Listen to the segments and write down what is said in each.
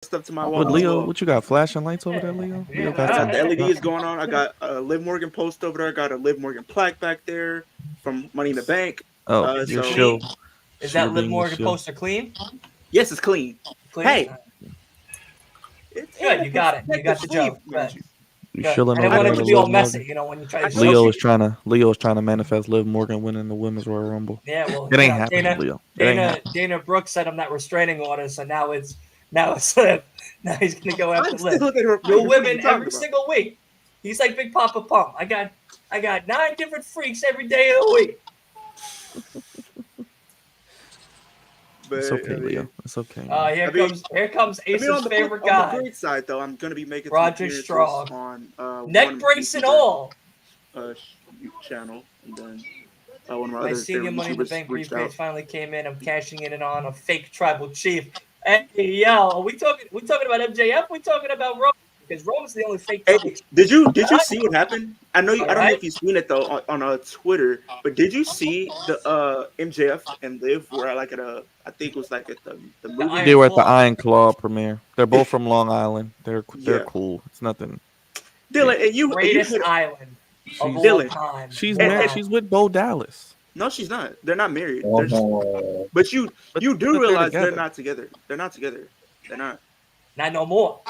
stuff to my wall What as Leo? well. What you got? Flashing lights over there, Leo? Leo got I got some. the LED is going on. I got a Liv Morgan post over there. I got a Liv Morgan plaque back there from Money in the Bank. Oh, your So show. Is Should that Liv be your Morgan show. poster clean? yes, it's clean. Clean. Hey, it's Good, you got it. You got the joke. Good. You Good. chilling I didn't over want there it to with be all Liv messy, Morgan. you know, when you try to Leo joke. is trying to manifest Liv Morgan winning the Women's Royal Rumble. Yeah, well, It ain't happening, Leo. It ain't happening. Dana Brooks said I'm not restraining order, so now it's Liv. Now he's gonna go after Liv. You'll women every single week. He's like Big Papa Pump. I got 9 different freaks every day of the week. It's okay, Leo. It's okay. Here comes Ace's favorite guy. On the great side, though, I'm gonna be making Roger Strong on neck brace and all. Channel, and then one of my other senior Money in the Bank briefcase briefcase finally came in. I'm cashing in on a fake tribal chief. Hey, yo, are we talking about MJF? We talking about Rome? Because Rome's the only fake. Hey, did you see what happened? I know I don't know if you've seen it though on Twitter, but did you see the MJF and Liv were like at I think it was like at the movie. They were at the Iron Claw premiere. They're both from Long Island. They're cool. It's nothing. Dylan, and you greatest island of all time. She's married. She's with Bo Dallas. No, she's not. They're not married. But you do realize they're not together. They're not together. They're not. Not no more.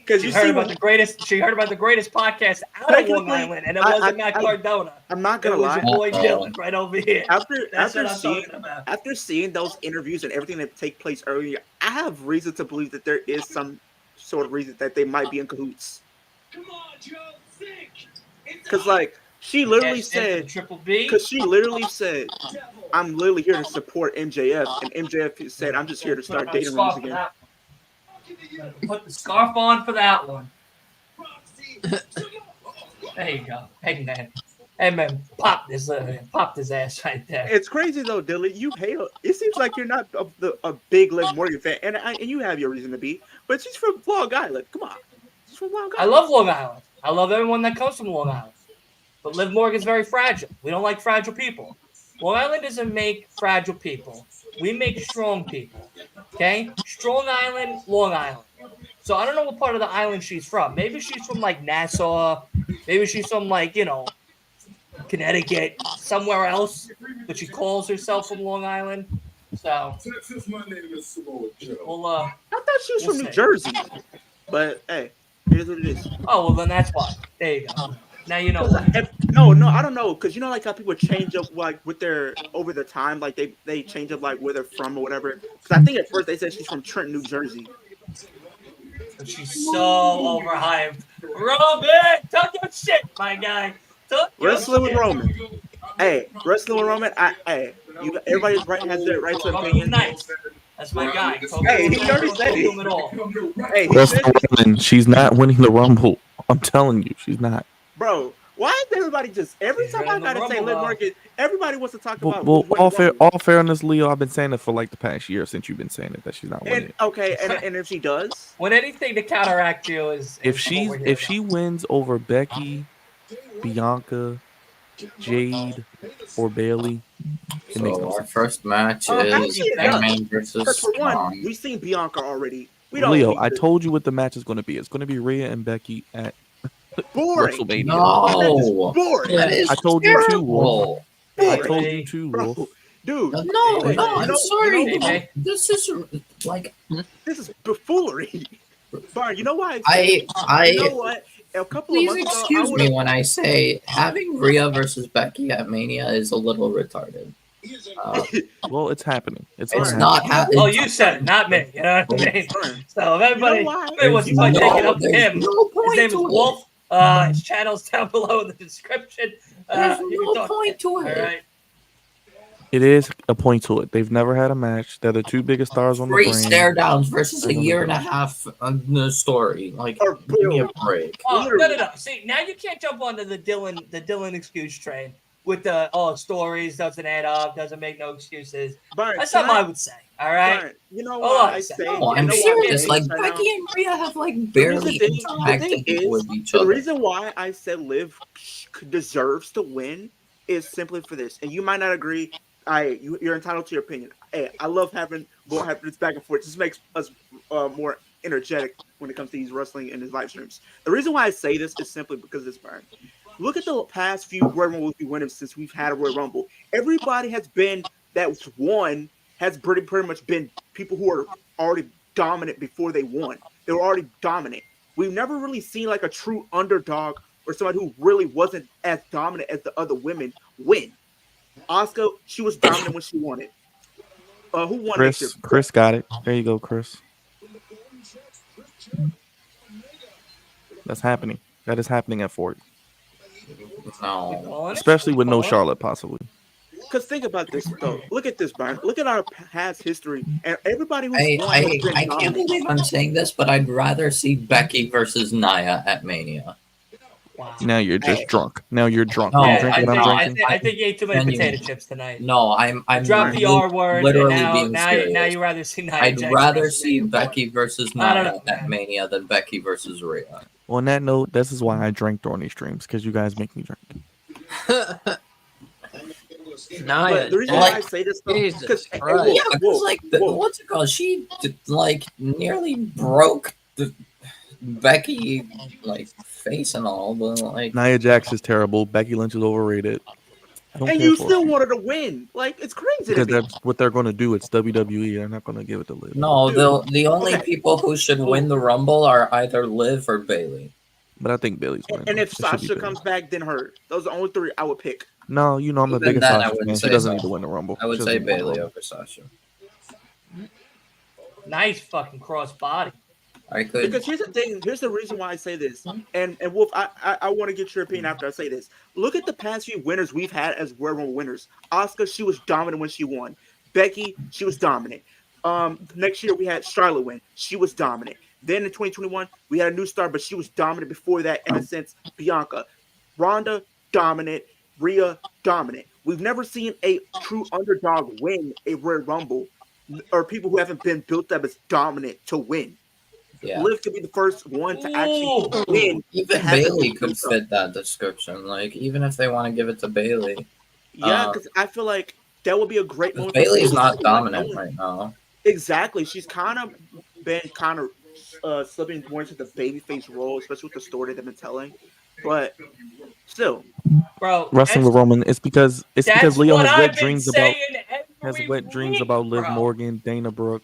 Because she heard about the greatest podcast out of Long Island, and it wasn't Matt Cardona. I'm not gonna lie. It was your boy Dylan right over here. After seeing those interviews and everything that take place earlier, I have reason to believe that there is some sort of reason that they might be in cahoots. Because like she literally said, because she literally said, I'm literally here to support MJF, and MJF said, I'm just here to start dating rooms again. Put the scarf on for that one. There you go. Hey man, popped his ass right there. It's crazy though, Dylan. You hate. It seems like you're not a big Liv Morgan fan, and you have your reason to be. But she's from Long Island. Come on, she's from Long Island. I love Long Island. I love everyone that comes from Long Island. But Liv Morgan's very fragile. We don't like fragile people. Long Island doesn't make fragile people. We make strong people. Okay? Strong Island, Long Island. So I don't know what part of the island she's from. Maybe she's from like Nassau. Maybe she's from like, Connecticut, somewhere else. But she calls herself from Long Island. So well, I thought she was from New Jersey. But hey, here's what it is. Oh well, then that's why. There you go. Now you know. No, I don't know, because like how people change up like with their over the time, like they change up like where they're from or whatever. Because I think at first they said she's from Trenton, New Jersey. She's so overhyped. Roman, talk your shit, my guy. Wrestling with Roman. Hey, wrestling with Roman. Everybody's right has their right to opinion. Nice. That's my guy. Hey, he already said it. Hey, Woman, she's not winning the Rumble. I'm telling you, she's not. Bro, why is everybody just every time I gotta say Liv Morgan, everybody wants to talk about? Well, all fairness, Leo, I've been saying it for like the past year since you've been saying it that she's not winning. And if she does, when anything to counteract you is if she wins over Becky, Bianca, Jade, or Bailey. So our first match is Hangman versus for one, we've seen Bianca already. Leo, I told you what the match is going to be. It's going to be Rhea and Becky at WrestleMania. No, boring. I told you too, Wolf. I told you too, Wolf. Dude, no, I'm sorry. This is like this is buffoonery. Bar, you know why? You know what? A couple please of months excuse me when I say having Rhea versus Becky at Mania is a little retarded. Well, it's happening. It's not happening. Oh, you said it, not me. You know what I mean? So if everybody wants to take it up to him, his name is Wolf. His channel's down below in the description. There's no point to it. All right. It is a point to it. They've never had a match. They're the two biggest stars on the brand. 3 stare downs versus a year and a half on the story. Like, give me a break. Oh, no. See, now you can't jump onto the Dylan excuse train with the stories doesn't add up, doesn't make no excuses. That's something I would say. All right. Brian, you know what I say? No, I'm serious. Like Becky and Rhea have like barely interacted with each other. The reason why I said Liv deserves to win is simply for this, and you might not agree. You're entitled to your opinion. Hey, I love having this back and forth. It just makes us more energetic when it comes to these wrestling and these live streams. The reason why I say this is simply because of this, Byron. Look at the past few Royal Rumble winners since we've had a Royal Rumble. Everybody has been that's won has pretty much been people who are already dominant before they won. They were already dominant. We've never really seen like a true underdog or somebody who really wasn't as dominant as the other women win. Asuka, she was dominant when she won it. Who won this year? Chris got it. There you go, Chris. That's happening. That is happening at Ford. No. Especially with no Charlotte, possibly. Because think about this, though. Look at this, Byron. Look at our past history. And everybody who's won I has been can't dominant. believe I'm saying this, but I'd rather see Becky versus Nia at Mania. Wow. Now you're just drunk. Now you're drunk. No, You Yeah, drinking what I'm drinking? I think you ate too many Genuine. potato chips tonight. No, I'm Drop the R word. literally And being now serious. you rather see Nia I'd Jax rather versus see Nia Becky versus I don't Nia know, at man. Mania than Becky versus Rhea. On that note, this is why I drink during these streams, because you guys make me drink. But the reason why I say this, though, Jesus because Christ. Yeah, because what's it called? She nearly broke Becky face and all, but Nia Jax is terrible. Becky Lynch is overrated. I don't and care you for still it. wanted to win. Like, it's crazy to Because me. that's what they're going to do. It's WWE. They're not going to give it to Liv. no, Dude. the only Okay. people who should win the Rumble are either Liv or Bailey. But I think Bailey's winning. And if It should be Sasha Bayley. comes back, then her. Those are the only three I would pick. No, I'm the Even biggest then, I Sasha wouldn't fan. She say doesn't so. need to win the Rumble. I would She say doesn't need to win the Bailey Rumble. over Sasha. Nice fucking cross body. I could. Because here's the thing. Here's the reason why I say this. And Wolf, I want to get your opinion after I say this. Look at the past few winners we've had as Royal Rumble winners. Asuka, she was dominant when she won. Becky, she was dominant. Next year we had Charlotte win. She was dominant. Then in 2021 we had a new star, but she was dominant before that. In a sense, Bianca, Ronda, dominant. Rhea, dominant. We've never seen a true underdog win a Royal Rumble, or people who haven't been built up as dominant to win. Yeah. Liv could be the first one to actually Ooh. win. Even It hasn't Bailey been could built up. fit that description. Like, even if they want to give it to Bailey. Yeah, because I feel like that would be a great moment. Bailey's for not Bayley. dominant right now. Exactly. She's kind of been slipping more into the babyface role, especially with the story they've been telling. But still, Bro, Wrestling with Roman. It's because Leo what has I've wet been dreams about saying every week, Liv bro. Morgan, Dana Brooke,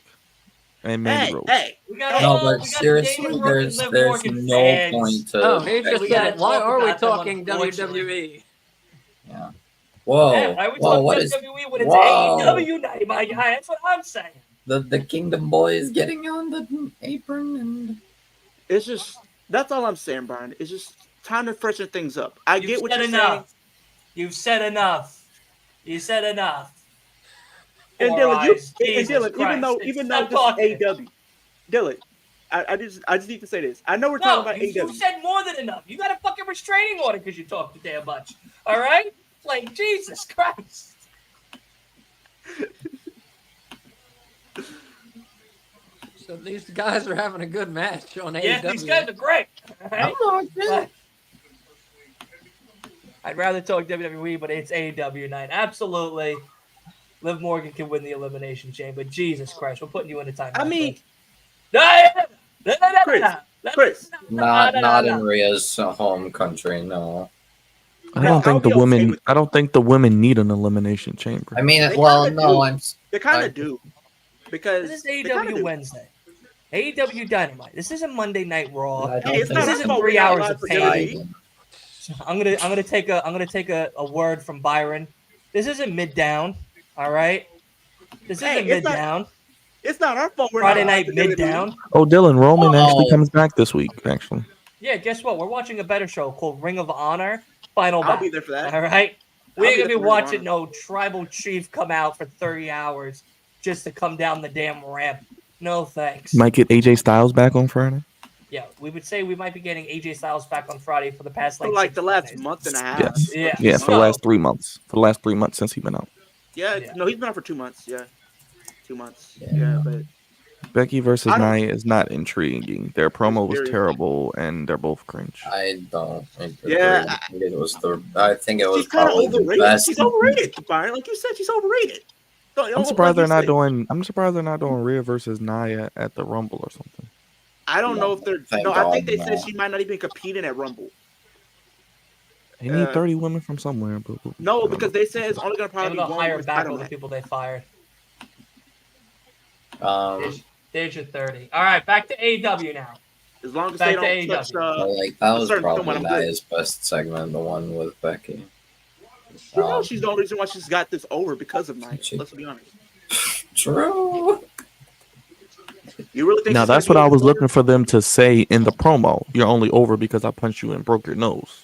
and Mandy hey, Rose. hey, We got No, all, but we got seriously, Dana Brooke and Liv there's Morgan no fans. point to. Oh, he just We gotta said, why talk are we about them, talking unfortunately. WWE? Yeah. Whoa. Yeah, why are we Whoa, talking what about is WWE when it's Whoa. AEW night, my guy? That's what I'm saying. the Kingdom Boys getting on the apron and it's just that's all I'm saying, Brian. It's just time to freshen things up. I You've get what said you're enough. saying. You've said enough. You said enough. And Four Dylan, eyes. and Jesus Dylan, Christ. even though Stop this is talking. AEW, Dylan, I just need to say this. I know we're No, talking about you AEW. said more than enough. You got a fucking restraining order because you talk too damn much. All right? Like, Jesus Christ. So these guys are having a good match on Yeah, AEW. these guys are great. All right? But I'd rather talk WWE, but it's AEW night. Absolutely. Liv Morgan can win the Elimination Chamber. Jesus Christ, we're putting you in a timeout. I mean, Chris, not in Rhea's home country, no. I don't think the women. I don't think the women need an elimination chamber. I mean, They well, kinda no, do. They kind of do because This is they kinda AEW do. Wednesday. AEW Dynamite. This isn't Monday Night Raw. I don't Hey, it's think not This our isn't fault 3 we're not hours allowed of for pain. WWE. I'm gonna take a word from Byron. This isn't mid down. All right. This Hey, isn't mid down. It's not our fault we're Friday not allowed night for mid WWE. down. Oh, Dylan, Roman actually Oh. comes back this week. Actually, Yeah, guess what? We're watching a better show called Ring of Honor Final I'll Battle. be there for that. All right. We I'll ain't be gonna be there for Ring of watching no tribal chief come out for 30 hours just to come down the damn ramp. No thanks. might get AJ Styles back on Friday. Yeah, we would say we might be getting AJ Styles back on Friday for the past For like like 6 the last days. month and a half. Yes. Yeah. Yeah, for the So- last 3 months. For the last 3 months since he's been out. Yeah, Yeah. no, he's been out for 2 months. Yeah, 2 months. Yeah. Yeah, but Becky versus I don't- Nia is not intriguing. Their promo was very- terrible, and they're both cringe. I don't agree. Yeah, I think it was She's kind of probably the overrated. best. She's overrated, Byron. Like you said, she's overrated. I'm surprised they're not doing. I'm surprised they're not doing Rhea versus Nia at the Rumble or something. I don't know if they're. Thank No, I think God, they said no. she might not even competing at Rumble. They need 30 women from somewhere. But I No, don't because know. they said it's only going to Maybe probably they'll be one hire women's back title all the match. people they fired. Like There's your 30. All right, back to AEW now. As long as Back they to don't touch. AEW. that was certain probably someone I'm good. Nia's best segment, the one with Becky. You know, she's the only reason why she's got this over because of Nia. Let's be honest. True. You really think? Now she's that's gonna what be I was over? looking for them to say in the promo. You're only over because I punched you and broke your nose.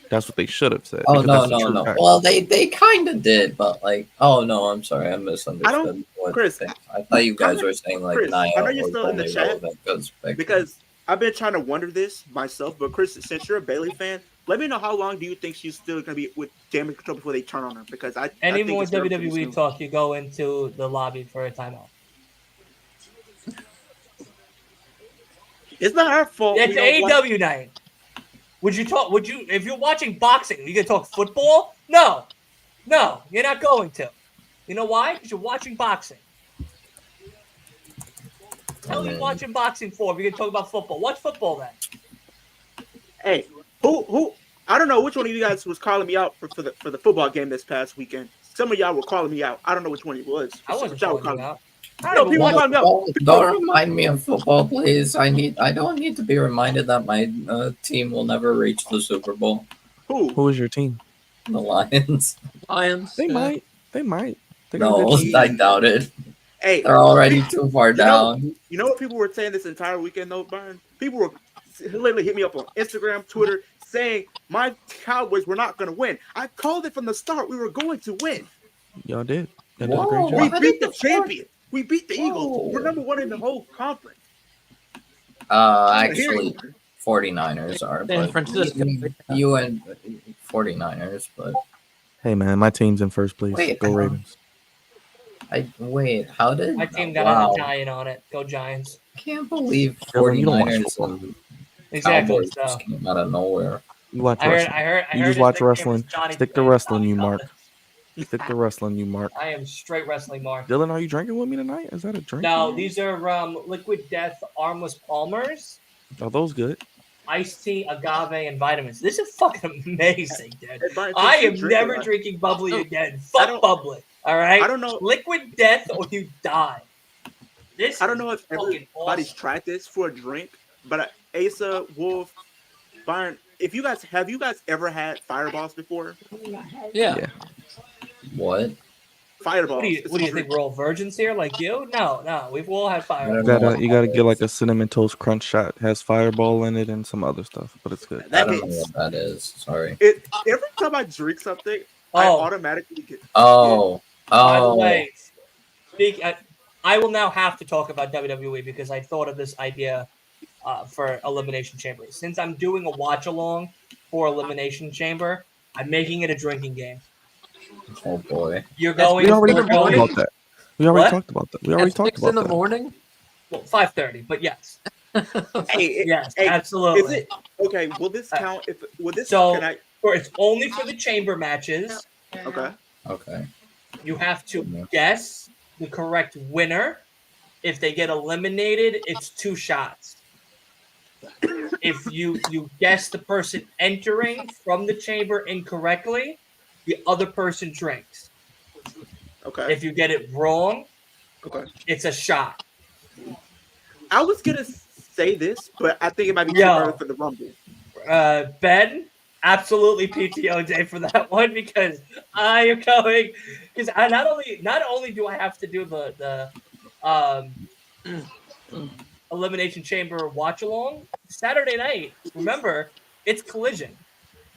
That's what they should have said. Oh because no, that's the no, true no. fact. Well, they kind of did, but like, oh no, I'm sorry, I misunderstood. Chris, I thought you guys I'm- were saying like Chris, Nia I know you're was still in the only chat, relevant because I've been trying to wonder this myself. But Chris, since you're a Bailey fan, let me know how long do you think she's still going to be with Damage Control before they turn on her? Because I Any think more it's very WWE soon. talk, you go into the lobby for a timeout. It's not our fault. It's we don't like- AEW night. Would you, if you're watching boxing, you gonna talk football? No, you're not going to. You know why? Because you're watching boxing. Hell, you watching boxing for? If you're gonna talk about football, watch football then. Hey, who? I don't know which one of you guys was calling me out for the football game this past weekend. Some of y'all were calling me out. I don't know which one it was. I wasn't Y'all were calling you out. No, people watch- calling me out. Don't remind me of football, please. I don't need to be reminded that my team will never reach the Super Bowl. Who is your team? The Lions. Lions. They yeah. might. They might. They got a No, good team. I doubt it. Hey, They're already too far down. You know what people were saying this entire weekend though, Byron? People were literally hit me up on Instagram, Twitter, saying my Cowboys were not going to win. I called it from the start. We were going to win. Y'all did. Y'all did a Whoa. great job. We How beat did the champion. We beat the Eagles. Whoa. We're number one in the whole conference. Actually, 49ers are. San But Francisco. You and 49ers, but Hey man, my team's in first place. Wait, Go Ravens. how did My team got wow. an Italian on it. Go Giants. I can't believe Dylan, you don't watch 49ers football. and Exactly. Cowboys So just came out of nowhere. You watch I heard. wrestling. I heard. You just his watch nickname is wrestling. Johnny Stick to Johnny wrestling, you Johnny. Mark. Stick to wrestling, you Mark. I am straight wrestling, Mark. Dylan, are you drinking with me tonight? Is that a drink? No, these are Liquid Death Armless Palmers, Are those good? iced tea, agave, and vitamins. This is fucking amazing, dude. Hey, Byron, I since you am drink never a lot- drinking bubbly again. I Fuck don't- bubbly. All right. I don't know. Liquid Death or you die. This. I don't know if is fucking everybody's awesome. tried this for a drink, but Asa, Wolf, Byron, have you guys ever had fireballs before? Yeah. Yeah. What? Fireballs. What do you It's a think? drink. We're all virgins here, like you? No. We've all had fire. I You don't know gotta get like a cinnamon toast crunch shot. It has Fireball in it and some other stuff, but it's good. I That don't know hits. what that is. Sorry. Every time I drink something, I Oh, automatically get. Oh. by the Oh. way, I will now have to talk about WWE because I thought of this idea for Elimination Chamber. Since I'm doing a watch along for Elimination Chamber, I'm making it a drinking game. Oh boy. You're That's- going. We already you're talked talked going about that. We already What? talked about that. We already At talked 6 in about the that. morning. well, 5:30, but yes, Hey, yes, hey, absolutely. is it okay? Will this count? Will this? So- Can I? Or it's only for the chamber matches. Okay. Okay. You have to Yeah. guess the correct winner. If they get eliminated, it's 2 shots. If you guess the person entering from the chamber incorrectly, the other person drinks. Okay. If you get it wrong, Okay. it's a shot. I was gonna say this, but I think it might be too Yo. early for the Rumble. Ben, absolutely PTO day for that one because I am going because I not only do I have to do the Elimination Chamber watch along Saturday night. Remember, it's Collision,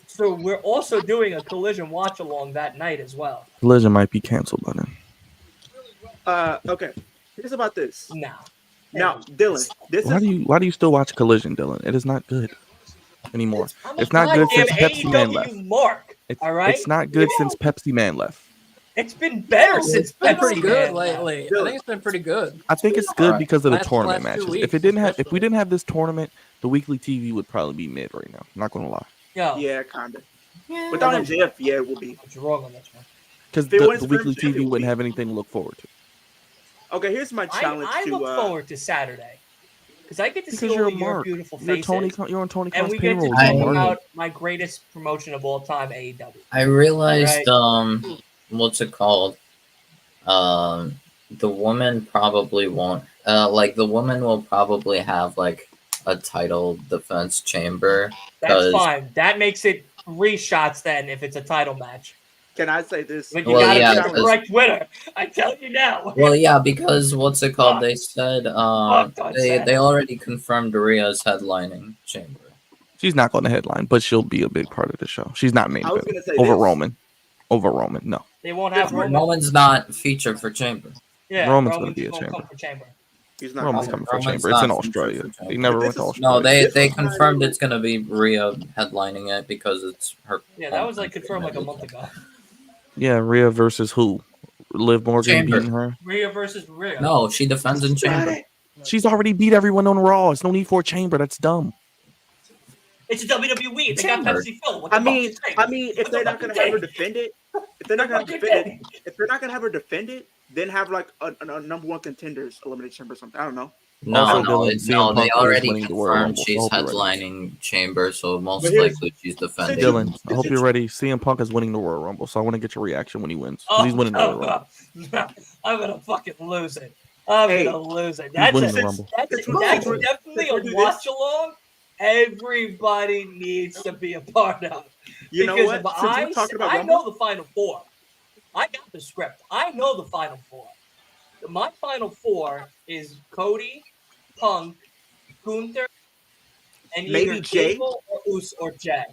so we're also doing a Collision watch along that night as well. Collision might be canceled by then. Okay. Here's about this. Now, Now, Dylan, this Why do you still watch Collision, Dylan? It is not good anymore. It's not good since Pepsi Man left. Mark. It's, all right? it's not good since Pepsi Man left. It's been better No, since It's been Pepsi pretty good Man. lately. I think it's been pretty good. I think it's good Alright. because of the Last tournament 2 matches. weeks, If we didn't have this tournament, the weekly TV would probably be mid right now. I'm not gonna lie, Yo, Yeah, kinda. Yeah. Without MJF, yeah, it will be. what's wrong on this one? because If it the wasn't for weekly MJF, it TV would wouldn't be. have anything to look forward to. Okay, here's my challenge I to. look forward to Saturday because I get to see Because all you're a of your mark. beautiful You're faces, You're on Tony and Khan's we get to payroll. talk You're a mark. about my greatest promotion of all time, AEW. I realized, Right. what's it called? The woman probably won't. Like the woman will probably have like a title defense chamber. That's 'Cause- fine. That makes it 3 shots then if it's a title match. Can I say this? But you Well, gotta yeah, pick the 'cause- correct winner. I tell you now. Well, yeah, because what's it called? Fuck. They said Fuck, they already confirmed Rhea's headlining chamber. She's not going to headline, but she'll be a big part of the show. She's not main I was event. gonna say over this. Roman. Over Roman, no. They won't have Roman. Roman's not featured for chamber. Yeah, Roman's gonna be just a won't chamber. come for chamber. He's not. Roman's gonna- coming for Roman's chamber. It's in not featured Australia. for chamber. They never But went to this is- Australia. No, they This was confirmed my- it's gonna be Rhea headlining it because it's her. Yeah, that was like confirmed like a month ago. Yeah, Rhea versus who? Liv Morgan Chamber. beating her. Rhea versus Rhea. No, she defends in Got chamber. it. She's already beat everyone on Raw. It's no need for a chamber. That's dumb. It's a WWE. They got Chamber. Pepsi Phil. What the I fuck mean, you think? if What they're the not fuck gonna you have her think? defend it, if they're not gonna What you defend it, think? if they're not gonna have her defend it, then have like a number one contenders eliminate chamber or something. I don't know. No, Also, no, Dylan, it's, CM no. They Punk is already winning the Royal confirmed Rumble, so she's I hope you're ready. headlining chamber, so most But here's- likely she's defending. Dylan, I hope you're ready. CM Punk is winning the Royal Rumble, so I want to get your reaction when he wins. 'Cause Oh, he's winning the Royal Rumble. no. I'm gonna fucking lose it. I'm Hey, gonna lose it. He's That's winning a, the Rumble. that's, Since a, we're- that's since we're- definitely since we're a doing watch along. Everybody needs to be a part of. You know Because what? if Since we're talking about I Rumble, know the Final Four. I got the script. I know the Final Four. My Final Four is Cody, Punk, Gunther, and Maybe either Jay. Gable or Uso or Jay.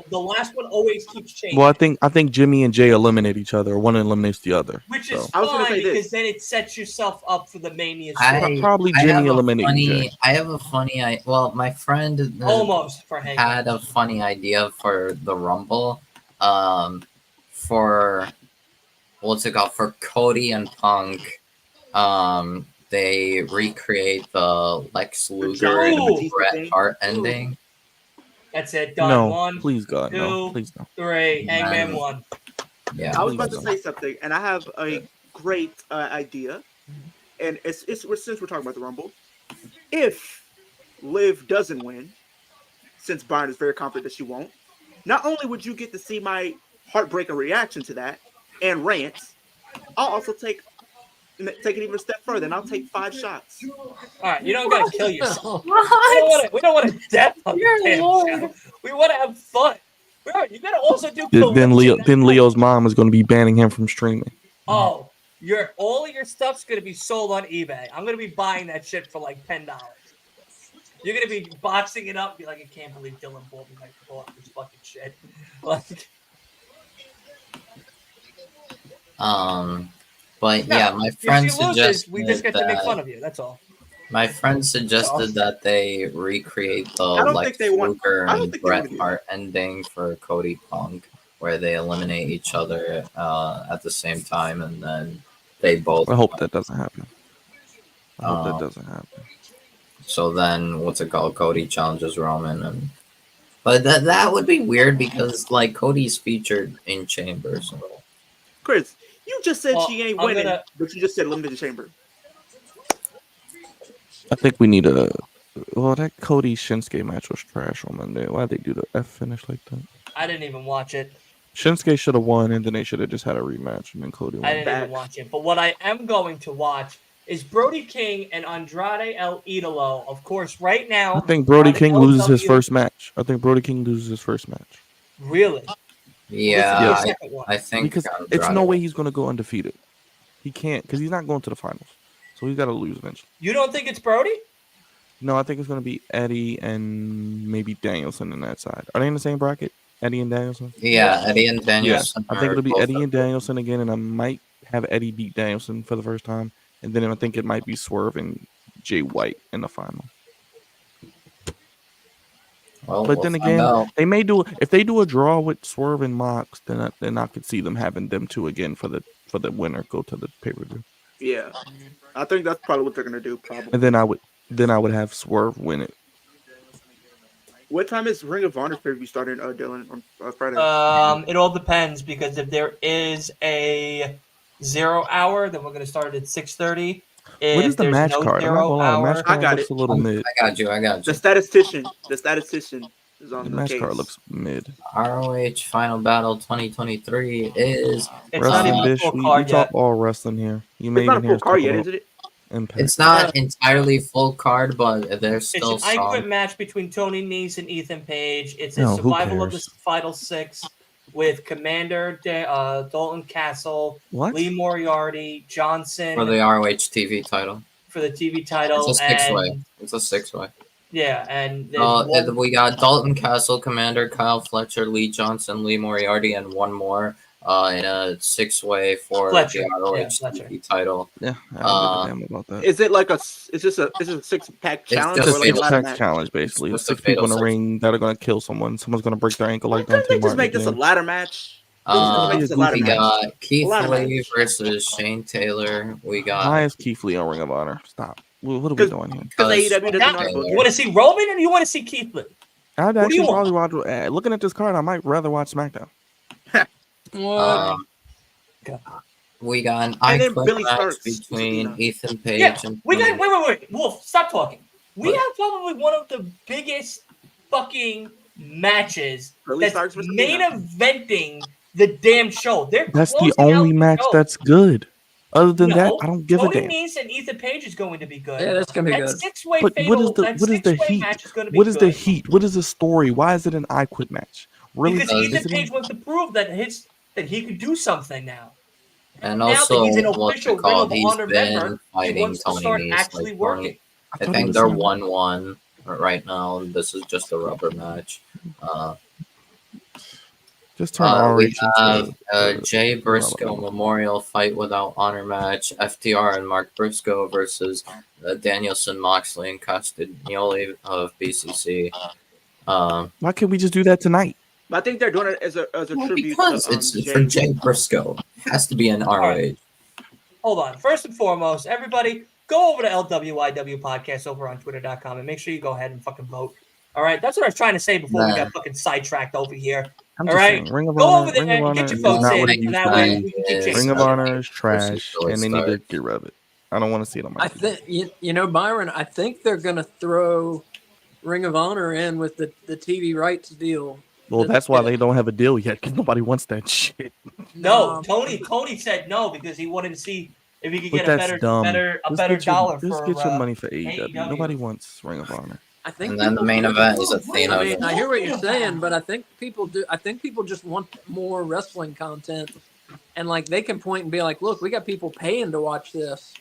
The last one always keeps changing. Well, I think Jimmy and Jay eliminate each other. One eliminates the other. Which so. is I was gonna fine say this. because then it sets yourself up for the Mania. Probably Jimmy eliminating Jay. I have a funny. Well, my friend Almost for Hank. had a funny idea for the Rumble. For what's it called? For Cody and Punk. They recreate the Lex Luger and Ooh. Bret Hart ending. That's it. Done. No, 1, please God, no, 2, please no. 3. Hangman Man. 1. Yeah. I was about please to don't. say something, and I have a great idea. And it's since we're talking about the Rumble, if Liv doesn't win, since Byron is very confident that she won't, not only would you get to see my heartbreaking reaction to that and rants, I'll also take it even a step further, and I'll take 5 shots. All right, you don't gotta kill yourself. What? We don't want to death on the Dear damn Lord. show. We want to have fun. Bro, you gotta also do. Then Leo's mom is going to be banning him from streaming. Oh, all of your stuff's gonna be sold on eBay. I'm gonna be buying that shit for like $10. You're gonna be boxing it up, and be like, I can't believe Dylan bought me this fucking shit. Like, But yeah, my if friend she loses, suggested we just get to make fun that of you. That's all. my friend suggested that they recreate the I don't Lex think they want- Luger I don't and think they want Bret to do Hart ending for Cody Punk, where they eliminate each other at the same time, and then they both. I hope that doesn't happen. I hope Oh. that doesn't happen. So then, what's it called? Cody challenges Roman, but that would be weird because like Cody's featured in Chamber, so Chris, you just said Well, she ain't I'm winning, gonna- but you just said eliminate the chamber. I think we need a. Well, that Cody Shinsuke match was trash on Monday. Why'd they do the F finish like that? I didn't even watch it. Shinsuke should have won, and then they should have just had a rematch, and then Cody I won. didn't even Facts. watch it. But what I am going to watch is Brody King and Andrade El Idolo. Of course, right now. I think Brody on King loses his LW first match. I think Brody King loses his first match Really? yeah, What's the second one? I think because it's no way he's going to go undefeated. He can't because he's not going to the finals, so he's got to lose eventually. You don't think it's Brody? No, I think it's going to be Eddie and maybe Danielson in that side. Are they in the same bracket? Eddie and Danielson? Yeah, Eddie and Danielson. I think are it'll be both Eddie up and there. Danielson again, and I might have Eddie beat Danielson for the first time, and then I think it might be Swerve and Jay White in the final. Well, But we'll then find again, out. they may do if they do a draw with Swerve and Mox, then I could see them having them two again for the winner go to the pay per view, Yeah, I think that's probably what they're gonna do. Probably. and then I would have Swerve win it. What time is Ring of Honor pay-per-view starting, Dylan, on Friday? It all depends because if there is a 0 hour, then we're gonna start at 6:30. What is If the there's match no card? I'm not 0 gonna lie, the match hour, I card got looks it. a little mid. I got you. The statistician is The on the match case. card looks mid. ROH Final Battle 2023 is. it's not Wrestling even a Bish, full we card talk yet. all wrestling here. You may It's not a even hear full us card talk yet, about is it? Impact. It's not entirely full card, but there's It's still an I Quit some. match between Tony Nese and Ethan Page. It's a No, who survival of the cares? Final Six with Commander Dalton Castle, What? Lee Moriarty, Johnson For the ROH TV title. for the TV title, It's a six-way. and It's a six-way. yeah, and there's one, We got Dalton Castle, Commander Kyle Fletcher, Lee Johnson, Lee Moriarty, and one more in a six-way for Fletcher. the ROH Yeah, Fletcher. TV title. Yeah, I don't give a damn about that. Is it like is this a 6-pack challenge just or like a Six ladder pack match? challenge, basically. It's There's just a 6 people in the fatal ring that are gonna kill someone. Someone's gonna break their ankle Why like couldn't Dante they just Martin make this a again. ladder match? Uh, This is a ladder we match. got Keith Ladder Lee match. versus Shane Taylor. We got Why is Keith Lee on Ring of Honor? Stop. What are we doing here? Because AEW doesn't know how to book you it. want to see Roman or you want to see Keith Lee? I'd do you actually want? probably watch. Looking at this card, I might rather watch SmackDown. What? um, we got an And then icon Billy match Starks. between Ethan Page Yeah, and we got. Tony. Wait. Wolf, stop talking. We What? have probably one of the biggest fucking matches Billy that's Starks versus main Athena. eventing the damn show. They're That's the closing out only match show. that's good. Other than that, No, I don't give a Tony damn. Nese and Ethan Page is going to be good. Yeah, that's gonna be That good. six-way But fatal, what is the that six-way heat? match is going to be What is the good heat? What is the story? Why is it an I Quit match? Really? because Is Ethan Is it Page wants to prove that he could do something now. And Now that also, he's an what's official it called? Ring of He's Honor been member, he fighting wants to Tony start Nese. actually Like, working. Tony, I thought it think was they're him. 1-1 right now. This is just a rubber match. Just turn RH We have into Jay Briscoe Alabama. Memorial Fight Without Honor match. FTR and Mark Briscoe versus Danielson, Moxley, and Castagnoli of BCC. Why can't we just do that tonight? But I think they're doing it as a Well, tribute because to it's Jay. for Jay Briscoe. It has to be an ROH. right. Hold on. First and foremost, everybody, go over to LWIW Podcast over on Twitter.com and make sure you go ahead and fucking vote. All right? That's what I was trying to say before we got fucking sidetracked over here. I'm All just right? saying, Ring of Go Honor, over there Ring of and Honor get your is votes not in, what it and used that to way be. we can keep Ring chasing Ring of stuff. Honor is trash, and they need to get rid of it. I don't want to see it on my I TV. think you know, Byron. I think they're gonna throw Ring of Honor in with the TV rights deal. Well, that's why they don't have a deal yet, because nobody wants that shit. No, Tony said no because he wanted to see if he could But get that's a dumb. better Just better get your- dollar Just for get your money for AEW. AEW. Nobody wants Ring of Honor. I think. And then the people main do. event is Athena. I mean, I hear what you're saying, but I think people do. I think people just want more wrestling content, and like they can point and be like, "Look, we got people paying to watch this."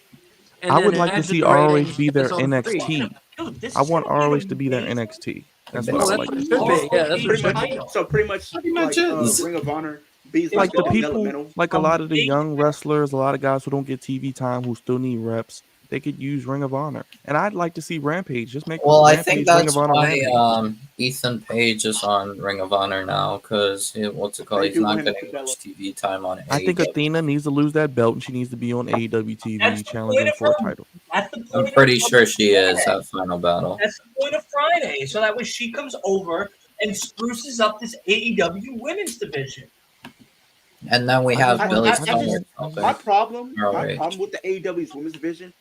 And I then would it like to adds see the ROH ratings be if their it's on free. NXT. Dude, this I is want gonna be ROH to be their amazing. NXT. That's Well, what I Well, would that's like what to it see. should be. Yeah, that's what Pretty it should much, be. so pretty much Pretty much is. Ring of Honor be Like the people, developmental. like a lot of the young wrestlers, a lot of guys who don't get TV time, who still need reps, they could use Ring of Honor. And I'd like to see Rampage. Just make Well, I Rampage think Ring that's of Honor why Rampage. Ethan Page is on Ring of Honor now, because what's it called? They He's do not want him to getting develop. much TV time on I think AEW. Athena needs to lose that belt, and she needs to be on AEW TV That's the challenging point of for a her- title. That's the point I'm of pretty Friday. sure she is at Final Battle. That's the point of Friday. So that way she comes over and spruces up this AEW women's division. And then we have I- Billy I- I Starr. just- Okay. My problem ROH. with the AEW's women's division,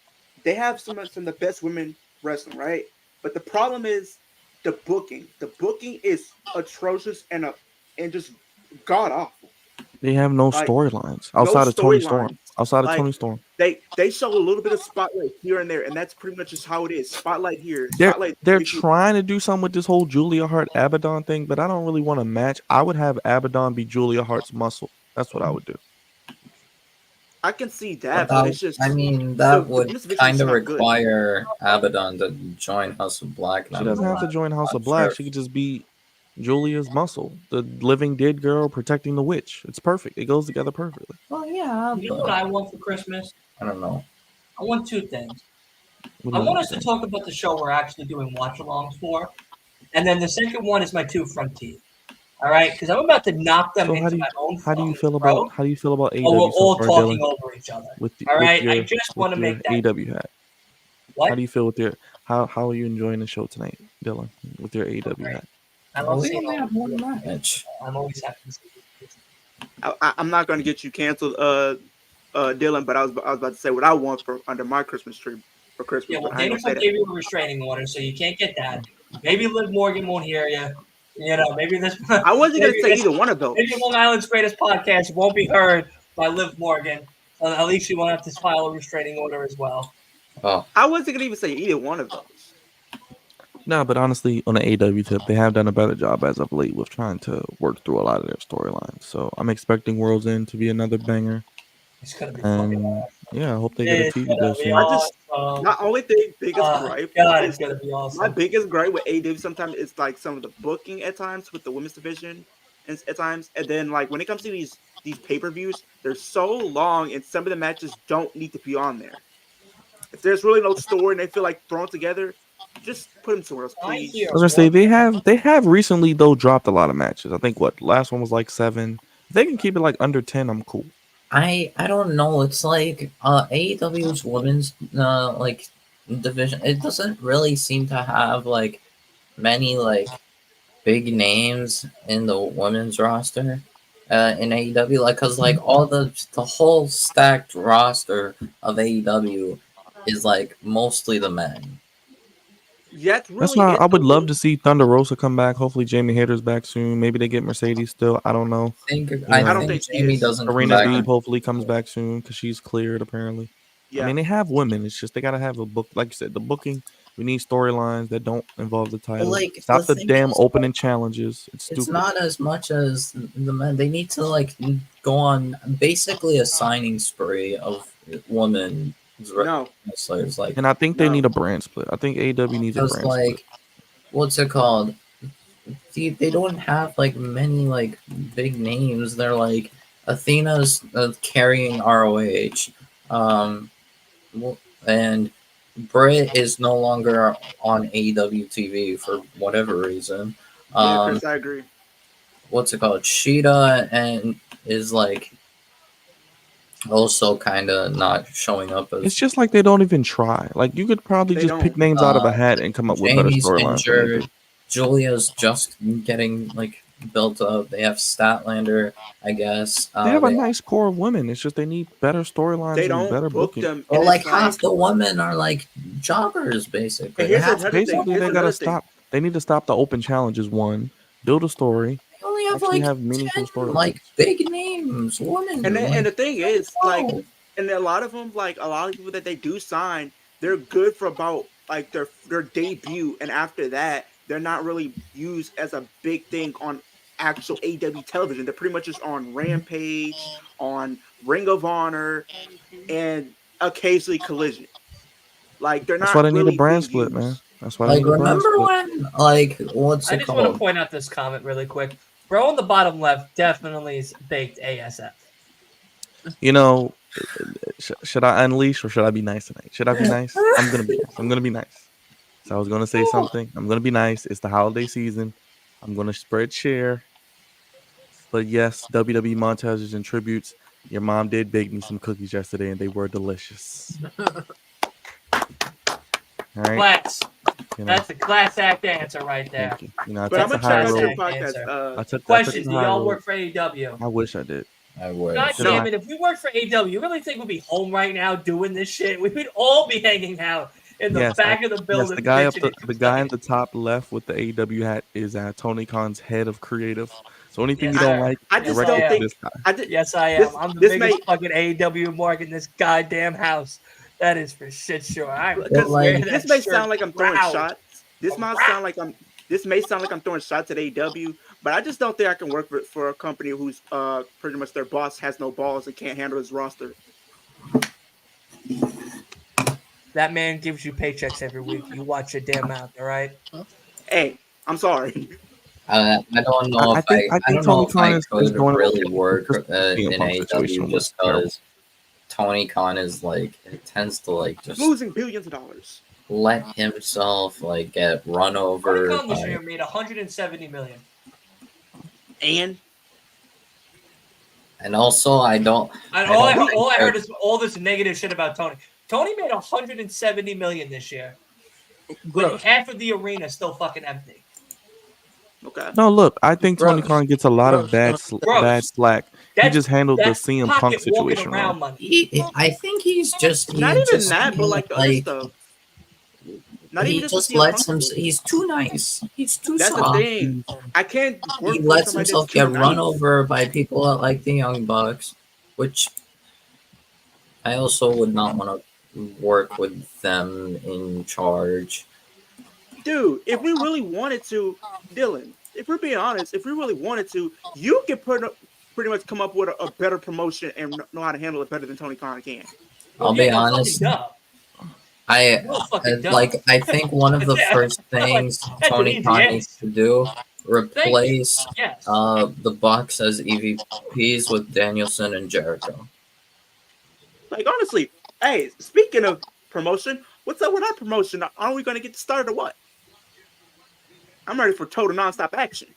they have some of the best women wrestling, right? But the problem is the booking. The booking is atrocious and just god awful. They have no Like, storylines outside of Tony Storm. storylines. Outside of Like, Tony Storm, They show a little bit of spotlight here and there, and that's pretty much just how it is. Spotlight here, they're spotlight. they're here. trying to do something with this whole Julia Hart Abaddon thing, but I don't really want to match. I would have Abaddon be Julia Hart's muscle. That's what I would do. I can see But that, but it's that, just. I mean, that the would women's division kind is of not good. require Abaddon to join House of Black. She doesn't have to join House of I'm Black. sure. She could just be Julia's muscle, the living dead girl protecting the witch. It's perfect. It goes together perfectly. Well, yeah, You know what but I want for Christmas? I don't know. I want two things. What do I you want want? us to talk about the show we're actually doing watch-alongs for. And then the second one is my two front teeth. All right, because I'm about to knock them So into my own how do you fucking feel throat. about Oh, we're AEW so all far, talking Dylan? over each other. With All right, your I just want to make that. AEW hat. What? How do you feel with your how are you enjoying the show tonight, Dylan, with your AEW hat? I Well, love we seeing only all have one the match. I'm always happy to see you. I'm not going to get you canceled, Dylan. But I was about to say what I want for under my Christmas tree for Christmas. Yeah, well, But I ain't Dana gonna say Brooke that. gave you a restraining order, so you can't get that. Maybe Liv Morgan won't hear you. You know, maybe this. I wasn't going to say this- either one of those. Maybe Long Island's greatest podcast won't be heard by Liv Morgan. At least she won't have to file a restraining order as well. Oh, I wasn't going to even say either one of those. No, but honestly, on the AEW tip, they have done a better job as of late with trying to work through a lot of their storylines. So I'm expecting World's End to be another banger. It's gonna be And fucking yeah, I hope they get a It's TV gonna deal be soon. I just awesome. my only biggest gripe God, is it's gonna be my awesome. biggest gripe with AEW sometimes is like some of the booking at times with the women's division and at times, and then like when it comes to these pay-per-views, they're so long and some of the matches don't need to be on there. If there's really no story and they feel like thrown together, just put them somewhere else, I please. hear I was gonna say they have recently though dropped a lot of matches. I think last one was like 7. If they can keep it like under 10, I'm cool. I don't know. It's like AEW's women's like division. It doesn't really seem to have like many like big names in the women's roster in AEW. Like, cause like all the whole stacked roster of AEW is like mostly the men. Yeah, that's That's really why it. I would though. love to see Thunder Rosa come back. Hopefully Jamie Hayter's back soon. Maybe they get Mercedes still. I don't know. I think know, I I don't think think she Jamie is. doesn't come Serena back. Deeb hopefully comes back soon because she's cleared apparently. Yeah, I mean, they have women. It's just they gotta have a book. Like you said, the booking. We need storylines that don't involve the title. like, Stop the the thing damn is, opening challenges. It's it's stupid. not as much as the men. They need to like go on basically a signing spree of women no, wrestlers. Like, And I think they No. need a brand split. I think AEW needs a because brand like, split. what's it called? They don't have like many like big names. They're like Athena's carrying ROH, and Britt is no longer on AEW TV for whatever reason. yeah, Chris, I agree. What's it called? Sheeta and is like also kind of not showing up It's as just like they don't even try. Like you could probably They just pick don't. names out of a hat and come up with better Jamie's storylines than they injured. do. Julia's just getting like built up. They have Statlander, I guess. They have a nice core of women. It's just they need better storylines They and better don't book booking. them. Well, And like it's half the women are like jobbers, basically. And here's They have- another Basically, thing. they Here's gotta another thing. stop. They need to stop the open challenges. One, build a story. they only have Actually like have meaningful 10, storylines. like big names, women. And like, the thing is, like, oh. and a lot of them, like a lot of people that they do sign, they're good for about like their debut, and after that, they're not really used as a big thing on actual AW television. They're pretty much just on Rampage, on Ring of Honor, and occasionally Collision. Like they're That's why not they need a really brand being split, used. man. That's why they Like, need a brand remember split. when, like, what's I it just want to called? point out this comment really quick. Bro on the bottom left definitely is baked ASF. You know, should I unleash or should I be nice tonight? Should I be nice? I'm gonna be nice. I'm gonna be nice. So I was gonna say something. I'm gonna be nice. It's the holiday season. I'm gonna spread cheer. But yes, WWE montages and tributes. Your mom did bake me some cookies yesterday, and they were delicious. All right, Class. you know, That's a class act answer right there. thank you. You know, I But I'm took the gonna high check out your road. Classic podcast. answer. I took Question: the Do high y'all road. work for AEW? I wish I did. I wish. God Should damn I? it! If we worked for AEW, you really think we'd be home right now doing this shit? We would all be hanging out in the Yes, back of the yes. building. The guy up bitching the and guy in complaining. the top left with the AEW hat is Tony Khan's head of creative. So anything Yes, you don't sir. like, I Yes, just direct I don't it to am. think. this guy. I just, Yes, I am. This- I'm the this biggest may- fucking AEW mark in this goddamn house. That is for shit sure. I'm Because like, wear this that may shirt sound like I'm throwing proud. shots. This might sound like I'm. This may sound like I'm throwing shots at AEW, but I just don't think I can work for a company who's pretty much their boss has no balls and can't handle his roster. That man gives you paychecks every week. You watch your damn mouth, all right? Hey, I'm sorry. I don't know I if think I don't know Tony if Khan I is could going really work Chris in CM Punk situation AEW was just terrible. because Tony Khan is like, it tends to like just Losing billions of dollars. let himself like get run Tony over Khan this by. year made 170 million. And And also, I don't. And I don't all I think heard is all this negative shit about Tony. Tony made 170 million this year, with Gross. half of the arena still fucking empty. okay. No, look, I think Tony Gross. Khan gets a lot of Gross. bad slack. He That's just handled the that's CM pocket Punk walking situation around wrong. money. I think he's just. Not he even just, that, but like the other like, stuff. Not he even just just the CM lets Punk him. stuff. He's too nice. He's too That's the soft. thing. I can't He work for lets somebody that's himself too get run nice. over by people that like the Young Bucks, which I also would not want to work with them in charge. Dude, if we really wanted to, Dylan, if we're being honest, if we really wanted to, you could pretty much come up with a better promotion and know how to handle it better than Tony Khan can. I'll Yeah, be no honest. fucking dumb. I No fucking dumb. like. I think one of the Yeah, first like, things that's an Tony easy Khan answer. needs to do replace Yes. the Bucks as EVPs with Danielson and Jericho. Like honestly, hey, speaking of promotion, what's up with our promotion? Aren't we going to get started or what? I'm ready for total nonstop action.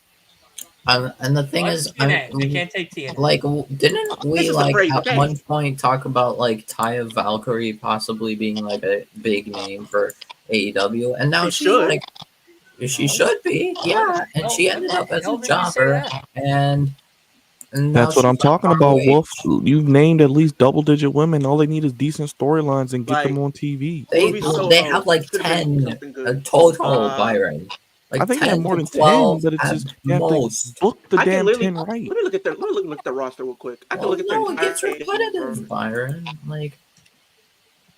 And the thing Why is, TNA? I can't take TNA. like, didn't we This is a like phrase, at okay? one point talk about like Taya Valkyrie possibly being like a big name for AEW, and now She she's should. like, she should be, yeah, and she ended up as a jobber, and now That's what I'm she's like talking about, ROH. Wolf. You've named at least double-digit women. All they need is decent storylines and get them Like, on TV. Ruby Soho They have like should have been 10 something good. total, Byron. Like I think they have 10 more to than 12 10, but it's at just you have to most. book the I can damn literally 10 right. let me look at the roster real quick. I can Well, look at their no, it entire gets repetitive, Byron. Like,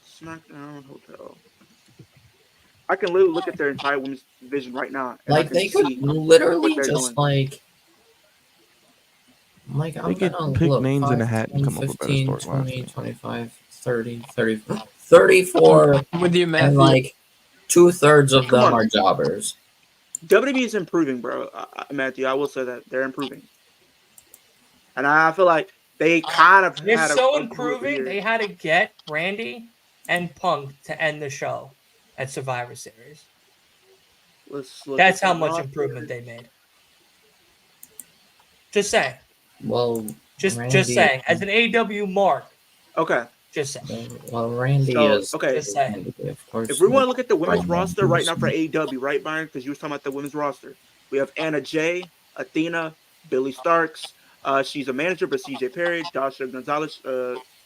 SmackDown Hotel. I can literally look at their entire women's division right now. And I like can they see could literally what they're just doing. like They I'm could gonna pick look names 5, in a hat and 10, come up with better 15, storylines. 20, 25, 30, 30, 34, With you, and Matthew. like 2/3 of Come them on. are jobbers. WWE is improving, bro. Matthew, I will say that they're improving, and I feel like they kind of They're had so a improving. year. They had to get Randy and Punk to end the show at Survivor Series. Let's look That's at how the much roster. improvement they made. Just saying. Well, Just Randy, saying. As an AW mark. Okay, Just saying. well, Randy So, is okay. Just saying. of course. if we want to look at the women's Right, roster right now for Anderson. AEW, right, Byron? Because you were talking about the women's roster. We have Anna Jay, Athena, Billy Starks. She's a manager, but CJ Perry, Dasha Gonzalez,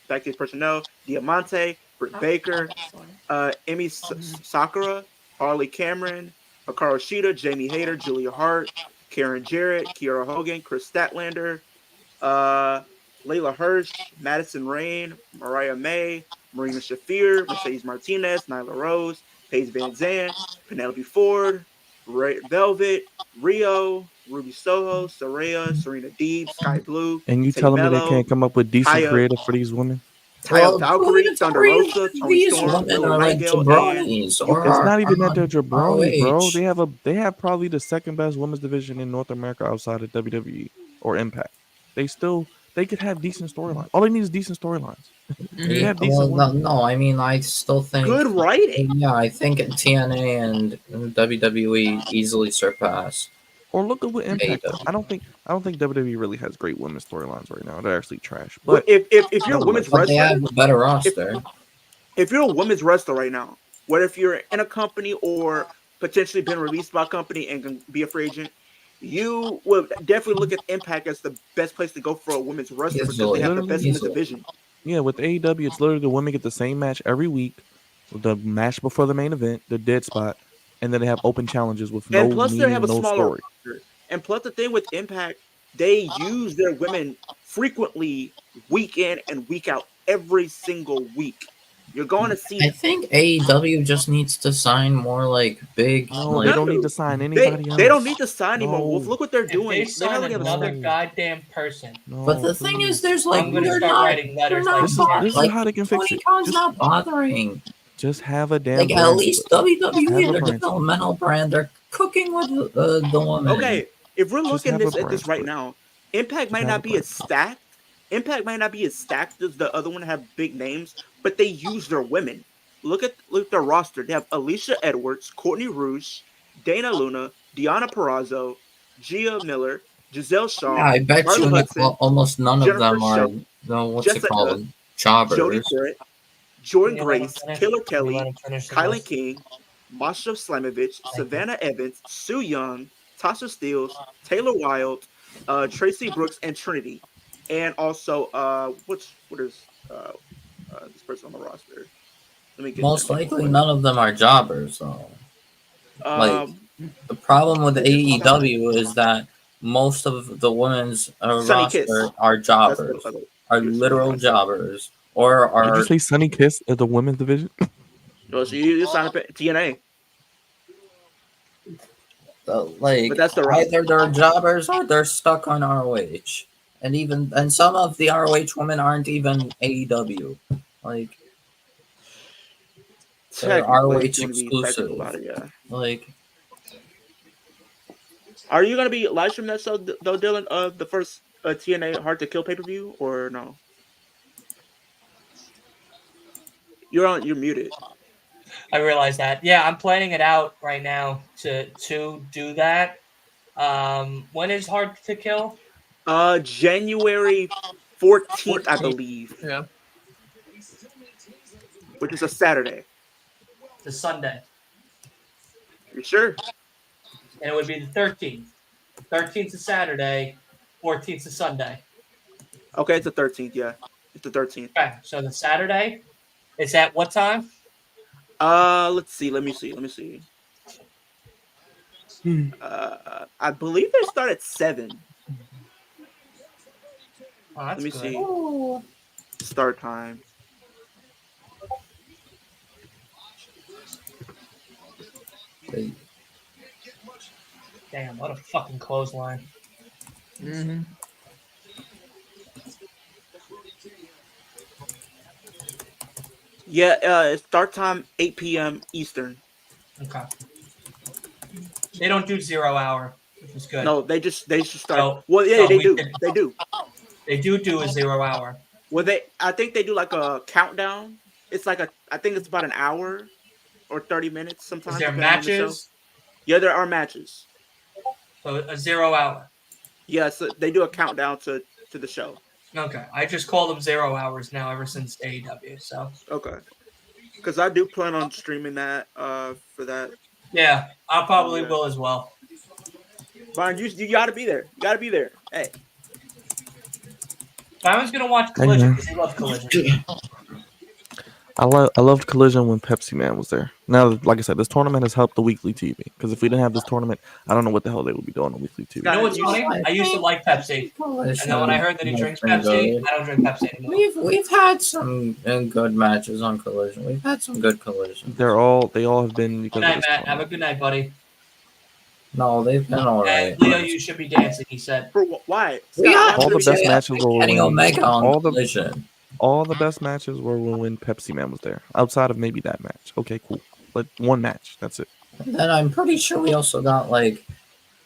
backstage personnel, Diamante, Britt Baker, Emi Sakura, Harley Cameron, Hikaru Shida, Jamie Hayter, Julia Hart, Karen Jarrett, Kiara Hogan, Chris Statlander, Layla Hirsch, Madison Rain, Mariah May, Marina Shafir, Mercedes Martinez, Nyla Rose, Paige Van Zandt, Penelope Ford, Red Velvet, Rio, Ruby Soho, Saraya, Serena Deeb, Sky Blue, And you Tay telling me they Mello, can't come up with decent Taya, creative for these women? Taya Valkyrie, Thunder three Rosa, of Tony these Storm, women Willow are like Nightingale, and jabronis, Yuka or It's Hart. not even that they're on jabroni, bro. ROH. They have probably the second best women's division in North America outside of WWE or Impact. They could have decent storylines. All they need is decent storylines. They Yeah, have decent well, women. no, I mean, I still think. Good writing. Yeah, I think TNA and WWE easily surpass Or look at what Impact does. AEW. I don't think WWE really has great women's storylines right now. They're actually trash. But But if you're a women's But they wrestler, have a better roster. if you're a women's wrestler right now, what if you're in a company or potentially been released by a company and can be a free agent, you would definitely look at Impact as the best place to go for a women's wrestler because they have the best women's division. Yeah, with AEW, it's literally the women get the same match every week, the match before the main event, the dead spot, and then they have open challenges with no And plus, they meaning, have a no smaller story. roster. And plus, the thing with Impact, they use their women frequently, week in and week out, every single week. You're going to see I them. think AEW just needs to sign more like big. No, like, they don't need to sign anybody else. They don't need to sign anymore. No. Wolf, look what they're If doing. they They sign hardly have a another small- goddamn person, No, But the thing is, please. there's like I'm gonna they're start not. writing letters They're not like This bo- is like how they can fix Tony it. Khan's Just- not bothering. Just have a damn Like at brand least split. WWE Have and a their brand developmental brand, they're cooking with the woman. Okay, if we're Just looking have a at brand this right split. now, Impact Just might have not a be brand as stacked. Impact might not be as stacked as the other one have big names, but they use their women. look at their roster. They have Alicia Edwards, Courtney Rouge, Dana Luna, Deanna Perrazzo, Gia Miller, Giselle Yeah, Shaw, I bet Carly you Hudson, almost none of Jennifer them are, Show, no, what's it Jessica, called? Jody Jobbers. Britt, Can Jordan you let him Grace, finish? Killer Can you let Kelly, him finish the Kylan list? King, Masha Slamovich, Thank you. Savannah Evans, Sue Young, Tasha Steeles, Taylor Wilde, Tracy Brooks, and Trinity. And also, what is this person on the roster? Let me get their Most name real likely quick. none of them are jobbers, though. Like, Um, the problem with they just AEW is that most of the women's Sunny Kiss. roster are That's the jobbers, other are person on the literal roster. jobbers, or Did you are say Sunny Kiss at the women's division? Well, so you sign up at TNA, but like that's the roster. either they're jobbers or they're stuck on ROH. And some of the ROH women aren't even AEW. Like they're Technically, if ROH you want to be technical about exclusive. it, yeah. Like Are you gonna be live streaming that show though, Dylan? The first TNA Hard to Kill pay per view, or no? You're muted. I realize that. Yeah, I'm planning it out right now to do that. When is Hard to Kill? January 14th, I 14. believe, Yeah. which is a Saturday. The Sunday, You sure? and it would be the 13th. 13th is Saturday, 14th is Sunday. Okay, it's the 13th. Yeah, it's the 13th. Okay, so the Saturday is at what time? Let's see. Let me see. I believe they start at 7. Oh, that's Let me good. see. Start time. they, Damn, what a fucking clothesline. Mm-hmm. Yeah, start time 8 p.m. Eastern. Okay. They don't do 0 hour, which is good. No, they just start. So- Well, yeah, so they we do. could- They do. They do a 0 hour. Well, I think they do like a countdown. It's like I think it's about an hour or 30 minutes sometimes. Is there depending on the show. matches? Yeah, there are matches. So a 0 hour. Yeah, so they do a countdown to the show. Okay. I just call them 0 hours now ever since AEW. So Okay. Because I do plan on streaming that for that. yeah, I probably Yeah. will as well. Brian, you got to be there. You got to be there. Hey. Simon's gonna watch Hey, Collision man. because he loves Collision. I loved Collision when Pepsi Man was there. Now, like I said, this tournament has helped the weekly TV. Because if we didn't have this tournament, I don't know what the hell they would be doing on weekly TV. You know what's funny? I used to like Pepsi, and then when I heard that he drinks Pepsi, I don't drink Pepsi anymore. we've had some good matches on Collision. We've had some good Collision. They all have been Good because of night, this Matt. Have a tournament. good night, buddy. No, they've been alright. And Leo, you should be dancing. He said. For why? We got All the best matches were Kenny when Omega on all the Collision. all the best matches were when Pepsi Man was there. Outside of maybe that match. Okay, cool. But one match. That's it. And then I'm pretty sure we also got like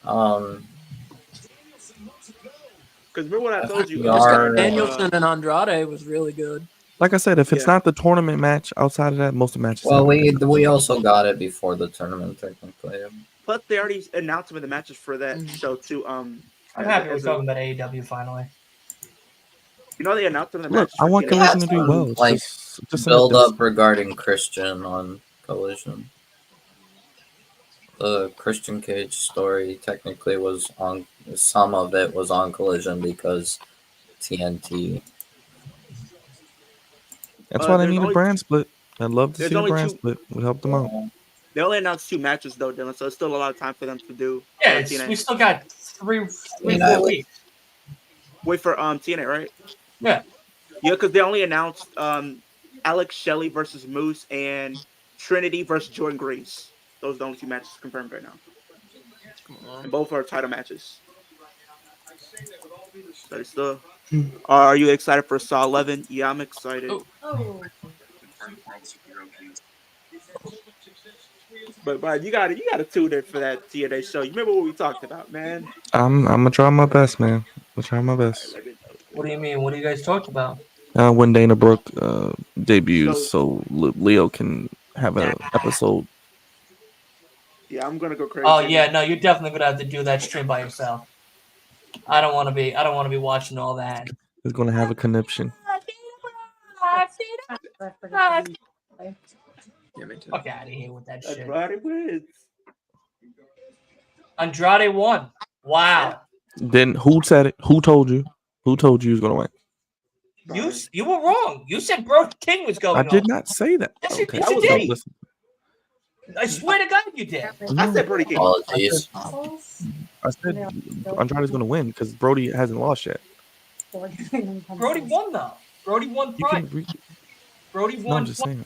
Because remember what I told you? FTR, Danielson and Andrade was really good. Like I said, if it's Yeah. not the tournament match, outside of that, most of the matches. well, have been we also got it before the tournament technically. Plus, they already announced some of the matches for that Mhm. show too. I'm happy we're talking about AEW finally. You know they announced some of the Look, matches. I for want TNA. Collision to do some, well. It's like, just Build there's- up regarding Christian on Collision. The Christian Cage story technically was on some of it was on Collision because TNT. That's why they there's need a only- brand split. I'd love to there's see a only brand two- split. Would help them out. They only announced 2 matches though, Dylan. So it's still a lot of time for them to do. Yeah, TNA. we still got three, mean, 4 weeks. Wait for TNA, right? Yeah. Yeah, because they only announced Alex Shelley versus Moose and Trinity versus Jordan Grace. Those are the only 2 matches confirmed right now, Come on. and both are title matches. But it's still. Are you excited for Saw 11? Yeah, I'm excited. Oh. But Brian, you gotta tune in for that TNA show. You remember what we talked about, man? I'm gonna try my best, man. I'm gonna try my best. What do you mean? What do you guys talk about? When Dana Brooke debuts, So- so Leo can have an episode. Yeah, I'm gonna go crazy. Oh yeah, no, you're definitely gonna have to do that stream by yourself. I don't want to be watching all that. He's gonna have a conniption. Yeah, me too. Fuck out of here with that shit. Andrade wins. Andrade won. Wow. Then who said it? Who told you? Who told you he was gonna win? You were wrong. You said Brody King was going I did on. not say that. Yes, you- Okay, yes, you stop did. listening. I swear to God, you did. I said Brody King. Apologies. I said Andrade's gonna win because Brody hasn't lost yet. Brody won though. Brody won You prime. can. Brody No, won. I'm just saying.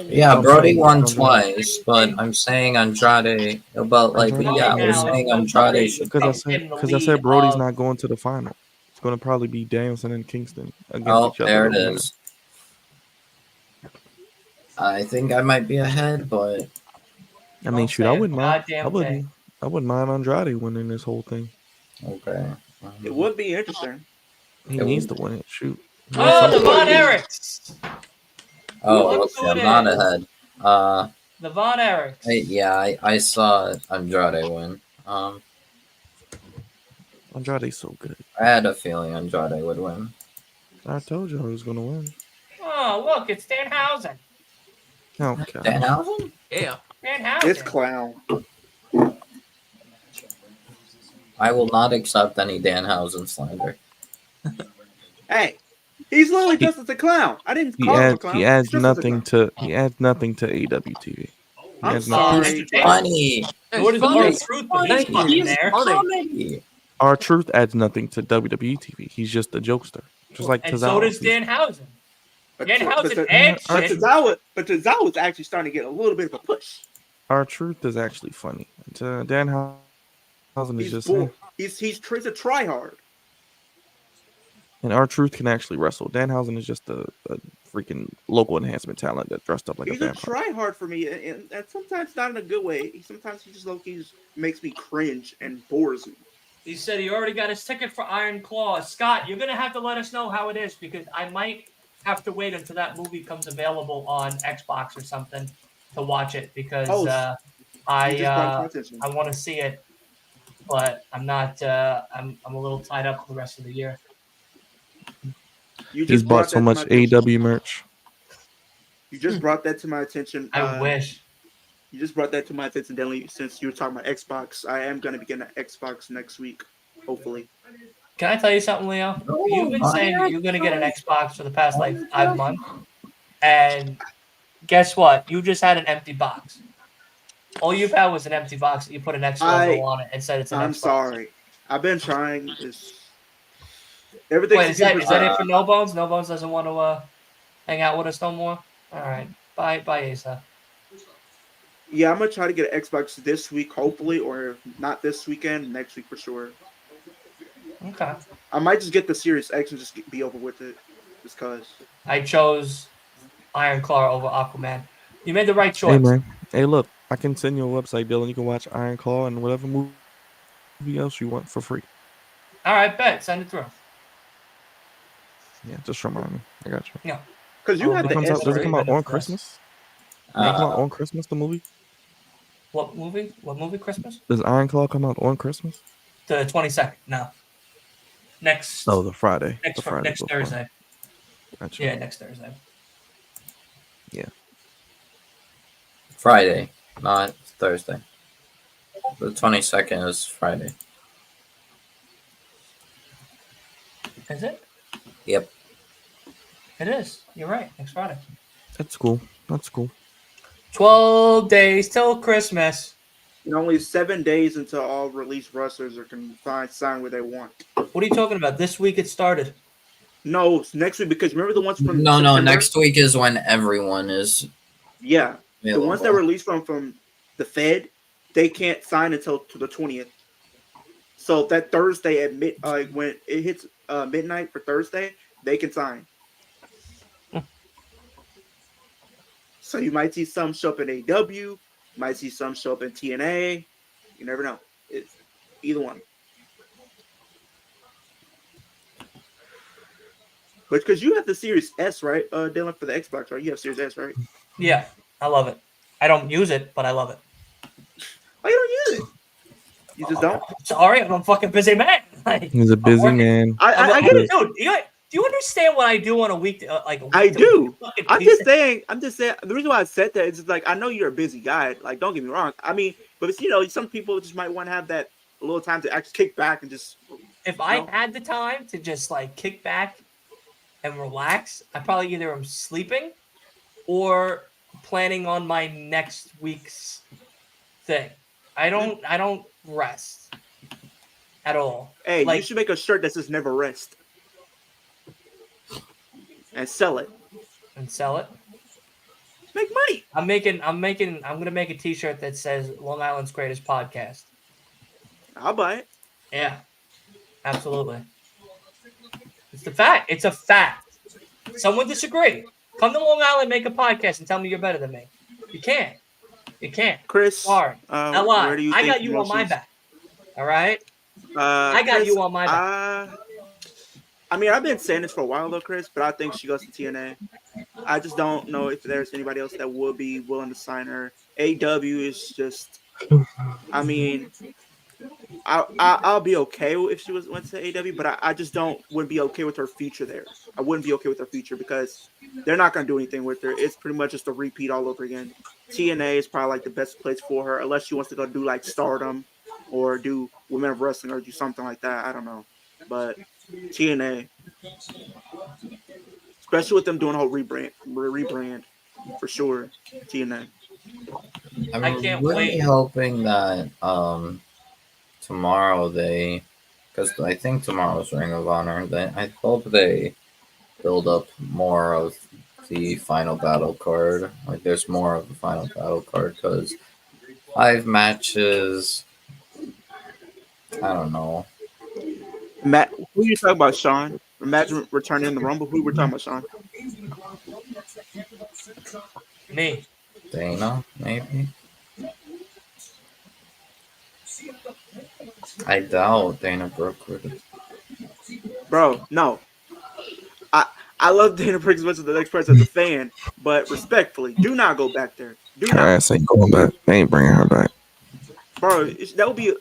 Yeah, I'm Brody saying won Andrade. twice, but I'm saying Andrade. But like, Andrade yeah, won. we're saying Andrade should. Because I said Brody's not going to the final. It's gonna probably be Danielson and Kingston against Oh, each other. there it the winner. is. I think I might be ahead, but I mean, Don't shoot, say I a wouldn't mind. goddamn I wouldn't mind Andrade winning this whole thing. okay. It would be interesting. He It needs would. to win it. Shoot. He Oh, needs something. Devon Eriks. Oh, Look okay, who it I'm not is. ahead. Devon Eriks. Yeah, I saw Andrade win. Andrade's so good. I had a feeling Andrade would win. I told you I was gonna win. Oh, look, it's Danhausen. Oh god. Danhausen? Yeah. Danhausen. This clown. I will not accept any Danhausen slander. Hey, he's literally just as a clown. I didn't He call him a adds clown. he He's adds just as a nothing clown. to AEW TV. He I'm adds nothing. sorry. He's but- Funny. What is funny. R-Truth, but he's Thank you. fucking He's there. funny. R-Truth adds nothing to WWE TV. He's just a jokester, just like And so Tozawa. does Danhausen. But Danhausen adds but shit. Tozawa's actually starting to get a little bit of a push. R-Truth is actually funny. Danhausen is He's just bull. He's a tryhard. and R-Truth can actually wrestle. Danhausen is just a freaking local enhancement talent that dressed up like He's a a vampire. tryhard for me, and sometimes not in a good way. Sometimes he just low-key makes me cringe and bores me. He said he already got his ticket for Iron Claw. Scott, you're going to have to let us know how it is because I might have to wait until that movie comes available on Xbox or something to watch it because You just brought it to my attention. I want to see it, but I'm not. I'm a little tied up for the rest of the year. You He's just bought brought so that to much my attention. AEW merch. You just brought that to my attention. I wish. You just brought that to my attention, Denley, since you were talking about Xbox. I am going to be getting an Xbox next week, hopefully. Can I tell you something, Leo? You've been saying that you're going to get an Xbox for the past like 5 months, and guess what? You just had an empty box. All you've had was an empty box that you put an X logo on it and said it's an I'm Xbox. sorry. I've been trying. Everything. Wait, is that it for No Bones? No Bones doesn't want to hang out with us no more? All right. Bye, Asa. Yeah, I'm gonna try to get an Xbox this week, hopefully, or if not this weekend, next week for sure. Okay. I might just get the Series X and just be over with it, just cause. I chose Iron Claw over Aquaman. You made the right choice. Hey man, hey look, I can send you a website, Dylan. You can watch Iron Claw and whatever movie else you want for free. All right, bet. Send it through. Yeah, just remind me. I got you. Cause you Oh, had It the comes out, does it come out on Yes. Christmas? Does it come out Uh, on Christmas? The movie? What movie? What movie? Christmas? Does Iron Claw come out on Christmas? The 22nd. No. Next. No, the Friday. Next The Friday before. Thursday. Gotcha. Yeah, next Thursday. Friday, not Thursday. The 22nd is Friday. Is it? Yep. It is. You're right. Next Friday. That's cool. That's cool. 12 days till Christmas. And only 7 days until all released wrestlers can sign where they want. What are you talking about? This week it started. No, it's next week because remember the ones from No, September? next week is when everyone is Yeah, available. the ones that were released from the Fed, they can't sign until to the 20th. So that Thursday at when it hits midnight for Thursday, they can sign. So you might see some show up in AEW, might see some show up in TNA. You never know. It's either one. But because you have the Series S, right, Dylan, for the Xbox, right? You have Series S, right? Yeah, I love it. I don't use it, but I love it. Why you don't use it? You just don't. Sorry, I'm a fucking busy man. Like, He's a I'm busy working. man. I get it. Dude, do you understand what I do on a week? Like a week I to do. week fucking I'm piece just of- saying. I'm just saying. The reason why I said that is just like I know you're a busy guy. Like, don't get me wrong. I mean, but it's, some people just might want to have that a little time to actually kick back and just. If I had the time to just like kick back and relax, I probably either am sleeping or planning on my next week's thing. I don't rest at all. Hey, you Like, should make a shirt that says "Never Rest" and sell it. and sell it. Make money. I'm gonna make a t-shirt that says Long Island's greatest podcast. I'll buy it. Yeah, absolutely. It's the fact. It's a fact. Someone disagree. Come to Long Island, make a podcast, and tell me you're better than me. You can't. You can't. Chris. Sorry. I where lied. do you I think got you on my promotions- back. All right. I got Chris, you on my back. I mean, I've been saying this for a while though, Chris, but I think she goes to TNA. I just don't know if there's anybody else that would be willing to sign her. AEW is just. I mean, I'll be okay if she went to AEW, but I just wouldn't be okay with her future there. I wouldn't be okay with her future because they're not gonna do anything with her. It's pretty much just a repeat all over again. TNA is probably like the best place for her, unless she wants to go do like Stardom or do Women of Wrestling or do something like that. I don't know, but TNA, especially with them doing a whole rebrand for sure. TNA. I'm I can't really wait. hoping that tomorrow because I think tomorrow's Ring of Honor. I hope they build up more of the final battle card. Like there's more of the final battle card because 5 matches. I don't know. Matt, who you talking about, Sean? Imagine returning in the Rumble. Who we're talking about, Sean? Me. Dana, maybe. I doubt Dana Brooke would. Bro, no. I love Dana Brooke as much as the next person as a fan, but respectfully, do not go back there. Do Her not, ass ain't going back. They ain't bringing her back. bro. That would be.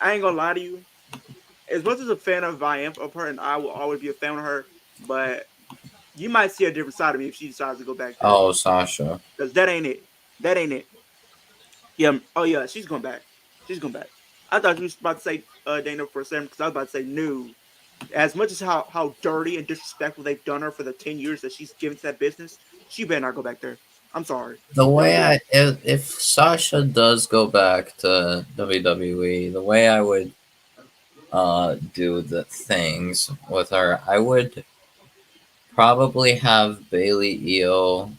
I ain't gonna lie to you. As much as a fan of I am of her, and I will always be a fan of her, but you might see a different side of me if she decides to go back there. Oh, Sasha. Because that ain't it. That ain't it. Yeah. Oh yeah, she's going back. She's going back. I thought you was about to say Dana for a second because I was about to say no. As much as how dirty and disrespectful they've done her for the 10 years that she's given to that business, she better not go back there. I'm sorry. The way if Sasha does go back to WWE, the way I would do the things with her, I would probably have Bailey Io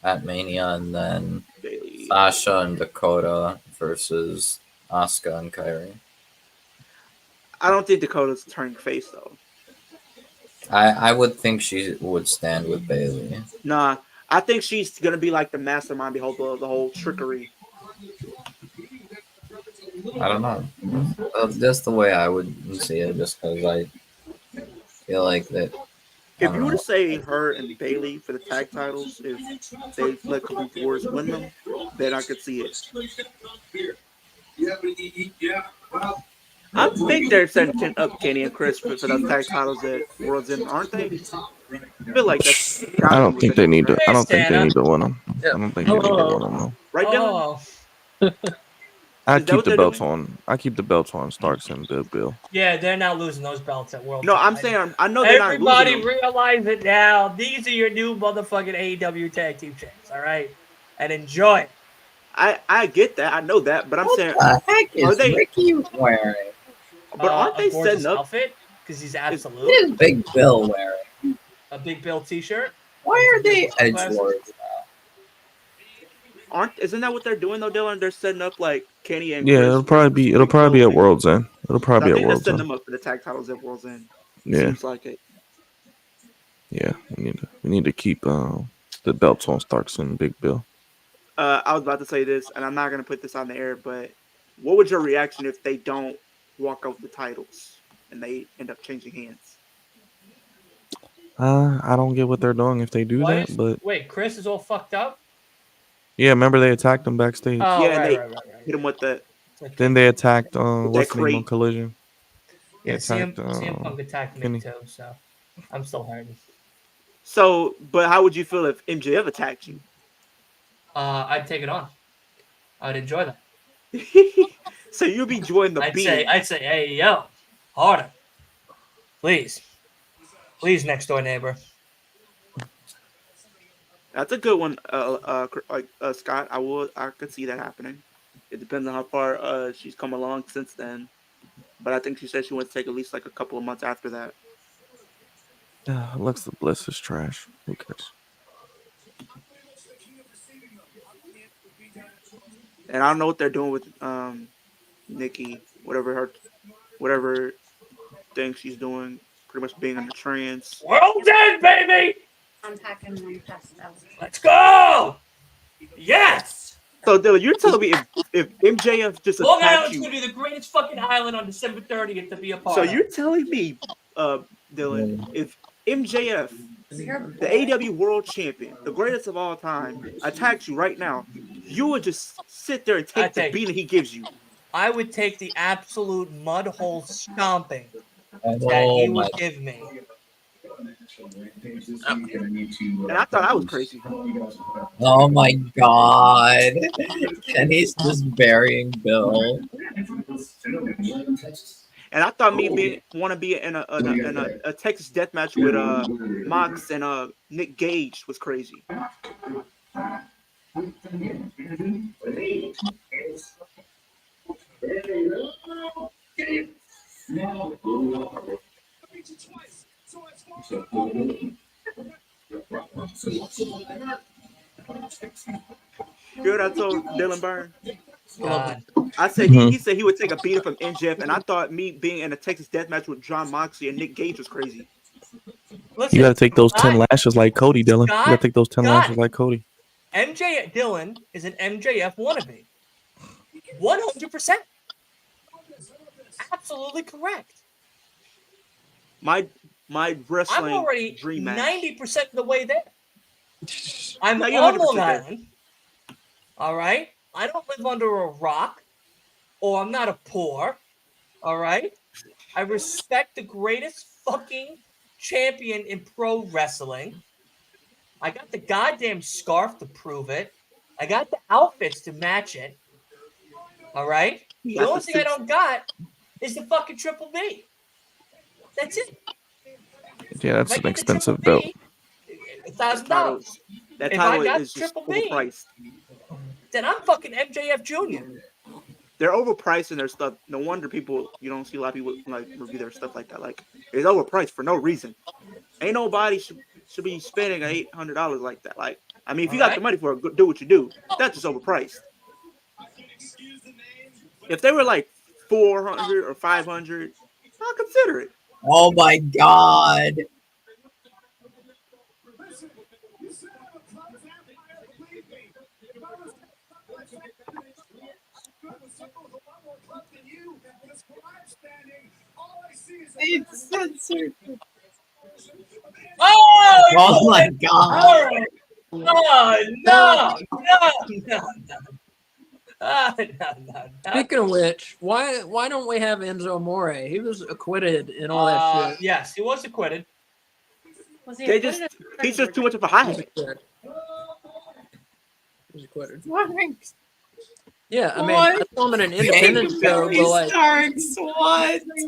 at Mania and then Bailey. Sasha and Dakota versus Asuka and Kairi. I don't think Dakota's turning face though. I would think she would stand with Bailey. Nah, I think she's gonna be like the mastermind behind the whole trickery. I don't know. That's the way I would see it, just because I feel like that. If you were to say her and Bailey for the tag titles, if they let Kabuki Warriors win them, then I could see it. I think they're setting up Kenny and Chris for those tag titles at World's End, aren't they? I feel like that's. I don't think they need to. I don't think they Santa. need to win them. I don't think they need to win them though. Right, Dylan? Oh, I Is that keep what the they're belts doing? on. I keep the belts on Starks and Big Bill. yeah, they're not losing those belts at World. No, Cup. I'm saying I know they're not Everybody losing them. realize it now. These are your new motherfucking AEW tag team champs. All right, and enjoy it. I get that. I know that, but I'm saying, What the heck are is they? Ricky wearing? But aren't A they gorgeous setting up? outfit because he's absolute. What is Big Bill wearing? A Big Bill T-shirt. Why are they Glasses. edgelords? Isn't that what they're doing though, Dylan? They're setting up like Kenny and Yeah, Chris. it'll probably be. It'll probably be at World's End. It'll I probably be think at they're World's setting End. them up for the tag titles at World's End. Yeah, Seems like it. yeah. We need to keep the belts on Starks and Big Bill. I was about to say this, and I'm not gonna put this on the air, but what would your reaction if they don't walk out the titles and they end up changing hands? I don't get what they're doing if they do Why that, is, but wait, Chris is all fucked up? yeah, remember they attacked him backstage. Oh, Yeah, and right, they right, right, right. hit him with the Okay. Then they attacked with what's that the name on crate. Collision. They Yeah, attacked CM Punk attacked me Kenny. too, so I'm still hurting. So, but how would you feel if MJF attacked you? I'd take it on. I'd enjoy that. So you'll be enjoying the beating. I'd say, hey, yo, harder, please, next door neighbor. That's a good one, Scott. I could see that happening. It depends on how far she's come along since then. But I think she said she wants to take at least like a couple of months after that. Alexa Bliss is trash. Who cares? And I don't know what they're doing with Nikki, whatever thing she's doing, pretty much being in the trance. We're all dead, baby. Let's go. Yes. So Dylan, you're telling me if MJF just Long attacked Island's you, gonna be the greatest fucking island on December 30th to be a part so of. you're telling me, Dylan, if MJF, the AEW World Champion, the greatest of all time, attacks you right now, you would just sit there and take the beating he gives you. I would take the absolute mud hole stomping that Oh he my! would give me. And I thought I was crazy. Oh my God! Kenny's just burying Bill. And I thought me want to be in a Texas death match with Mox and Nick Gage was crazy. You heard I told Dylan Byrne? God. I said he said he would take a beating from NJF, and I thought me being in a Texas death match with John Moxley and Nick Gage was crazy. Listen, You got to take those 10 Scott- lashes like Cody, Dylan. You got to Scott, take those 10 Scott. lashes like Cody. MJ Dylan is an MJF wannabe. 100%. Absolutely correct. My I'm wrestling already dream match. 90% of the way there. I'm No, you're on 100% Long there. Island. All right. I don't live under a rock, or I'm not a poor. All right. I respect the greatest fucking champion in pro wrestling. I got the goddamn scarf to prove it. I got the outfits to match it. All right. You The got only the thing I six- don't got is the fucking Triple B. That's it. Yeah, that's If I an get the Triple expensive belt. B, That $1,000. title, that If I title got is the just Triple B, overpriced. then I'm fucking MJF Jr. They're overpriced in their stuff. No wonder you don't see a lot of people like review their stuff like that. Like it's overpriced for no reason. Ain't nobody should be spending $800 like that. Like I mean, if you got the money for it, do what you do. That's just overpriced. If they were like 400 or 500, I'll consider it. Oh my God! It's censored. Oh my God! Oh, no. No. Speaking of which, why don't we have Enzo Amore? He was acquitted and all that shit. Yes, he was acquitted. He's just too much of a He was high. acquitted. He was acquitted. What? Yeah, I mean, I saw him in an independent show, but like, Starks, what? there's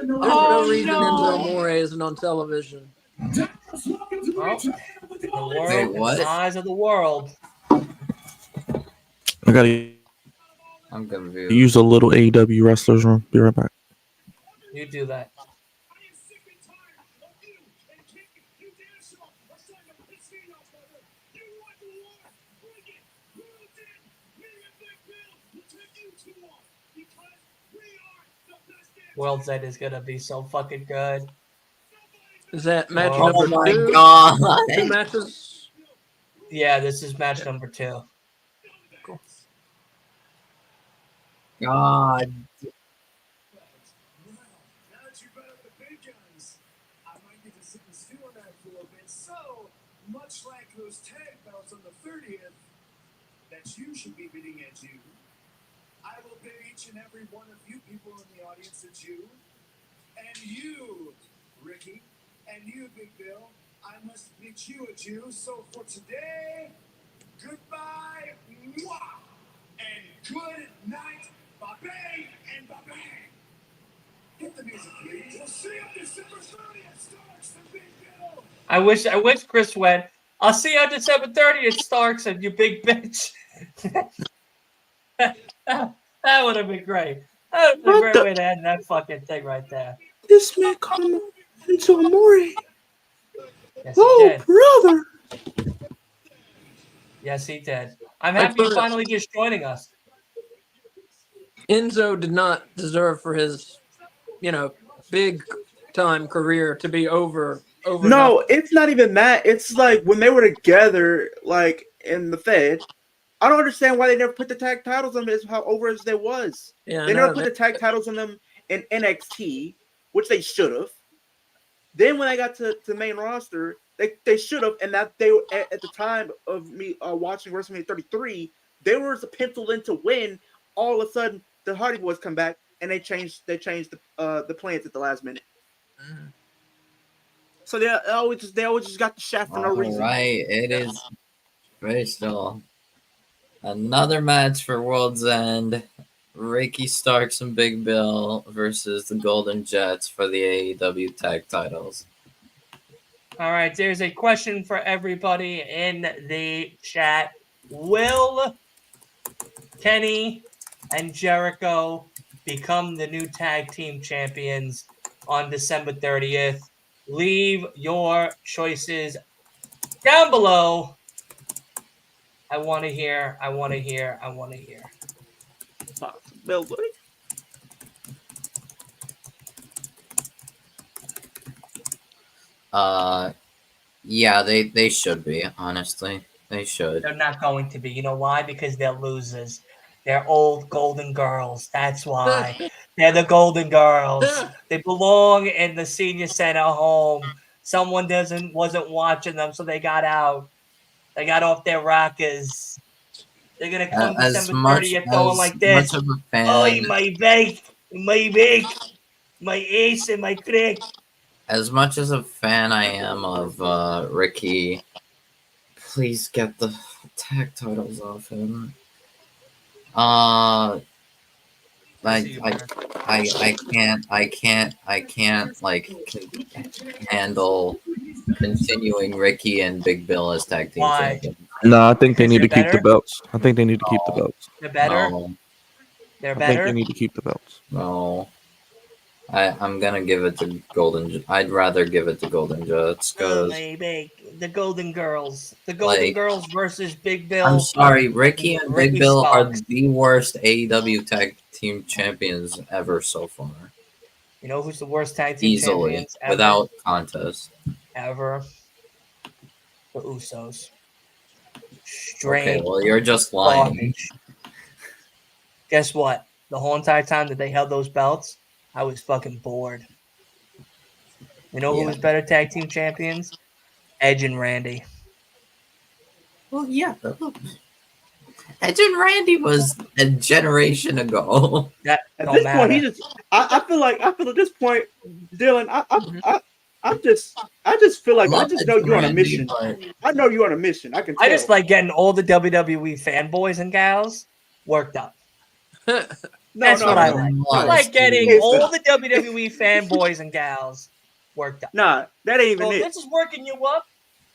no reason Enzo Amore isn't on television. Well, the world, Wait, what? the size of the world. I got to I'm confused. use a little AEW wrestlers room. Be right back. You do that. World's End is gonna be so fucking good. Is that match Oh number my 2? God! 2 matches? Yeah, this is match number 2. God. So, much like those tag belts on the 30th that you should be bidding at you, I will bid each and every one of you people in the audience at you, and you, Ricky, and you, Big Bill. I must bid you a Jew. So for today, goodbye, mwah, and good night, bye-bang, and bye-bang. Hit the music, please. We'll see you on December 30th. Starks and Big Bill. I wish Chris went. I'll see you on December 30th, Starks, and you big bitch. That would have been great. That would have been a What great the- way to end that fucking thing right there. This man called him into Amore. Yes, he Oh, did. brother. Yes, he did. I'm happy you're finally just joining us. Enzo did not deserve for his, big time career to be over. No, it's not even that. It's like when they were together, like in the Fed. I don't understand why they never put the tag titles on them as how over as they was. Yeah, They never put the tag titles on them in NXT, which they should have. Then when they got to the main roster, they should have, and that they at the time of me watching WrestleMania 33, they were penciled in to win. All of a sudden, the Hardy Boys come back and they changed the plans at the last minute. So they always just got the shaft for no reason. Right, it is very still another match for World's End. Ricky Starks and Big Bill versus the Golden Jets for the AEW tag titles. All right, there's a question for everybody in the chat. Will Kenny and Jericho become the new tag team champions on December 30th? Leave your choices down below. I want to hear. Possibility. Yeah, they should be, honestly. They should. They're not going to be. You know why? Because they're losers. They're old golden girls. That's why. They're the golden girls. They belong in the senior center home. Someone wasn't watching them, so they got out. They got off their rockers. They're gonna come December 30th going like this. Much of a fan, Oh, my back, my ace and my crick. as much as a fan I am of Ricky, please get the tag titles off him. I can't handle continuing Ricky and Big Bill as tag team Why? champions. No, I think they Because need to they're keep the better? belts. I think they need to keep the belts. They're better. No, They're I think they better. need to keep the belts. no. I'm gonna give it to Golden. I'd rather give it to Golden Jets Oh, because my back. The Golden Girls. The Golden Like, Girls versus Big Bill. I'm sorry, Ricky and Ricky Big Bill are Starks. the worst AEW tag team champions ever so far. You know who's the worst tag team Easily, champions ever? without contest. Ever. The Usos. Okay, Straight well, you're just lying. garbage. Guess what? The whole entire time that they held those belts, I was fucking bored. You know who Yeah. was better tag team champions? Edge and Randy. Well, yeah. Edge and Randy was a generation ago. That At don't this matter. point, he just. I feel at this point, Dylan. I just feel like I Love just Edge know and you're on a Randy, mission. but I know you're on a mission. I can. Tell. I just like getting all the WWE fanboys and gals worked up. That's what I like. I like getting It's all the WWE fanboys and gals worked up. Nah, that ain't even So it. this is working you up.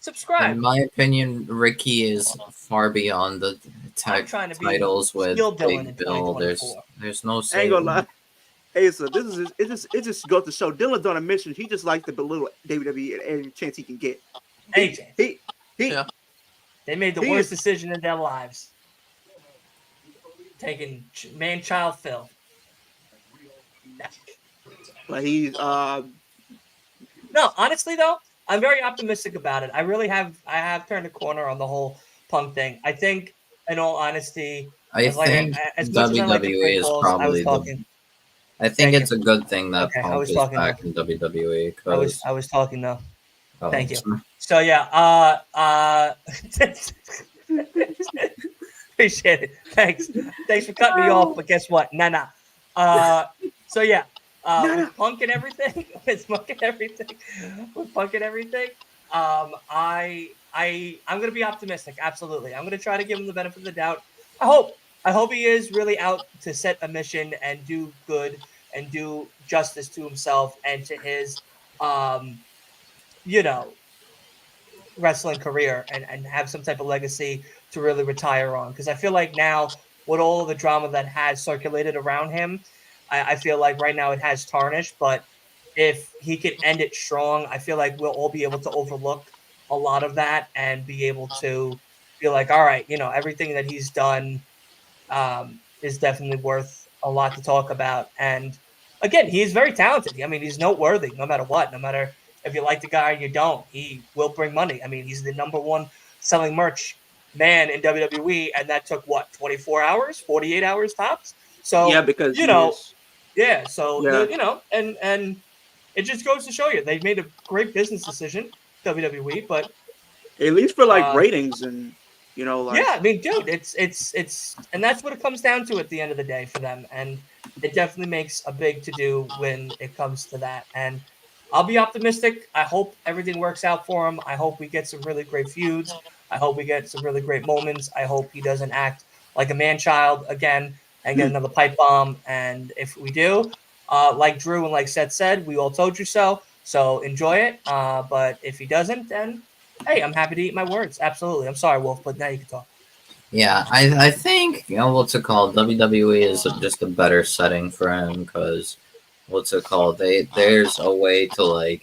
Subscribe. In my opinion, Ricky is far beyond the tag trying to be titles with Skill Dylan in Big Bill. 2024. There's no I ain't saving. gonna lie. Hey, so this is it. Just goes to show Dylan's on a mission. He just likes to belittle WWE at every chance he can get. AJ, He Yeah. they made the He worst is- decision in their lives. Taking man-child Phil. But he's No, honestly though, I'm very optimistic about it. I have turned a corner on the whole Punk thing. I think, in all honesty, I think as much as I like the WWE is prequels, I probably was the. talking. I think Thank it's a good thing that Okay, I Punk was is talking back in WWE I because was talking though. Oh, Thank you. sorry. So yeah, appreciate it. Thanks for cutting me off. But guess what? Nah. So yeah, with Punk and everything, with Punk and everything, I'm gonna be optimistic. Absolutely, I'm gonna try to give him the benefit of the doubt. I hope he is really out to set a mission and do good and do justice to himself and to his, you know, wrestling career and have some type of legacy to really retire on. Because I feel like now, with all the drama that has circulated around him, I feel like right now it has tarnished. But if he could end it strong, I feel like we'll all be able to overlook a lot of that and be able to be like, all right, everything that he's done is definitely worth a lot to talk about. And again, he is very talented. I mean, he's noteworthy no matter what, no matter if you like the guy or you don't. He will bring money. I mean, he's the number one selling merch man in WWE, and that took what, 24 hours, 48 hours tops. Yeah, So because he is. yeah. So Yeah, and it just goes to show you they've made a great business decision, WWE. But at least for like ratings and like yeah, I mean, dude, it's, and that's what it comes down to at the end of the day for them, and it definitely makes a big to do when it comes to that. And I'll be optimistic. I hope everything works out for him. I hope we get some really great feuds. I hope we get some really great moments. I hope he doesn't act like a man child again and get another pipe bomb. And if we do, like Drew and like Seth said, we all told you so. So enjoy it. But if he doesn't, then hey, I'm happy to eat my words. Absolutely. I'm sorry, Wolf, but now you can talk. Yeah, I think what's it called? WWE is just a better setting for him because what's it called? There's a way to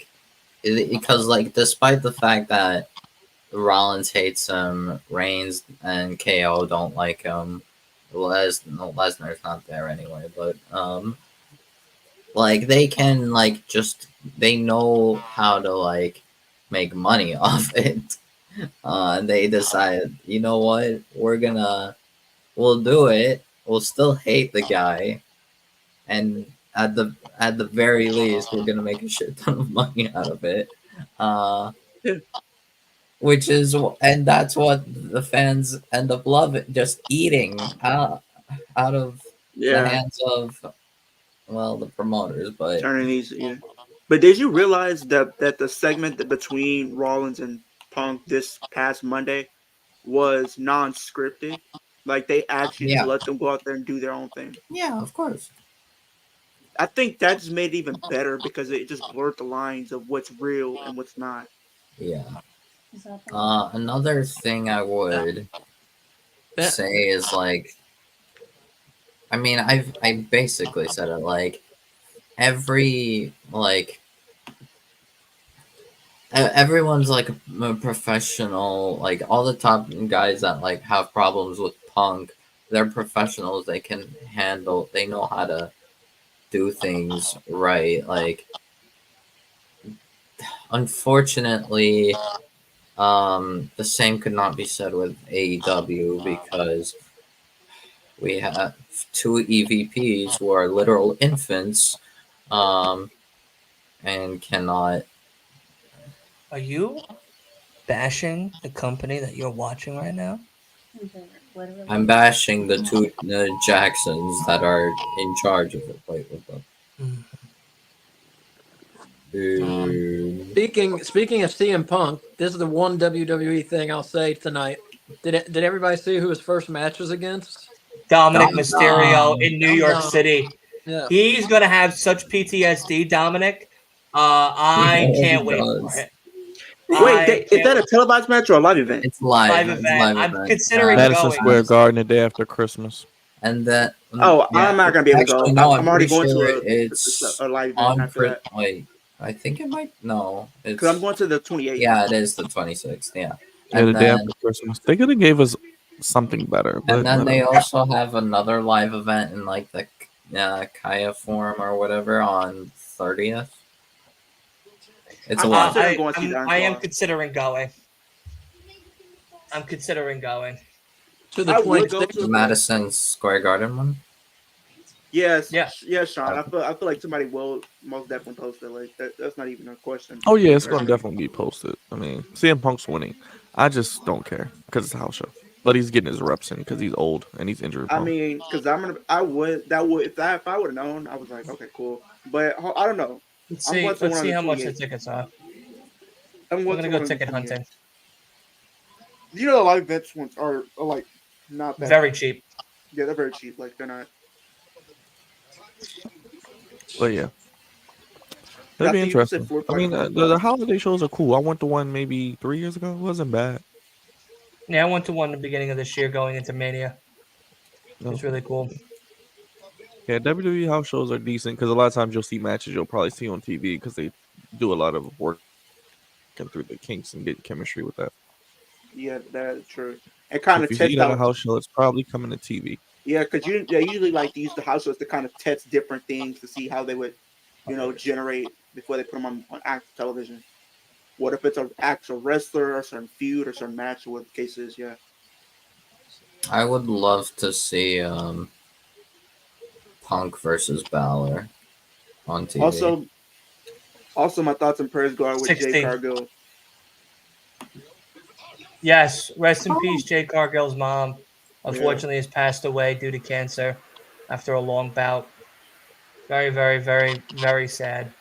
because despite the fact that Rollins hates him, Reigns and KO don't like him. Lesnar's not there anyway, but they can they know how to make money off it. And they decide, you know what, we'll do it. We'll still hate the guy, and at the very least, we're gonna make a shit ton of money out of it. Uh, and that's what the fans end up loving, just eating out of the yeah, hands of the promoters. But turning these. Yeah, but did you realize that the segment between Rollins and Punk this past Monday was non-scripted? Like they actually just yeah, let them go out there and do their own thing. yeah, of course. I think that just made it even better because it just blurred the lines of what's real and what's not. Yeah. Another thing I would say is I mean, I basically said it every everyone's a professional. All the top guys that have problems with Punk, they're professionals. They can handle. They know how to do things right. Unfortunately, the same could not be said with AEW because we have two EVPs who are literal infants, and cannot. Are you bashing the company that you're watching right now? I'm bashing the two Jacksons that are in charge of it. Wait, what the? Speaking of CM Punk, this is the one WWE thing I'll say tonight. Did everybody see who his first match was against? Dominic Dum Mysterio Dum. in New York City. Yeah. He's gonna have such PTSD, Dominic. I can't wait for it. Wait, is that a televised match or a live event? It's live. Live It's event. live I'm event. considering Madison going. Square Garden the day after Christmas. And that. Oh, I'm not gonna be able to Actually, go. no, I'm already pretty going sure to it's a live event on. after that Wait, I think it might. No, it's because I'm going to the 28th. Yeah, it is the 26th. Yeah, Yeah, the and day then after Christmas. They could have gave us something better, but and then they whatever. also have another live event in the Kaya Forum or whatever on 30th. It's a lot. I am considering going. I'm considering going. To the I would go 26th. to The Madison Square Garden one. Yes, Yeah. yes, Sean. I feel like somebody will most definitely post it. Like that's not even a question. Oh yeah, it's gonna definitely be posted. I mean, CM Punk's winning. I just don't care because it's a house show. But he's getting his reps in because he's old and he's injury I prone. mean, because I would if I would have known, I was like, okay, cool. But I don't know. Let's I'm see. going to Let's one on see the how much the 28th. tickets are. I'm We're going gonna to go one on the ticket 28th. hunting. You know, the live events ones are like not that. Very cheap. Yeah, they're very cheap. Like they're not. But yeah, I that'd be think you said interesting. I mean, 4.5. the holiday shows are cool. I went to one maybe 3 years ago. It wasn't bad. Yeah, I went to one at the beginning of this year going into Mania. No. It's really cool. Yeah, WWE house shows are decent because a lot of times you'll see matches you'll probably see on TV because they do a lot of work through the kinks and getting chemistry with that. Yeah, that's true. It kind If of you see test it at a out. house show, it's probably coming to TV. Yeah, because they usually like to use the house shows to kind of test different things to see how they would, generate before they put them on active television. What if it's an actual wrestler, or a certain feud, or certain match, or what the case is? Yeah. I would love to see Punk versus Balor on TV. Also, my thoughts and prayers go out with Jay 60. Cargill. Yes, rest in peace, Jay Cargill's mom. Unfortunately, has passed away due to cancer after a long bout. Very, very, very, very sad.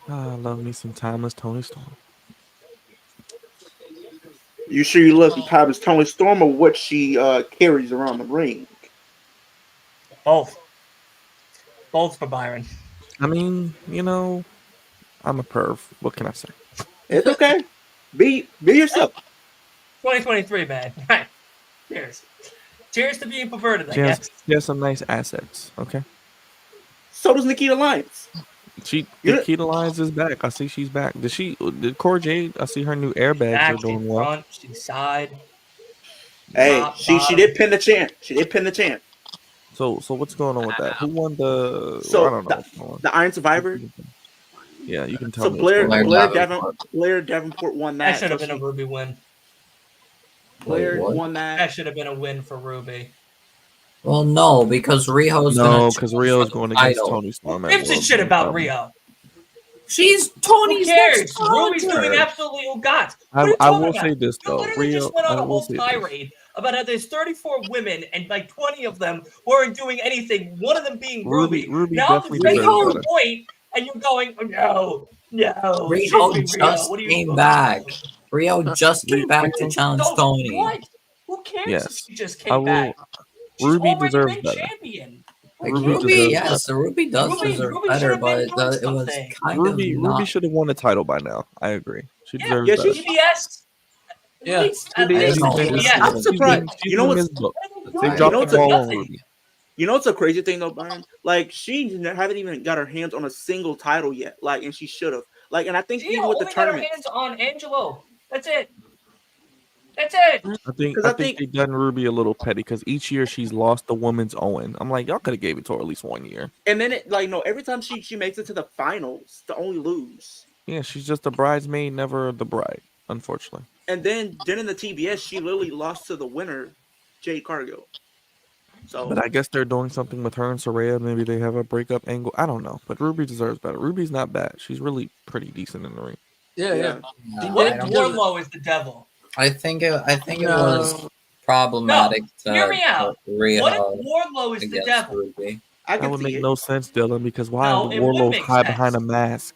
I love me some timeless Tony Storm. You sure you love some timeless Tony Storm or what she carries around the ring? Both. Both for Byron. I mean, I'm a perv. What can I say? It's okay. Be yourself. 2023, man. Right. Cheers. Cheers to being perverted, I She has, guess. she has some nice assets. Okay. So does Nikita Lyons. Nikita Lyons is back. I see she's back. Did Cora Jade? I see her new airbags Back, are doing she's well. front, she's side. Hey, Top, she bottom. did pin the champ. She did pin the champ. So what's going on with that? Who won the? So I don't know. what's going on. the Iron Survivor. Yeah, you can tell So me. what's going on. Blair Davenport won That that. should have So been a Ruby win. Blair what? won that. That should have been a win for Ruby. Well, no, because Rio's No, gonna because challenge Rio's for the going against title. Tony Storm. Who at gives a World shit about Rumble. Rio? She's Who Tony's cares? next Ruby's doing challenger. absolutely who got. What are you I talking will about? say this You though. literally Rio, just went on I a will whole say this. tirade about how there's 34 women and like 20 of them weren't doing anything. One of them being Ruby. Ruby Now I'm definitely defending deserves your better. point, and you're going, oh, no, it Rio shouldn't be Rio. just What are you came talking back. about? Rio just came back to Rio- challenge So Tony. what? Who cares Yes, if she just I came will. back? She's Ruby already deserves been better. champion. Like Ruby Ruby, deserves yes, Ruby does deserve Ruby better, should have been but doing it was something. kind Ruby of not. should have won the title by now. I agree. She Yeah, deserves Yeah, better. she's. CBS. Yeah. At I least don't know. CBS. I'm surprised. She's You know been what's misbooked. What They are they dropped doing? the ball on Nothing. Ruby. You know what's a crazy thing though, Byron? Like haven't even got her hands on a single title yet. Like, and she should have. Like, and I think Gio even with the only got her tournament, hands on Angelo. That's it. That's it. I think because I think they done Ruby a little petty because each year she's lost the woman's Owen. I'm like, y'all could have gave it to her at least 1 year. and then no, every time she makes it to the finals, to only lose. Yeah, she's just a bridesmaid, never the bride, unfortunately. And then in the TBS, she literally lost to the winner, Jade Cargill. So, But I guess they're doing something with her and Soraya. Maybe they have a breakup angle. I don't know. But Ruby deserves better. Ruby's not bad. She's really pretty decent in the ring. Yeah, yeah. Yeah, What I if don't- Wardlow is the devil? I think it No. was problematic No, hear me to out. put What if Rio Wardlow is the against devil? Ruby. I That can would see make it. no sense, Dylan, because why No, would it would Warlord make hide sense. behind a mask?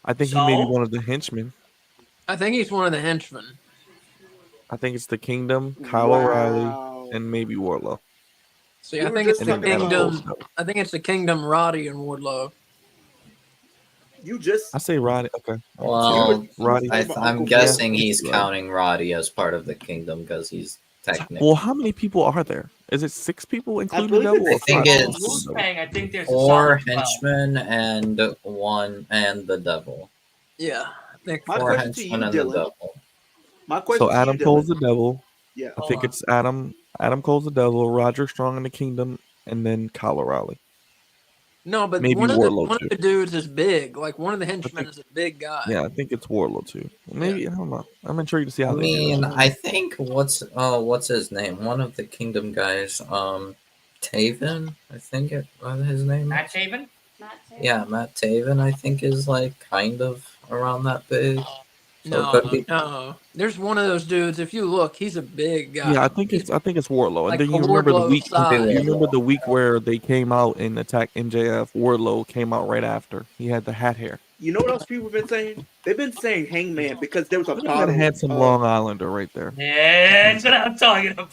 I think he may be So? one of the henchmen. I think he's one of the henchmen. I think it's the Kingdom, Kyle O'Reilly, Wow. and maybe Warlow. See, We I were think it's just the And then talking Adam about- kingdom. Cole. I think it's the kingdom. Roddy and Wardlow. You just I say Roddy. Okay. Well, Roddy. I'm guessing he's counting Roddy as part of the kingdom because he's technically. Well, how many people are there? Is it 6 people, including the believe devil? it's- Or I think 5 it's- including the devil? Wu-Tang, I think there's a 4 solid 12. henchmen and 1 and the devil. Yeah, I think My 4 question to henchmen you, and the Dylan. devil. My question So to Adam you, Cole's Dylan. the devil. Yeah. I Hold think on. it's Adam Cole's the devil, Roger Strong in the kingdom, and then Kyle O'Reilly. No, but Maybe one of Wardlow too. the dudes is big. Like one of the henchmen think- is a big guy. Yeah, I think it's Wardlow too. Maybe I don't know. I'm intrigued to see I how they do mean, it. I think what's his name? One of the Kingdom guys, Taven, I think his name. Matt Taven? Yeah, Matt Taven, I think is like kind of around that big. So it could be. No. There's one of those dudes. If you look, he's a big guy. Yeah, I think it's Wardlow. like And then you remember the Wardlow week. size. You remember the week where they came out and attacked MJF. Wardlow came out right after. He had the hat hair. You know what else people have been saying? They've been saying Hangman because there was a Look at bottle. that handsome of- Long Islander right there. Yeah, that's what I'm talking about.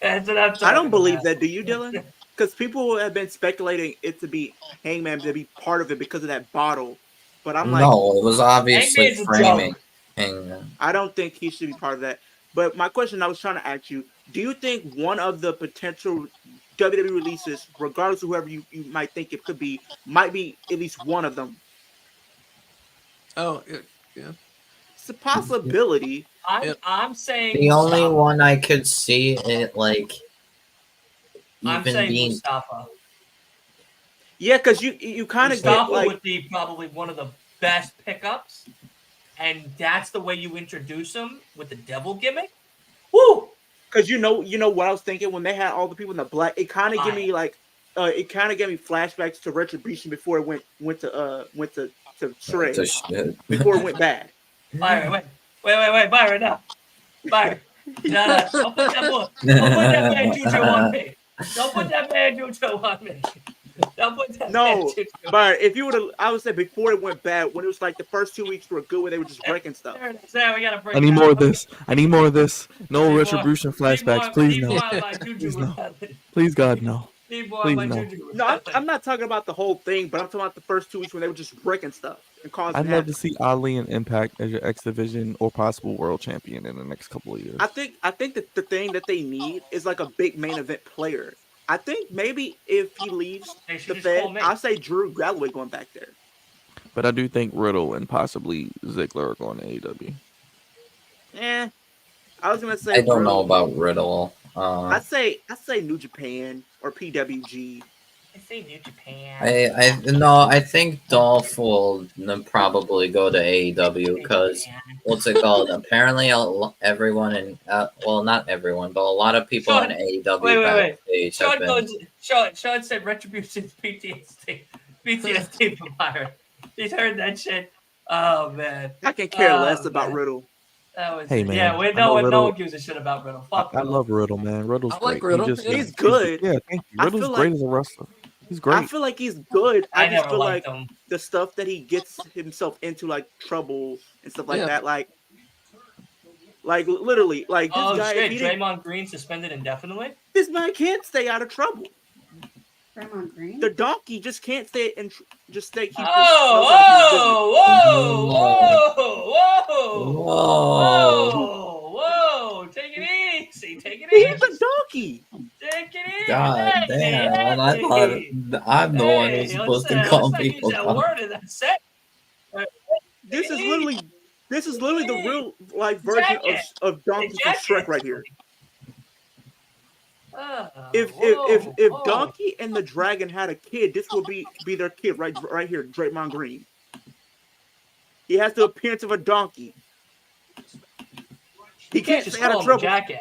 That's what I'm talking I don't believe about. that. Do you, Dylan? Because people have been speculating it to be Hangman to be part of it because of that bottle. But I'm like, No, it was obviously Hangman's a framing. joke. Hangman. I don't think he should be part of that. But my question I was trying to ask you, do you think one of the potential WWE releases, regardless of whoever you might think it could be, might be at least one of them? Oh, yeah. It's a possibility. I'm saying The only Mustafa. one I could see it like I'm even saying being Mustafa. Yeah, because you kind of Mustafa get like would be probably one of the best pickups, and that's the way you introduce him with the devil gimmick. Woo! because you know what I was thinking when they had all the people in the black. It kind of gave me like it kind of gave me flashbacks to Retribution before it went to Shrek, to shit. before it went bad. Byron, wait, Byron, no. Byron. No, don't put that bad juju on me. Don't put that bad juju on me. Don't put that No, bad juju. but if you would have, I would say before it went bad, when it was like the first 2 weeks were good, where they were just breaking stuff. There it is. There, we gotta break I need that. more of this. I need more of this. No Need retribution more- flashbacks. Please need no. more of my juju Please with no. that. Please God no. Need more Please of my no. juju with No, that. I'm not talking about the whole thing, but I'm talking about the first 2 weeks when they were just breaking stuff and causing. I'd love to havoc. see Ali and Impact as your X Division or possible world champion in the next couple of years. I think that the thing that they need is like a big main event player. I think maybe if he leaves They should the just call Fed, me. I'll say Drew Galloway going back there. But I do think Riddle and possibly Ziggler are going to AEW. I was gonna say I don't Riddle. know about Riddle. I say New Japan or PWG. I say New Japan. I think Dolph will probably go to AEW because what's it called? Apparently, everyone in well, not everyone, but a lot of people Sean, in AEW wait. backstage Sean have been. goes. Sean said Retribution's PTSD. PTSD from Byron. He's heard that shit. Oh man. I can care Oh, less about man. Riddle. That was Hey, it. man, Yeah, I no know one gives a shit about Riddle. Fuck I Riddle. love Riddle, man. Riddle's I like great. Riddle. Yeah. He's good. Yeah, thank you. I Riddle's feel great like- as a wrestler. He's I great. feel like he's good. I just never feel liked like him. the stuff that he gets himself into, like trouble and stuff like Yeah. that, like literally, like this Oh guy. shit! If he didn't, Draymond Green suspended indefinitely. this man can't stay out of trouble. Draymond Green? The donkey just can't stay and just stay. Keep Whoa! Take it easy. Take it He's easy. a donkey. Take it easy. God damn! And I thought I'm the one who's supposed to call people. Use that word in that set. This is literally the real life version of Donkey from Shrek right here. If Donkey and the Dragon had a kid, this would be their kid right here, Draymond Green. He has the appearance of a donkey. He you can't can't just stay out call of him a trouble. jackass.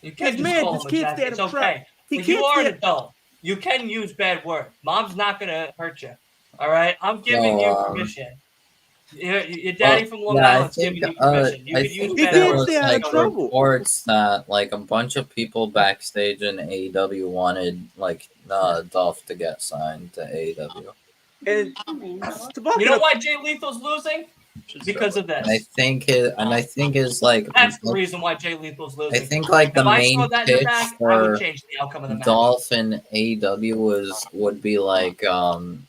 You can't This just man call just him a can't stay jackass. out It's of okay. trouble. He If can't you are stay an adult, you can use bad words. Mom's not gonna hurt you. All right, I'm giving you permission. Your daddy from Long Island's giving you permission. You I can use think He bad can't there words. was stay out of like trouble. reports that like a bunch of people backstage in AEW wanted like Dolph to get signed to AEW. And I mean, to back You it know up, why Jay Lethal's losing? Because of And I this. think is like That's the reason why Jay Lethal's I losing. think like the If I main saw that in the pitch back, I for would change the outcome of the match. Dolph and AEW would be like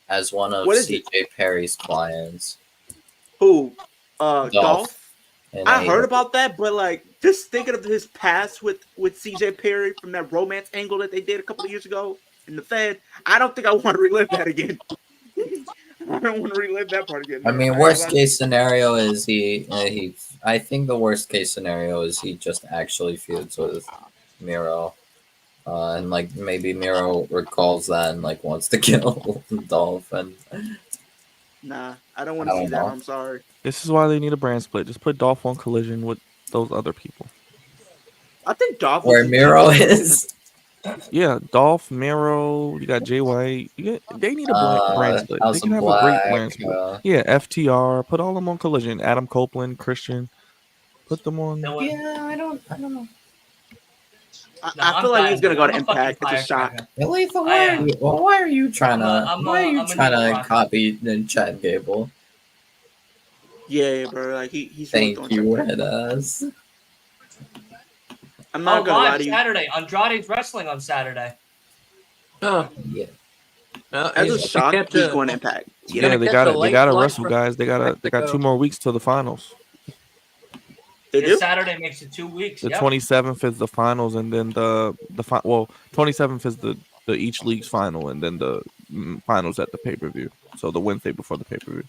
as one of What is it? CJ Perry's clients. who? Dolph. Dolph. in I heard AEW. about that, but like just thinking of his past with CJ Perry from that romance angle that they did a couple of years ago in the Fed, I don't think I want to relive that again. I don't want to relive that part again. I mean, worst case scenario is he. I think the worst case scenario is he just actually feuds with Miro. And like maybe Miro recalls that and like wants to kill Dolph, and Nah, I don't want I to see don't that. know. I'm sorry. This is why they need a brand split. Just put Dolph on Collision with those other people. I think Dolph Where was Miro is, Yeah, Dolph, Miro, you got Jay White. They need a brand split. They House can of have a great Black. brand split. Yeah, FTR. Put all them on Collision. Adam Copeland, Christian. Put them on. Yeah, I don't know. I feel like he's gonna go to I'm a fucking Impact. It's a shock. firecracker. Lethal, I am. why are you trying I'm a to rocket. copy Chad Gable? Yeah, bro. Like he's really Thank throwing you, something. head ass. I'm not gonna lie Live to you. Saturday. Andrade's wrestling on Saturday. Oh, Yeah. well, As a he's gonna shock, catch he's a going to Impact. he's You gonna Yeah, know, they catch got a it. They late got to flight wrestle, from guys. They got 2 Mexico. more weeks till the finals. they This do. Saturday makes it 2 weeks. The Yep. 27th is the finals, and then the 27th is the each league's final, and then the finals at the pay-per-view. So the Wednesday before the pay-per-view.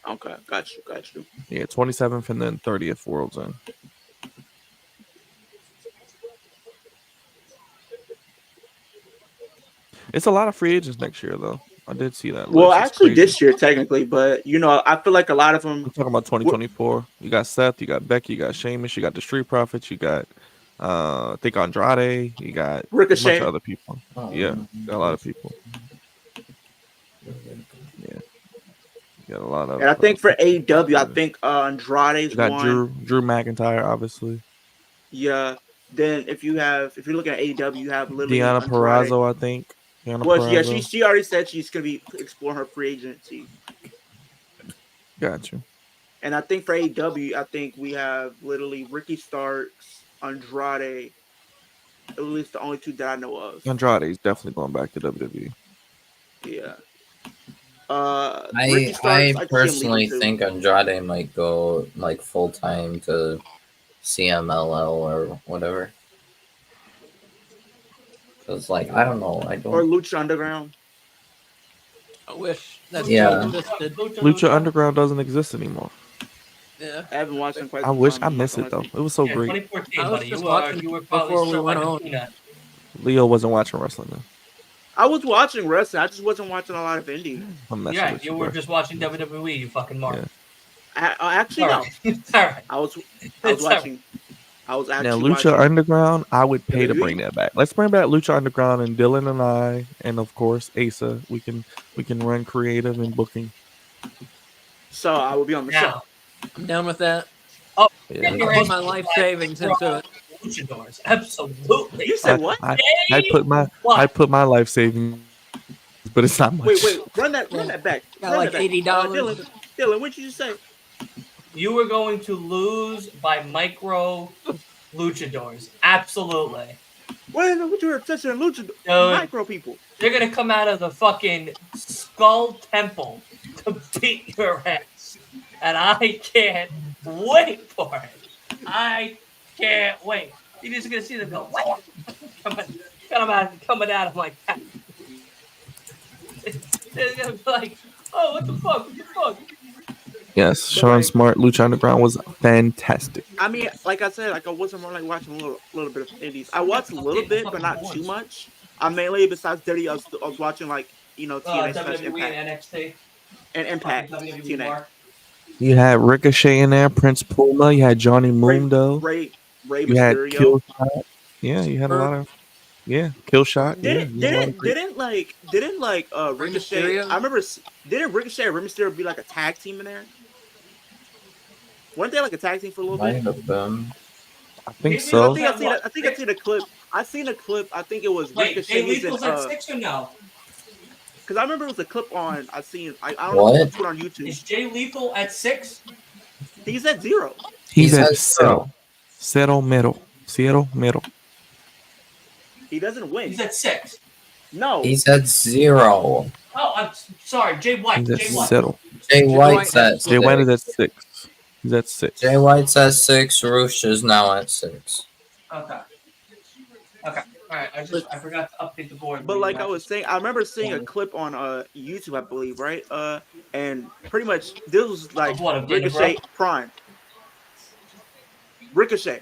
Okay, got you. Yeah, 27th and then 30th World's End. It's a lot of free agents next year, though. I did see that Well, list. It's actually, crazy. this year technically, but I feel like a lot of them. I'm talking about 2024. You got Seth, you got Becky, you got Sheamus, you got the Street Profits, you got I think Andrade, you got a bunch Ricochet. of other people. Yeah, got a lot of people. Yeah, you got a lot of. And I think for AEW, I yeah. think Andrade's You got one. Drew McIntyre, obviously. Yeah. Then if you're looking at AEW, you have literally Deanna Andrade. Purrazzo, I think. Deanna Well, yeah, Purrazzo. she already said she's gonna be exploring her free agency. Got you. And I think for AEW, I think we have literally Ricky Starks, Andrade. At least the only two that I know of. Andrade's definitely going back to WWE. Yeah. I Ricky Starks, I can see him personally leaving too. think Andrade might go like full time to CMLL or whatever. Cause like I don't know, I Or don't. Lucha Underground. I wish that Yeah. still existed. Lucha Underground doesn't exist anymore. Yeah, I haven't watched in quite I some wish time. I I'm not miss gonna it lie though. to you. It was so Yeah, great. 2014, I was buddy. just You watching were probably before we still went like a on. peanut. Leo wasn't watching wrestling then. I was watching wrestling. I just wasn't watching a lot of indie. I'm messing Yeah, with you you, were bro. just watching WWE. You fucking mark. Yeah. Actually, All no. right. It's all right. I was It's all right. watching. I was Now actually Lucha watching. Underground, I would pay to WWE? bring that back. Let's bring back Lucha Underground and Dylan and I, and of course Asa. We can run creative and booking. So I will be on the Now, I'm down with that. oh, Yeah. get I'll your put ass my life savings into it. luchadors. Absolutely. You said what? I put my life savings, but it's not much. Wait, run that back. Got Run like that back. $80. Dylan, what did you just say? You were going to lose by micro luchadors. Absolutely. What you were touching lucha micro people? They're gonna come out of the fucking Skull Temple to beat your ass, and I can't wait for it. I can't wait. You're just gonna see them go what? coming out of like that. They're gonna be like, oh, what the fuck? What the fuck? Yes, Sean Smart, Lucha Underground was fantastic. I mean, like I said, I wasn't more like watching a little bit of indies. I watched a little bit, but not too much. I mainly besides Dirty, I was watching like TNA slash WWE Impact and NXT. and Impact WWE TNA. Mark. You had Ricochet in there, Prince Puma. You had Johnny Mundo. Ray You had Mysterio. Kill Shot. Yeah, you had a lot of. Yeah, Kill Shot. Didn't Ricochet? Mysterio? I remember. Didn't Ricochet and Rey Mysterio be like a tag team in there? Weren't they like a tag team for a little Might bit? have been. I think Maybe so. I think I seen a clip. I seen a clip. I think it was Wait, Jay Ricochet's Lethal's at 6 or no? because I remember it was a clip on. I don't What? know if it's on YouTube. Is Jay Lethal at 6? He's at 0. He's He at says Cero. Cero Mero. He doesn't win. He's at 6. No. He said 0. Oh, I'm sorry, Jay White. He's at Jay White. Cero. Jay White's White- at Jay White is at 6. 6. He's at 6. Jay White's at 6. Roosh is now at 6. Okay. Okay. All right. I forgot to update the board. But like I was saying, I remember seeing a clip on YouTube, I believe, right? And pretty much this was like Of what, of Dana Ricochet Brooke? Prime. Ricochet.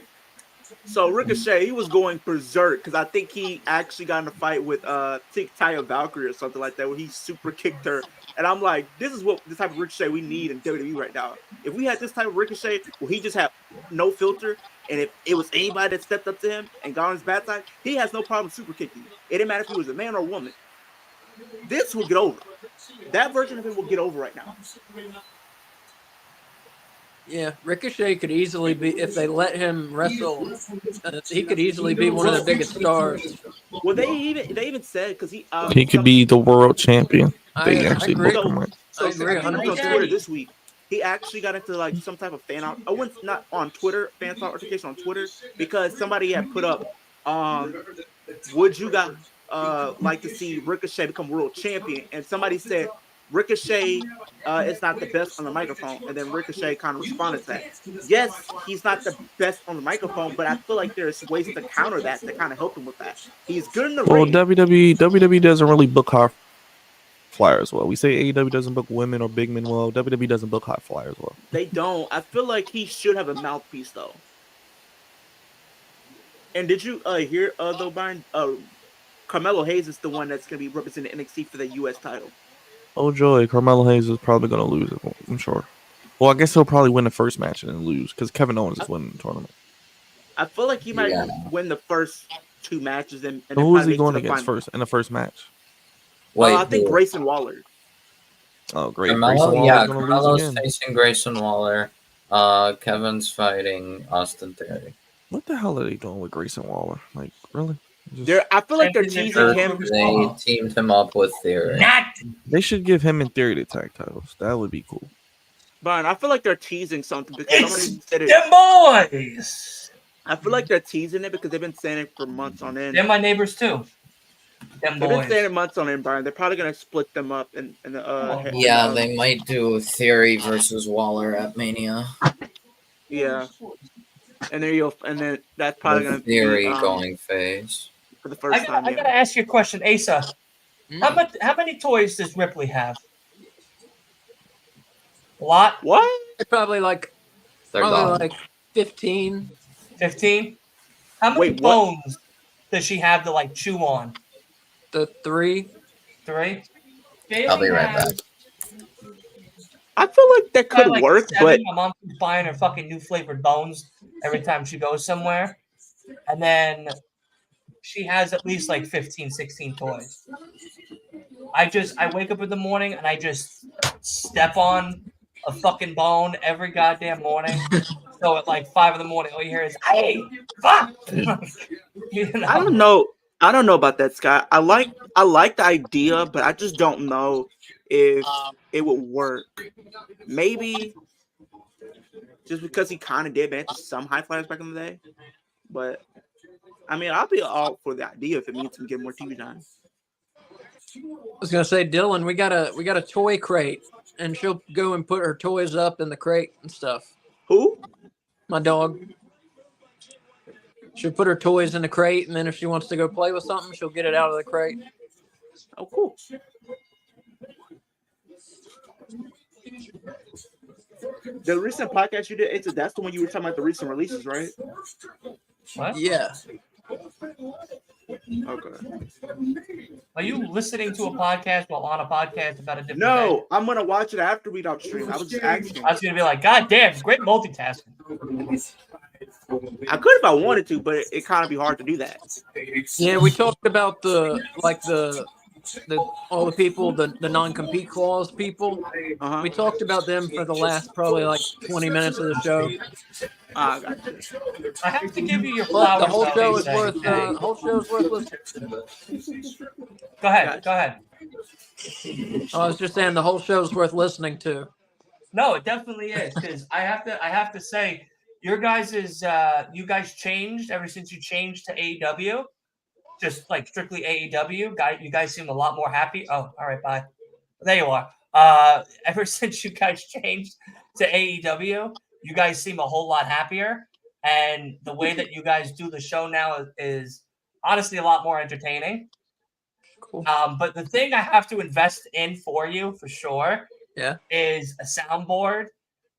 So Ricochet, he was going berserk because I think he actually got in a fight with Taya Valkyrie or something like that, where he super kicked her. And I'm like, this is what the type of Ricochet we need in WWE right now. If we had this type of Ricochet where he just had no filter, and if it was anybody that stepped up to him and got on his bad side, he has no problem super kicking you. It didn't matter if he was a man or a woman. This will get over. That version of him will get over right now. Yeah, Ricochet could easily be, if they let him wrestle, he could easily be one of the biggest stars. Well, they even said because He could be the world champion. They I actually agree. booked him right. So I agree on 100%. Twitter this week, he actually got into like some type of fan out. I went not on Twitter, fan altercation on Twitter because somebody had put up, would you guys like to see Ricochet become world champion? And somebody said Ricochet is not the best on the microphone, and then Ricochet kind of responded to that. Yes, he's not the best on the microphone, but I feel like there's ways to counter that to kind of help him with that. He's good in the Well, ring. WWE doesn't really book high flyers well. We say AEW doesn't book women or big men well. WWE doesn't book high flyers well. They don't. I feel like he should have a mouthpiece though. And did you hear though, Brian? Carmelo Hayes is the one that's going to be representing NXT for the U.S. title. Oh joy, Carmelo Hayes is probably going to lose it. I'm sure. Well, I guess he'll probably win the first match and then lose because Kevin Owens is winning the tournament. I feel like he might Yeah. win the first two matches and So then who is probably he make it to going the against final. first in the first match? Wait, I think who? Grayson Waller. Oh, great. Carmelo, Grayson Waller's yeah, going to Carmelo's lose again. facing Grayson Waller. Kevin's fighting Austin Theory. What the hell are they doing with Grayson Waller? Like, really? I feel like they're Same thing teasing they him. did They teamed him up with Theory. Not They should give him in theory the tag titles. That would be cool. Brian, I feel like they're teasing something because it's somebody said it. them boys. I feel like they're teasing it because they've been saying it for months on end. They're my neighbors too. Them They've been boys. saying it months on end, Brian. They're probably going to split them up and Yeah, they might do Theory versus Waller at Mania. yeah. And then that's probably going With to Theory be going face. for the first time. I gotta ask you a question, Asa. How many toys does Ripley have? A lot? What? Probably like They're gone. 15. 15? How many Wait, what? bones does she have to like chew on? The 3. 3? I'll be right back. I feel like that could Like work, 7. but My mom keeps buying her fucking new flavored bones every time she goes somewhere. And then she has at least like 15, 16 toys. I wake up in the morning and I just step on a fucking bone every goddamn morning. So at like 5 in the morning, all you hear is, "Hey, fuck!" You know? I don't know. I don't know about that, Scott. I like the idea, but I just don't know if it would work. Maybe just because he kind of did manage some high flyers back in the day, but I mean, I'll be all for the idea if it means we get more TV time. I was gonna say, Dylan, we got a toy crate, and she'll go and put her toys up in the crate and stuff. Who? My dog. She'll put her toys in the crate, and then if she wants to go play with something, she'll get it out of the crate. Oh, cool. The recent podcast you did, that's the one you were talking about the recent releases, right? What? Yeah. Okay. Are you listening to a podcast while on a podcast about a different thing? No, I'm gonna watch it after we don't stream. I was just asking. I was gonna be like, God damn, great multitasking. I could if I wanted to, but it kind of be hard to do that. Yeah, we talked about the all the people, the non-compete clause people. Uh-huh. We talked about them for the last probably like 20 minutes of the show. I got you. I have to give you your But flowers. the whole though, show is Asa, worth okay? the whole show is worth listening. Go ahead. Go ahead. I was just saying the whole show is worth listening to. No, it definitely is because I have to say your guys you guys changed ever since you changed to AEW, just like strictly AEW. You guys seem a lot more happy. Oh, all right, bye. There you are. Ever since you guys changed to AEW, you guys seem a whole lot happier, and the way that you guys do the show now is honestly a lot more entertaining. Cool. But the thing I have to invest in for you for sure Yeah. is a soundboard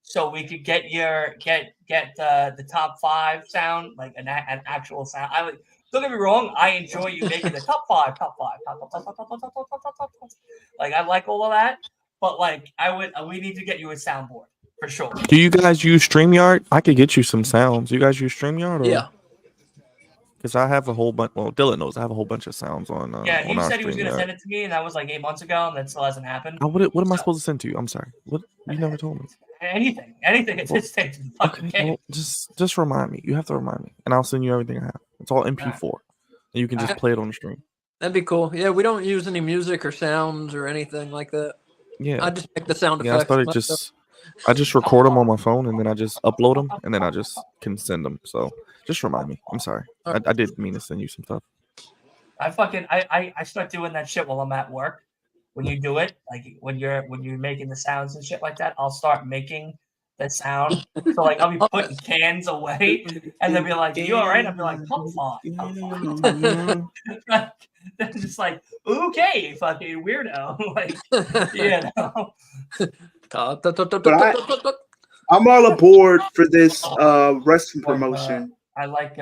so we could get the top 5 sound, like an actual sound. Don't get me wrong, I enjoy you making the top 5, top 5, top. Like I like all of that, but like we need to get you a soundboard for sure. Do you guys use StreamYard? I could get you some sounds. You guys use StreamYard? Or? Yeah. Because I have a whole bunch. Well, Dylan knows I have a whole bunch of sounds on Yeah, he on our said he was going to StreamYard. send it to me, and that was like 8 months ago, and that still hasn't happened. What am I supposed to send to you? I'm sorry. What you never told me. Anything at this stage of the fucking game. Well, just remind me. You have to remind me, and I'll send you everything I have. It's all MP4, and you can just play it on the stream. That'd be cool. Yeah, we don't use any music or sounds or anything like that. Yeah, I just make the sound yeah. effects. I just record them on my phone, and then I just upload them, and then I just can send them. So just remind me. I'm sorry. I did mean to send you some stuff. I start doing that shit while I'm at work. When you do it, like when you're making the sounds and shit like that, I'll start making the sound. So like I'll be putting cans away, and they'll be like, "You all right?" I'll be like, "Top 5." They're just like, "Okay, fucking weirdo." Like, you know. But I'm all aboard for this wrestling promotion. I like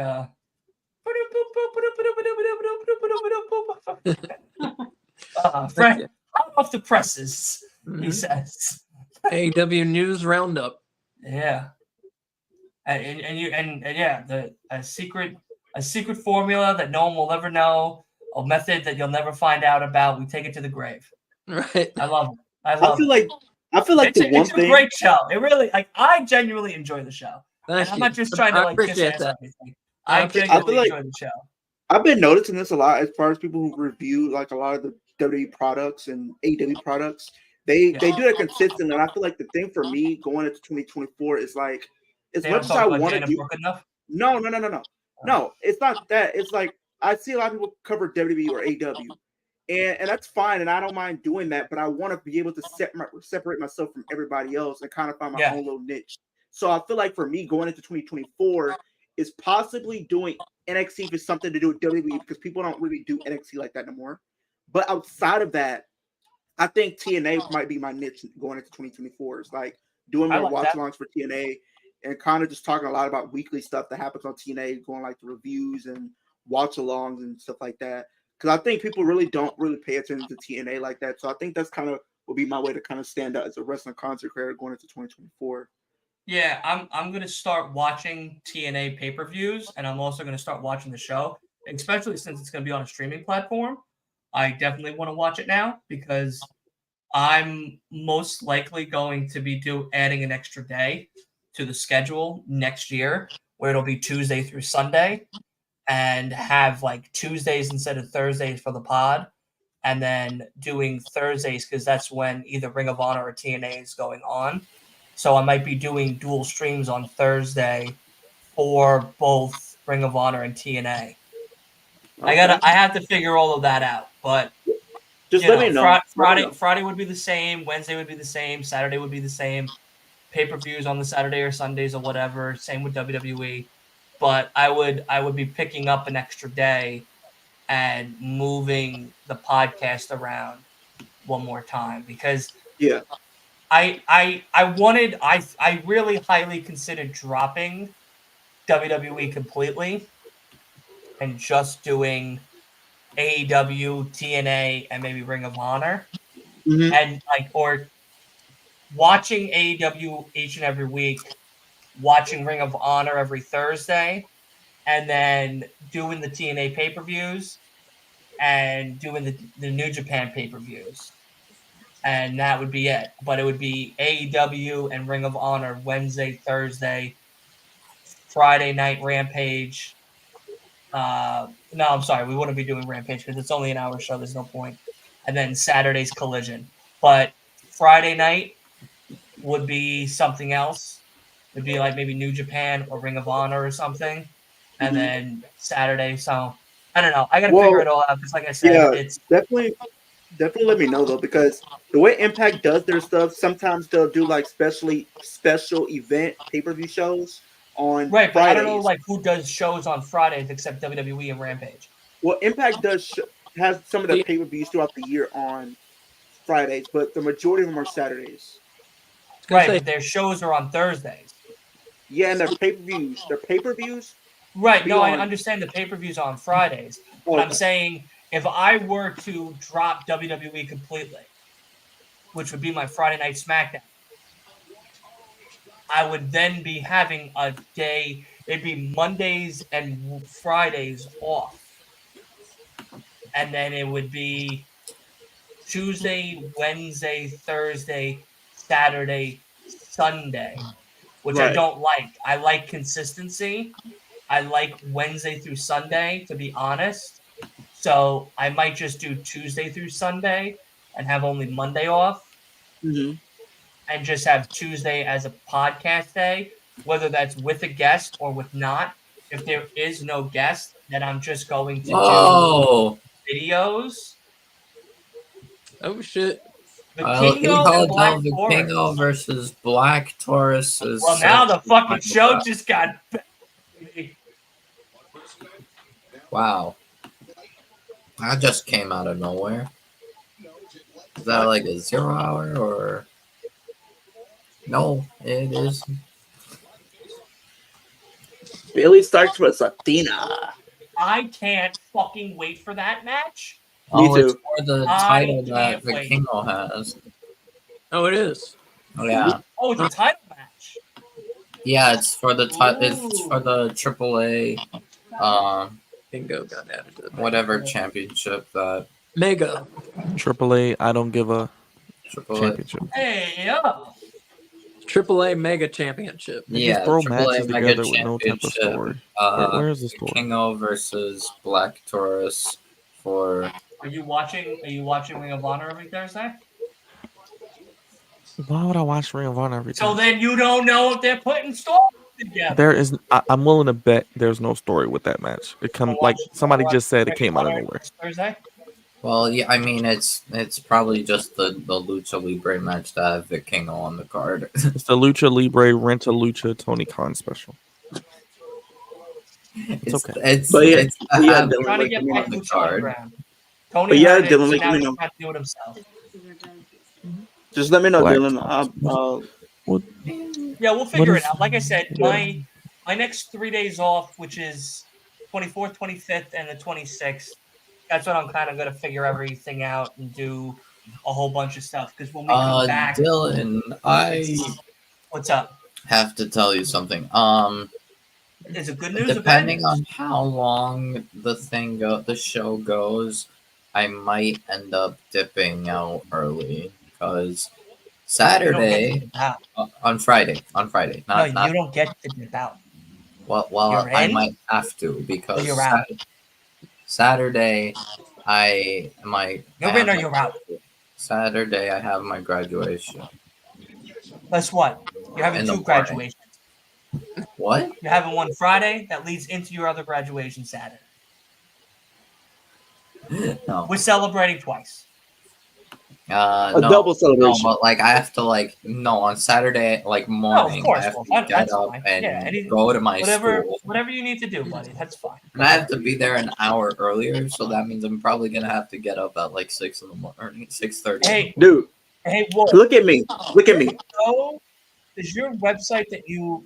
Frank, hot off the presses, he says. AEW News Roundup. Yeah, and yeah, a secret formula that no one will ever know, a method that you'll never find out about. We take it to the grave. Right. I love it. I feel like it's a great show. It really, like, I genuinely enjoy the show. Thank I'm you. not just trying to like appreciate diss that. everything. I genuinely enjoy the show. I've been noticing this a lot as far as people who review like a lot of the WWE products and AEW products. They do it consistently, and I feel like the thing for me going into 2024 is like as much as I want to do. No, it's not that. It's like I see a lot of people cover WWE or AEW, and that's fine, and I don't mind doing that. But I want to be able to separate myself from everybody else and kind of find my own little niche. So I feel like for me going into 2024 is possibly doing NXT for something to do with WWE because people don't really do NXT like that no more. But outside of that, I think TNA might be my niche going into 2024. It's like doing more watch-alongs for TNA and kind of just talking a lot about weekly stuff that happens on TNA, going like the reviews and watch-alongs and stuff like that. Because I think people really don't really pay attention to TNA like that. So I think that's kind of will be my way to kind of stand out as a wrestling content creator going into 2024. Yeah, I'm gonna start watching TNA pay-per-views, and I'm also gonna start watching the show, especially since it's gonna be on a streaming platform. I definitely want to watch it now because I'm most likely going to be adding an extra day to the schedule next year, where it'll be Tuesday through Sunday, and have like Tuesdays instead of Thursdays for the pod, and then doing Thursdays because that's when either Ring of Honor or TNA is going on. So I might be doing dual streams on Thursday for both Ring of Honor and TNA. Okay. I have to figure all of that out, but just let me know. Friday would be the same. Wednesday would be the same. Saturday would be the same. Pay-per-views on the Saturday or Sundays or whatever. Same with WWE. But I would be picking up an extra day and moving the podcast around one more time because I really highly considered dropping WWE completely and just doing AEW, TNA, and maybe Ring of Honor, and or watching AEW each and every week, watching Ring of Honor every Thursday, and then doing the TNA pay-per-views and doing the New Japan pay-per-views. And that would be it. But it would be AEW and Ring of Honor Wednesday, Thursday, Friday night Rampage. No, I'm sorry. We wouldn't be doing Rampage because it's only an hour show. There's no point. And then Saturday's Collision. But Friday night would be something else. It would be like maybe New Japan or Ring of Honor or something. And then Saturday. So I don't know. I got to figure it all out because, like I said, it's definitely let me know though, because the way Impact does their stuff, sometimes they'll do like special event pay-per-view shows on Fridays. But I don't know like who does shows on Fridays except WWE and Rampage. Well, Impact has some of the pay-per-views throughout the year on Fridays, but the majority of them are Saturdays. gonna Right, say, but their shows are on Thursdays. Yeah, and their pay-per-views. Their pay-per-views. Right. Be No, I on- understand the pay-per-views on Fridays. Oh, But I'm okay. saying if I were to drop WWE completely, which would be my Friday Night SmackDown, I would then be having a day. It'd be Mondays and Fridays off, and then it would be Tuesday, Wednesday, Thursday, Saturday, Sunday, which I Right. don't like. I like consistency. I like Wednesday through Sunday, to be honest. So I might just do Tuesday through Sunday and have only Monday off, hmm and just have Tuesday as a podcast day, whether that's with a guest or with not. If there is no guest, then I'm just going to do Whoa! videos. oh shit. Vikingo and Black Vikingo Taurus. versus Black Taurus is Well, set now the for fucking final show battle. just got. Wow. That just came out of nowhere. Is that like a 0 hour or? No, it is. Bailey Starks versus Athena. I can't fucking wait for that match. Me Oh, it's too. for the I title that can't wait. Vikingo has. Oh, it is. Oh yeah, Oh, it's a title match. yeah. It's for the it's for the AAA, Bingo got added to the whatever championship that Mega. AAA, I don't give a AAA. championship. Hey, yo. AAA Mega Championship. They Yeah, just throw AAA matches Mega together with no type of Championship. story. Where is the story? Vikingo versus Black Taurus for. Are you watching Ring of Honor every Thursday? Why would I watch Ring of Honor every So time? then you don't know if they're putting stories together. There is. I'm willing to bet there's no story with that match. It come like somebody just said it Ring came of out of Honor nowhere. this Thursday? Well, yeah, I mean it's probably just the Lucha Libre match that have Vikingo on the card. It's the Lucha Libre Rent a Lucha Tony Khan special. It's okay. It's But yeah, it's but yeah, have Dylan, Trying to like, get I mean, back on the to card. ground. Tony But yeah, heard it, Dylan, so like, now you he's know. trying to do it himself. just let me know, Black Dylan. Well, Yeah, we'll figure is- it out. Like I said, Yeah. my next 3 days off, which is 24th, 25th, and the 26th. That's when I'm kind of going to figure everything out and do a whole bunch of stuff. Because when we come back, Dylan, I what's up? have to tell you something. Is it good news or bad Depending news? on how long the show goes, I might end up dipping out early because You don't get to Saturday dip out. on Friday, not No, you don't get to dip out. well, You're I in? might have to Or because you're out. Saturday I my You're in or you're out. Saturday I have my graduation. Guess what? You're having In the two morning. graduations. What? You're having one Friday that leads into your other graduation Saturday. No. We're celebrating twice. A No, double celebration. but like I have to on Saturday morning course, I have well, to that- get that's up fine. and Yeah, go to my Whatever school. whatever you need to do, buddy. That's fine. And I have to be there an hour earlier, so that means I'm probably gonna have to get up at like 6 in the morning, 6:30. Hey, Dude, Wolf. look at me. Look at me. So, is your website that you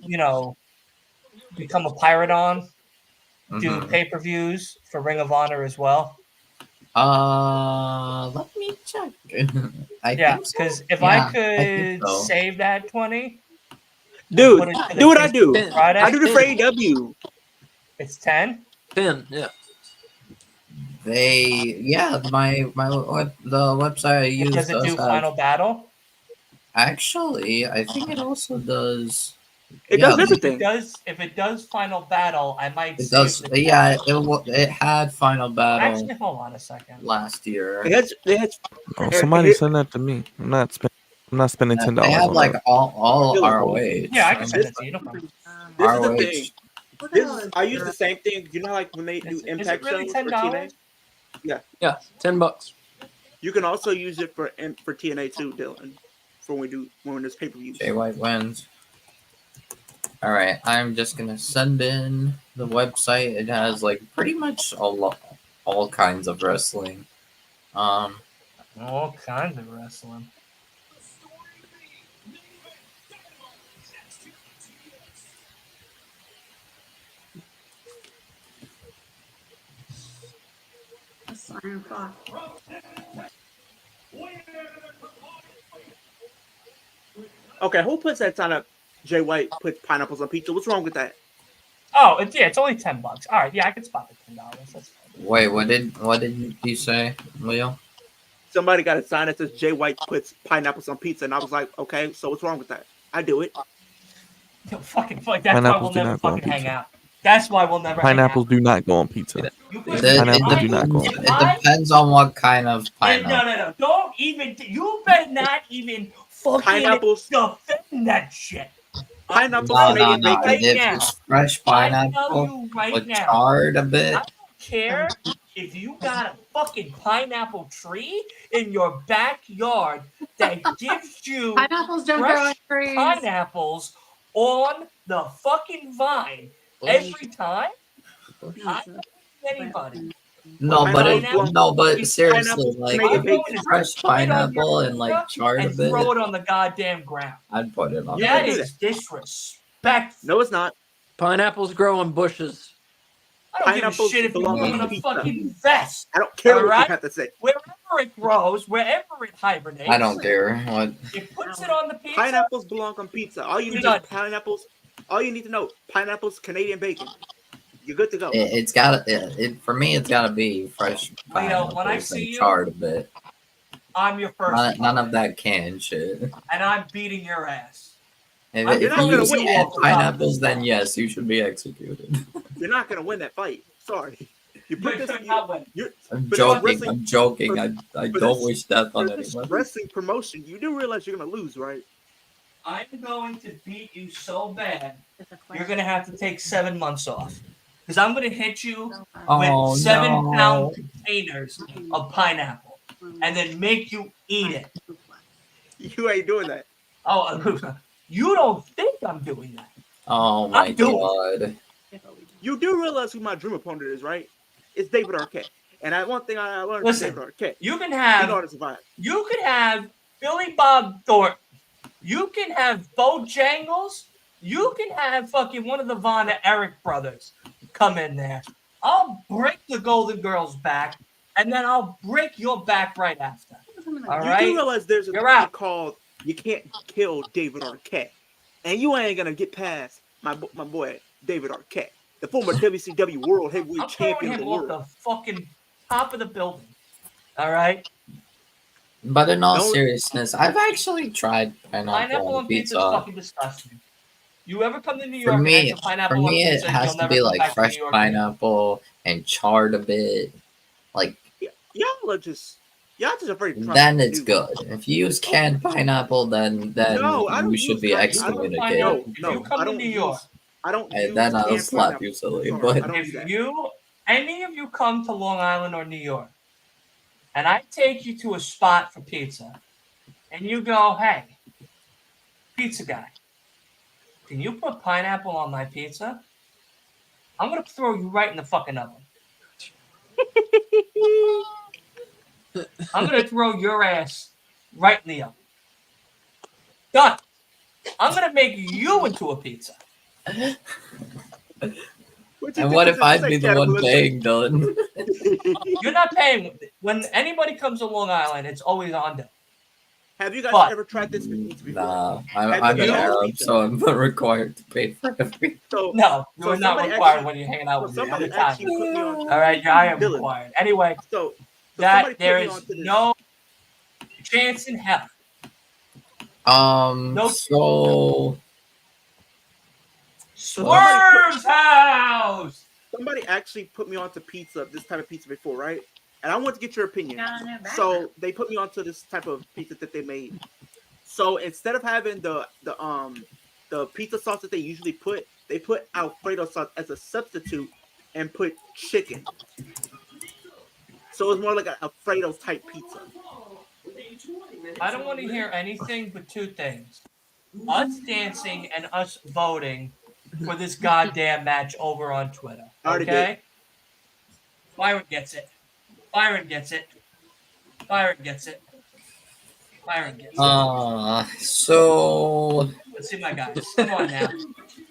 become a pirate on do Mhm. pay-per-views for Ring of Honor as well? Let me check. I Yeah, think so. because if Yeah, I I think could so. save that 20, Dude, put it to the do what I Kiss do. Ten. Friday, I do it for AEW. it's 10. 10, yeah. The website I use Does it does do have. Final Battle? Actually, I think it also does. It Yeah, does everything. If it does Final Battle, I might It save does. the Yeah, 10. it had Final Battle Actually, hold on a second. last year. They had Oh, somebody send that to me. I'm not spending $10 They had on like that. all Dylan, ROH. Yeah, I can send This- it to you. No problem. This is the ROH. thing. I use the same thing. You know, like when they do Is it Impact really shows for TNA. $10? Yeah, $10. You can also use it for TNA too, Dylan. For when there's pay-per-views. Jay White wins. All right, I'm just gonna send in the website. It has like pretty much all kinds of wrestling. All kinds of wrestling. It's 9 o'clock. Okay, who puts that sign up? Jay White puts pineapples on pizza. What's wrong with that? Oh, it's only $10. All right, yeah, I can spot the $10. That's fine. Wait, what did you say, Leo? Somebody got a sign that says Jay White puts pineapples on pizza, and I was like, okay, so what's wrong with that? I do it. Yo, fucking fuck. That's why Pineapples we'll do never not go on fucking hang pizza. out. That's why we'll never Pineapples hang do not go on pizza. out. You put Pineapples do It not go on depends, pizza. it depends on what kind of No, pineapple. no. Don't even. You better not even fucking Pineapples, defend that shit. pineapples, No, Canadian no, no. bacon. Right If now. it's fresh I tell pineapple you right with now. charred a I bit, don't care if you got a fucking pineapple tree in your backyard that gives you Pineapples don't grow on fresh trees. pineapples on the fucking vine every time. I don't need anybody. no, but Pineapples seriously, pineapples, like Canadian if bacon. it's fresh Put it on your pineapple and like pizza charred a and bit, throw it on the goddamn ground. I'd put it on. You That can do is disrespectful. No, it's not. Pineapples grow on bushes. I don't give a Pineapples shit if you belong grow on in a pizza. fucking vest. I don't care All what right? you have to say. Wherever it grows, wherever it hibernates, I don't care what. it puts it on the pizza. Pineapples belong on pizza. All you You're need is done. pineapples. All you need to know: pineapples, Canadian bacon. You're good to go. It's got for me. It's got to be fresh Leo, pineapples when I and see you, charred a bit. I'm your first. None of that canned shit. And I'm beating your ass. If, You're if not you gonna use win. canned pineapples, then yes, you should be executed. You're not gonna win that fight. Sorry. You put You're this. not winning. I'm But joking. wrestling- I'm joking. I for don't this- wish death For on this anyone. wrestling promotion, you do realize you're gonna lose, right? I'm going to beat you so bad, you're going to have to take 7 months off. Because I'm going to hit you Oh, with 7-pound no. containers of pineapple and then make you eat it. You ain't doing that. Oh, you don't think I'm doing that. Oh my I'm doing god. You do realize who my dream opponent is, right? It's David Arquette. And one thing I learned Listen, from David Arquette, you can he know how have to survive. you could have Billy Bob Thornton. You can have Bojangles. You can have fucking one of the Von Erich brothers come in there. I'll break the Golden Girls back, and then I'll break your back right after. All You right? do realize there's a You're thing out. called "You Can't Kill David Arquette," and you ain't gonna get past my boy David Arquette, the former WCW World Heavyweight I'm throwing Champion of him the off world. the fucking top of the building. All right? But in all Don't- seriousness, I've actually tried Pineapple pineapple on on pizza is pizza. fucking disgusting. You ever come to New For York and me, have some pineapple for on me, it pizza, has you'll to never be come like back to fresh New York again. pineapple and charred a bit. Like Y'all are just afraid to try then something it's new. good. If you use canned pineapple, then No, I don't you should use be canned- I don't- excommunicated. No, if No, you come I to don't New use. York, I don't And use then I'll canned slap pineapple. you silly. Sorry, But I don't if use that. any of you come to Long Island or New York, and I take you to a spot for pizza, and you go, hey, pizza guy, can you put pineapple on my pizza? I'm going to throw you right in the fucking oven. I'm going to throw your ass right in the oven. Done. I'm going to make you into a pizza. and what if I'd be the one paying, Dylan? You're not paying. When anybody comes to Long Island, it's always on them. Have you guys But- ever tried this pizza before? Nah, Have I'm you an guys Arab, pizza? so I'm not required to pay for everything. So, No, you So are not somebody required actually- when you're hanging out so with me. I'm somebody actually Italian. put me on. All right, I am Dylan. required. Anyway, So that somebody put there me is onto this. no chance in hell. No. So Swerve's house. Somebody actually put me onto pizza, this type of pizza before, right? And I want to get your opinion. Got a new background. So they put me onto this type of pizza that they made. So instead of having the pizza sauce that they usually put, they put Alfredo sauce as a substitute and put chicken. So it's more like an Alfredo type pizza. I don't want to hear anything but two things: us dancing and us voting for this goddamn match over on Twitter. I already Okay? Byron gets it. Byron gets it. Byron gets it. Byron gets it. so Let's see my guys. Come on now.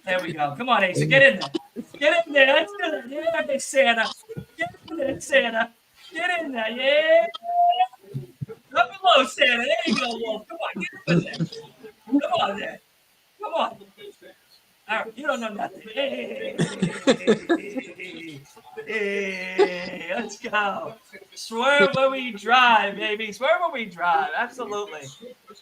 There we go. Come on, Ace. Get in there. Get in there. Let's do it. Yeah, Santa. Get in there, Santa. Get in there, yeah. Up below, Santa. There you go, Wolf. Come on, get up in there. Come on there. Come on. All right, you don't know nothing. Hey, let's go. Swerve when we drive, baby. Swerve when we drive. Absolutely.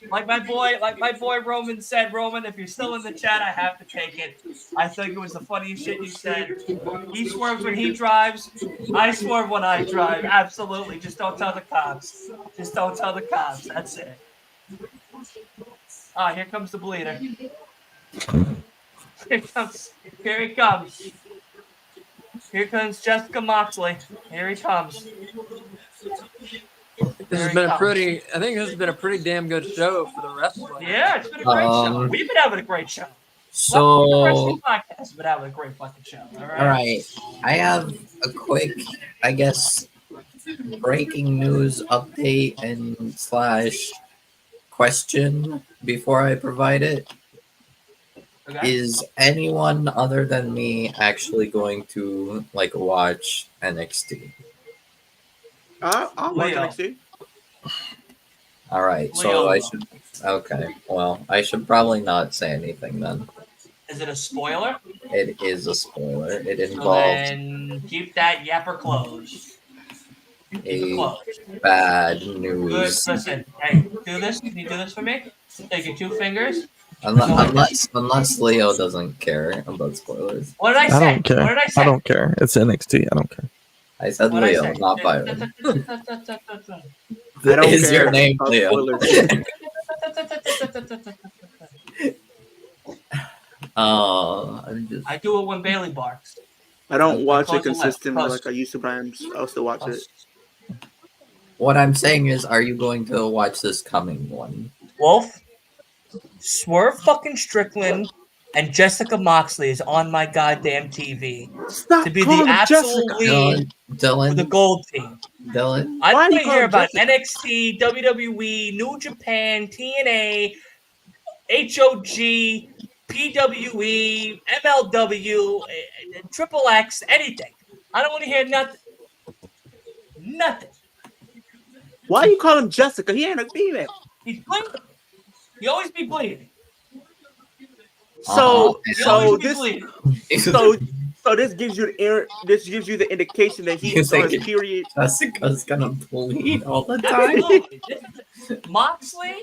Like my boy Roman said, Roman, if you're still in the chat, I have to take it. I think it was the funniest shit you said. He swerves when he drives. I swerve when I drive. Absolutely. Just don't tell the cops. Just don't tell the cops. That's it. Ah, here comes the bleeder. Here he comes. Here he comes. Here comes Jessica Moxley. Here he comes. This has been a pretty. I think this has been a pretty damn good show for the wrestling. Yeah, it's been a great show. We've been having a great show. So, the wrestling podcast has been having a great fucking show. All right. I have a quick, I guess, breaking news update and / question before I provide it. Okay. Is anyone other than me actually going to like watch NXT? I'll watch Leo. NXT. All right, so Leo. I should. Okay, well, I should probably not say anything then. Is it a spoiler? It is a spoiler. It So involves then keep that yapper closed. Keep it a closed. bad Good. news. Listen, hey, do this. Can you do this for me? Take your 2 fingers. Unless Leo doesn't care about spoilers. What did I say? I don't care. What did I say? I don't care. It's NXT. I don't care. I said What did Leo, I say? not Byron. I don't Is care your name about Leo? spoilers. I'm just. I do it when Bailey barks. I don't watch Close it the left. consistently Close. like I used to, but I'll still watch it. What I'm saying is, are you going to watch this coming one? Wolf, Swerve fucking Strickland and Jessica Moxley is on my goddamn TV Stop to be the calling him absolute Jessica. lead Dylan, for the gold team. Dylan. I Why don't do want you to call hear him about Jessica? NXT, WWE, New Japan, TNA, HOG, PWE, MLW, Triple X, anything. I don't want to hear nothing. Nothing. Why you call him Jessica? He ain't a female. He's bleeding. He always be bleeding. So He always so be this bleeding. so this gives you the indication that You he's on his think period. Jessica's gonna bleed all the time? Absolutely. Moxley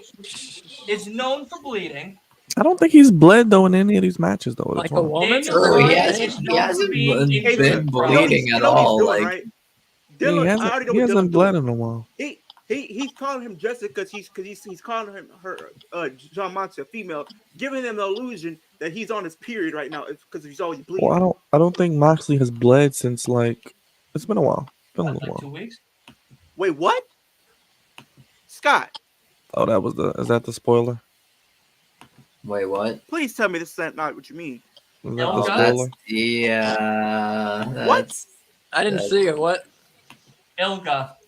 is known for bleeding. I don't think he's bled though in any of these matches though. Like That's a why. woman? Daniel True, he Bryan hasn't- is he known for hasn't being been injured from- bleeding at all, Doing, like- right? Yeah, Dylan, he I hasn't, already know he what hasn't Dylan's bled doing. in a while. He's calling him Jessica because he's calling him her John Moxley a female, giving them the illusion that he's on his period right now because he's always bleeding. Well, I don't think Moxley has bled since like it's been a while. It's been a little Like while. 2 weeks. Wait, what? Scott, Oh, is that the spoiler? Wait, what? please tell me this is not what you mean. Is that No, the God. spoiler? That's I didn't see it. What? Ilga got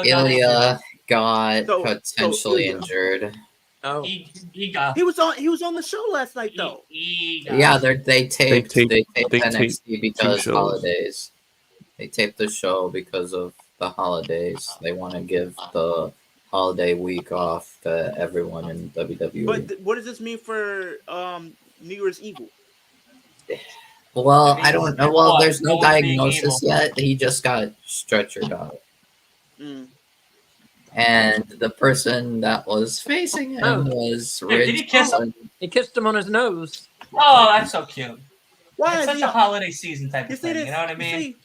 Ilya got So potentially Ilya. injured. Oh, Iga. He was on the show last night though. Iga. Yeah, they taped they NXT taped because two shows. holidays. They taped the show because of the holidays. They want to give the holiday week off to everyone in WWE. But what does this mean for New Year's Evil? Well, I don't know. Well, What? there's no What being diagnosis evil? yet. He just got stretchered out. Mm. And the person that was facing him Oh. was Dude, did Ridge he kiss him? Holland. he kissed him on his nose. Oh, that's so cute. Why It's is such he? a holiday season type You of see thing. this? You know what I mean?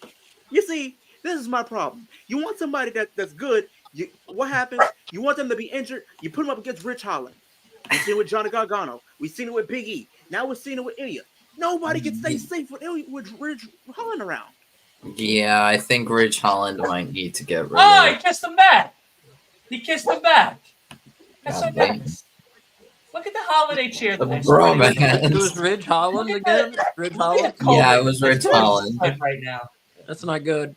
You see, this is my problem. You want somebody that's good. What happens? You want them to be injured. You put them up against Rich Holland. We've seen it with Johnny Gargano. We've seen it with Big E. Now we're seeing it with Ilya. Nobody can stay safe with Rich Holland around. Yeah, I think Ridge Holland might need to get rid Oh, he of kissed him back. He kissed him back. That's so God damn. nice. Look at the holiday cheer. the that It bromance. was Ridge Holland again. Ridge Holland. Yeah, it was Ridge Holland. Right now. That's not good.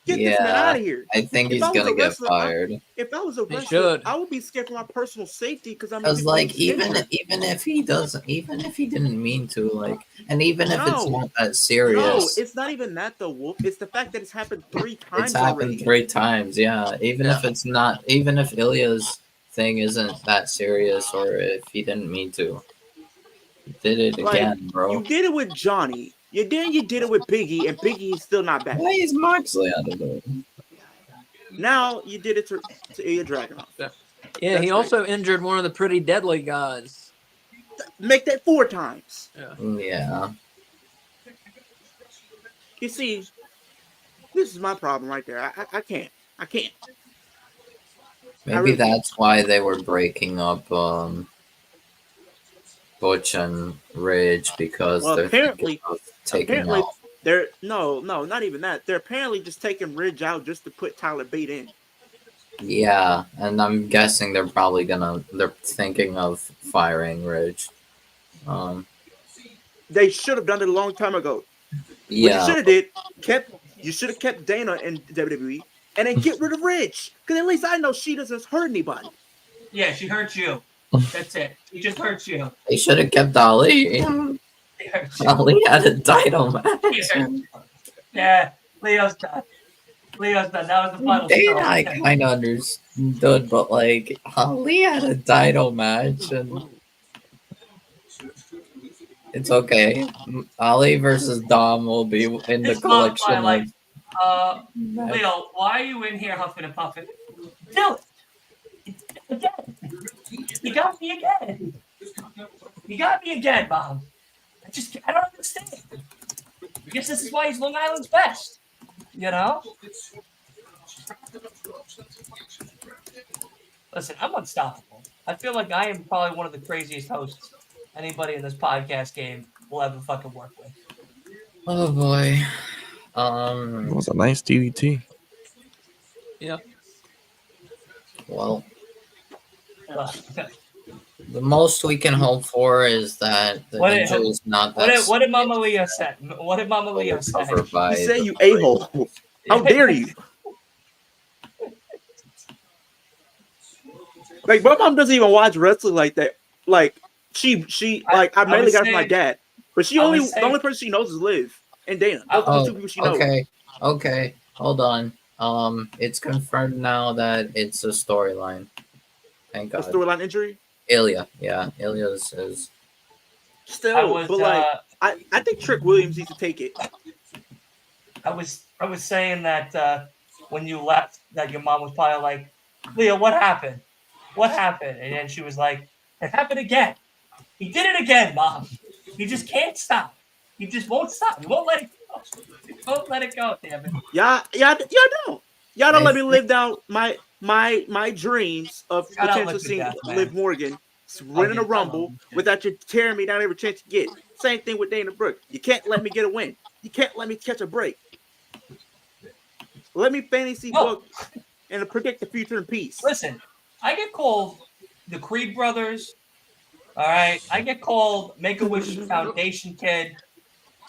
Get this man Yeah, out of here. I think If he's I was gonna a get wrestler, fired. if I was a He wrestler, should. I would be scared for my personal safety because I'm Because people like injured. even if he doesn't, even if he didn't mean to, like, and even if it's No, not that no, serious, it's not even that though, Wolf. It's the fact that it's happened 3 it's times happened already. 3 times. Yeah, even if Yeah. it's not, even if Ilya's thing isn't that serious, or if he didn't mean to, he did it Like again, bro. you did it with Johnny. You did it with Biggie, and Biggie is still not back. Why is Moxley out of there? Now you did it to Ilya Dragunov. Yeah, That's he great. also injured one of the pretty deadly guys. Make that 4 times. Yeah. Yeah, You see, this is my problem right there. I can't. I can't. maybe really can't. that's why they were breaking up Butch and Ridge, because Well, they're thinking of taking apparently out. they're no, not even that. They're apparently just taking Ridge out just to put Tyler Bate in. Yeah, and I'm guessing they're thinking of firing Ridge. They should have done it a long time ago. What you Yeah, should have did you should have kept Dana in WWE and then get rid of Ridge. Because at least I know she doesn't hurt anybody. Yeah, she hurts you. That's it. She just hurts you. they should have kept Ali. She hurts you. Ali had a title match. Yeah, Leo's done. Leo's done. That was the final Dana, straw. I kind of understood, but like Ali had a title match, and it's okay. Ali versus Dom will be in the This motherfucker, collection like, of. Leo, why are you in here huffing and puffing? Do it again. You got me again. You got me again, Mom. I don't understand. I guess this is why he's Long Island's best. You know? Listen, I'm unstoppable. I feel like I am probably one of the craziest hosts anybody in this podcast game will ever fucking work with. Oh boy. It was a nice DDT. Yeah. Well, the most we can hope for is that the injury is not that. What did Mama Leo say? What did Mama Leo say? covered by You say the- you a-hole. How dare you? Like my mom doesn't even watch wrestling like that. Like she like I mainly was got it from my saying- dad. But I was the only person she knows is Liv and Dana. Those are the 2 people she knows. Okay. Hold on. It's confirmed now that it's a storyline. Thank A God. storyline injury? Ilya, yeah, Ilya's is. Still, but like I think Trick Williams needs to take it. I was saying that when you left, that your mom was probably like, Leo, what happened? What happened? And then she was like, it happened again. He did it again, Mom. He just can't stop. He just won't stop. He won't let it go. He won't let it go, damn it. Y'all don't. Y'all don't let me live down my dreams of Shout out potentially Liquid seeing Death, man. Liv Morgan winning a yeah, Rumble without you tearing me down every chance you get. Same thing with Dana Brooke. You can't let me get a win. You can't let me catch a break. Let me fantasy book and predict the future in peace. Listen, I get called the Creed brothers. All right. I get called Make-A-Wish Foundation kid.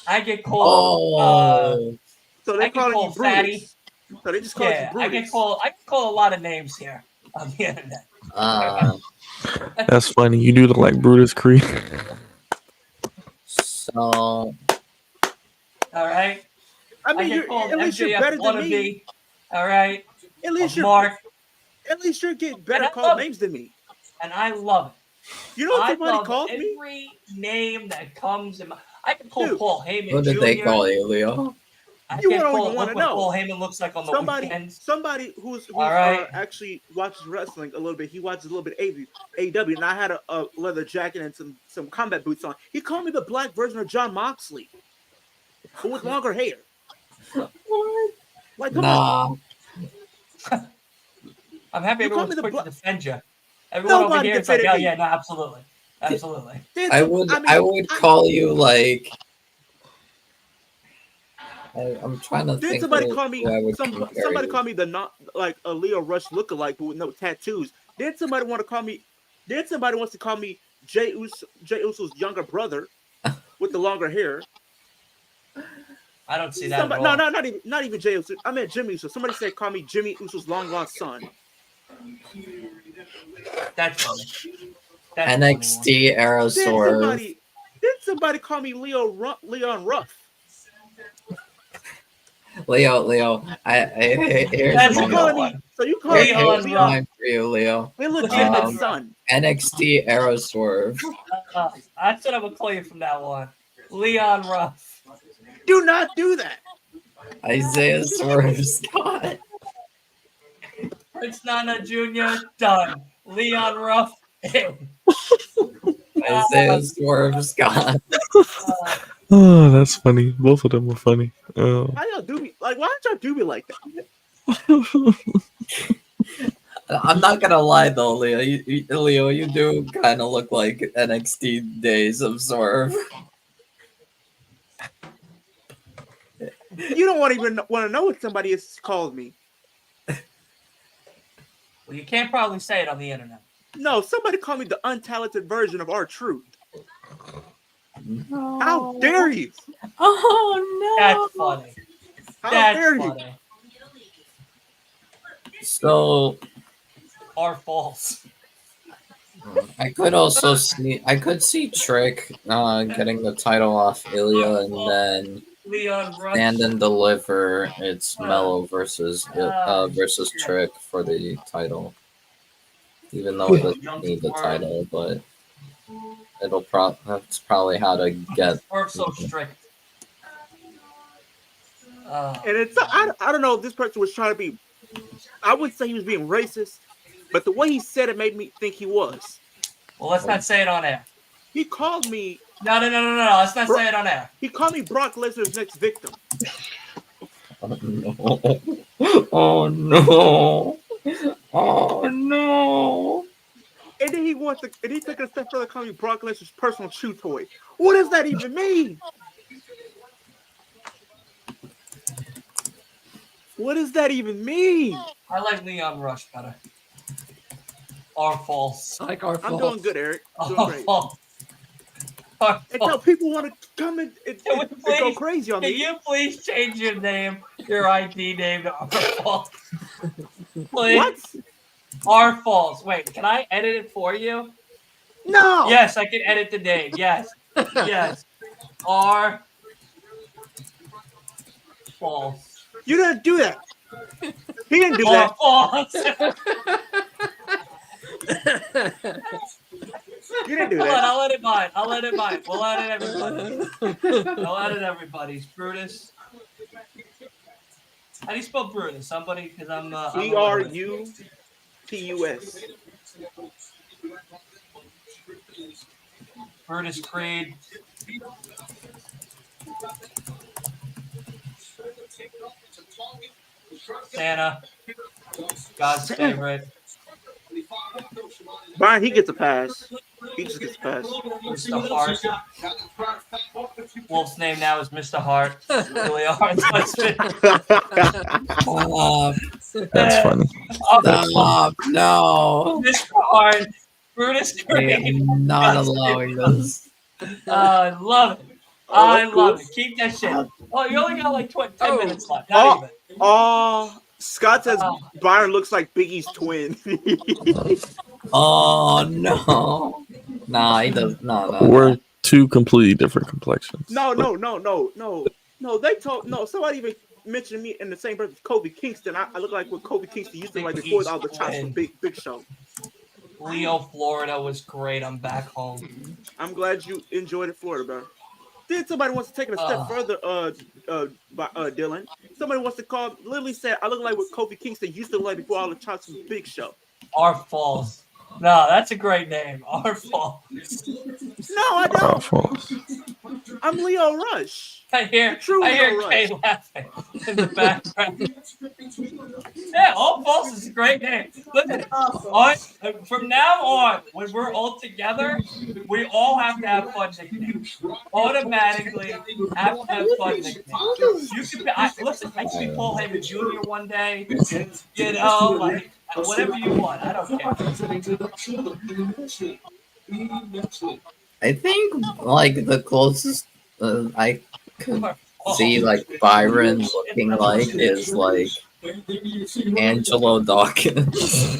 I get called so they I get calling you called fatty. Brutus. So they just call you Brutus. I get called a lot of names here on the internet. That's funny. You do look like Brutus Creed. So. All right. I mean, get called at least you're MJF better than wannabe. me. All right. At least Mark. At least you're getting better And I called love names than me. And I love it. You know what I somebody love called me? every name that comes in my. I can call Dude, Paul Heyman. What did Jr. they call you, Leo? I You can don't call even want look to what know. Paul Heyman looks like on the weekends. Somebody who's All right. actually watches wrestling a little bit. He watches a little bit of AEW, and I had a leather jacket and some combat boots on. He called me the black version of John Moxley, but with longer hair. What? Like, come on. I'm happy You call everyone's me the quick to bla- defend you. Everyone over Nobody here is like, defended oh me. yeah, no, absolutely, absolutely. I would call you like. I'm trying to Did think. somebody call me? who I would Somebody compare you. call me the not like a Leo Rush lookalike, but with no tattoos. Did somebody want to call me? Did somebody wants to call me Jay Uso's younger brother with the longer hair? I don't see that at Somebody, all. no, not even Jey Uso. I meant Jimmy Uso. Somebody said call me Jimmy Uso's long lost son. That's funny. That's a funny one. NXT era Then swerve. somebody call me Leon Ruff. Leo, here's That's So a you good calling one. me? So you calling me Leon here's Ruff. mine for you, Leo. illegitimate Um, son? NXT era swerve. That's what I'm gonna call you from now on. Leon Ruff. Do not do that. Isaiah Swerve Scott. Prince Nana Jr. Done. Leon Ruff. In. Isaiah Swerve Scott. Oh, that's funny. Both of them were funny. Oh. How y'all do me? Like, why don't y'all do me like that? I'm not gonna lie though, Leo. Leo, you do kind of look like NXT days of Swerve. You don't want to know what somebody has called me. Well, you can't probably say it on the internet. No, somebody called me the untalented version of R-Truth. No. How dare you? Oh no! That's funny. How That's dare you? funny. So Or false. I could also see Trick getting the title off Ilya, and then Leon Ruff. Stand and Deliver. It's Mello versus Trick for the title. Even though it doesn't need the title, but that's probably how to get. Or so strict. And it's I don't know if this person was trying to be. I wouldn't say he was being racist, but the way he said it made me think he was. Well, let's not say it on air. He called me. No. Let's not say it on air. He called me Brock Lesnar's next victim. Oh no! Oh no! Oh no! And then he took it a step further, calling me Brock Lesnar's personal chew toy. What does that even mean? What does that even mean? I like Leon Rush better. Or false. I like our I'm fault. doing good, Eric. I'm doing Or great. false. Or Until false. people want to come and Can we go please- crazy on Can me. you please change your name, your ID name to R false? Please. What? R false. Wait, can I edit it for you? No. Yes, I can edit the name. Yes. Yes. R false. You didn't do that. He didn't do R that. false. You didn't do Hold on, that. I'll edit mine. We'll edit everybody. I'll edit everybody's. Brutus. How do you spell Brutus? Somebody, because I'm. Brutus. Brutus Creed. Santa. God's favorite. Brian, he gets a pass. He just gets a pass. Mr. Hart. Wolf's name now is Mr. Hart. Really Hart's husband. That's funny. Stop! No! Mr. Hart. Brutus I Creed. am not allowing this. I love it. Oh, I that's love cool. it. Keep that shit. Oh, you only got like 10 Oh. minutes left. Not even. Oh, Scott says Oh. Byron looks like Biggie's twin. Oh no! Nah, he does. No. We're two completely different complexions. No. They told somebody even mentioned me in the same breath as Kobe Kingston. I look like what Kobe Kingston used to look like before all the chops from Big Show. Leo, Florida was great. I'm back home. I'm glad you enjoyed it, Florida, bro. Then somebody wants to take it a step further, Dylan. Somebody wants to call. Literally said, "I look like what Kobe Kingston used to look like before all the chops from Big Show." R Falls. No, that's a great name. R Falls. No, I Oh, don't. false. I'm Leo Rush. I hear True Leo Kay Rush. laughing in the background. Yeah, All False is a great name. Look at it. From now on, when we're all together, we all have to have fun nicknames. Automatically have to have fun nicknames. You can listen, I can be Paul Heyman Jr. one day. You know, like whatever you want. I don't care. I think like the closest I could see like Byron looking like is like Angelo Dawkins.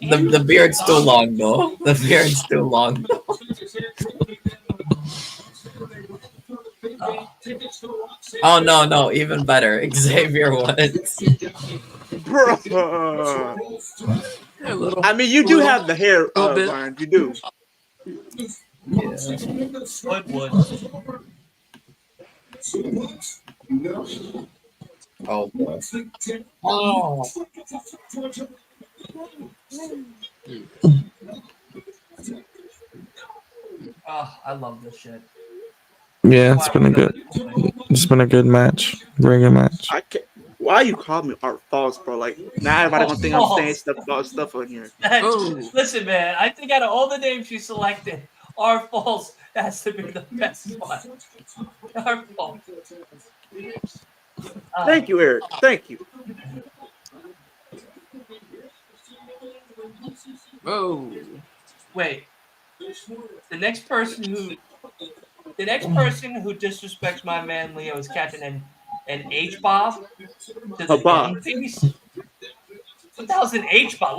The beard's too long though. The beard's too long. Oh no, even better. Xavier Woods. Bruh. A little, I mean, you do little- have the hair, little bit. Brian. You do. Yeah. Woodwood. Oh boy. Oh. Oh, I love this shit. Yeah, it's been a good match. Very good match. I can't. Why you call me Art Falls, bro? Like now everybody gonna think I'm saying stuff about stuff on here. Oh. Listen, man, I think out of all the names you selected, our Falls has to be the best one. Our Falls. Thank you, Eric. Thank you. Oh. Wait. The next person who disrespects my man Leo is catching an H-bomb to the A bomb. dome piece. What the hell's an H-bomb?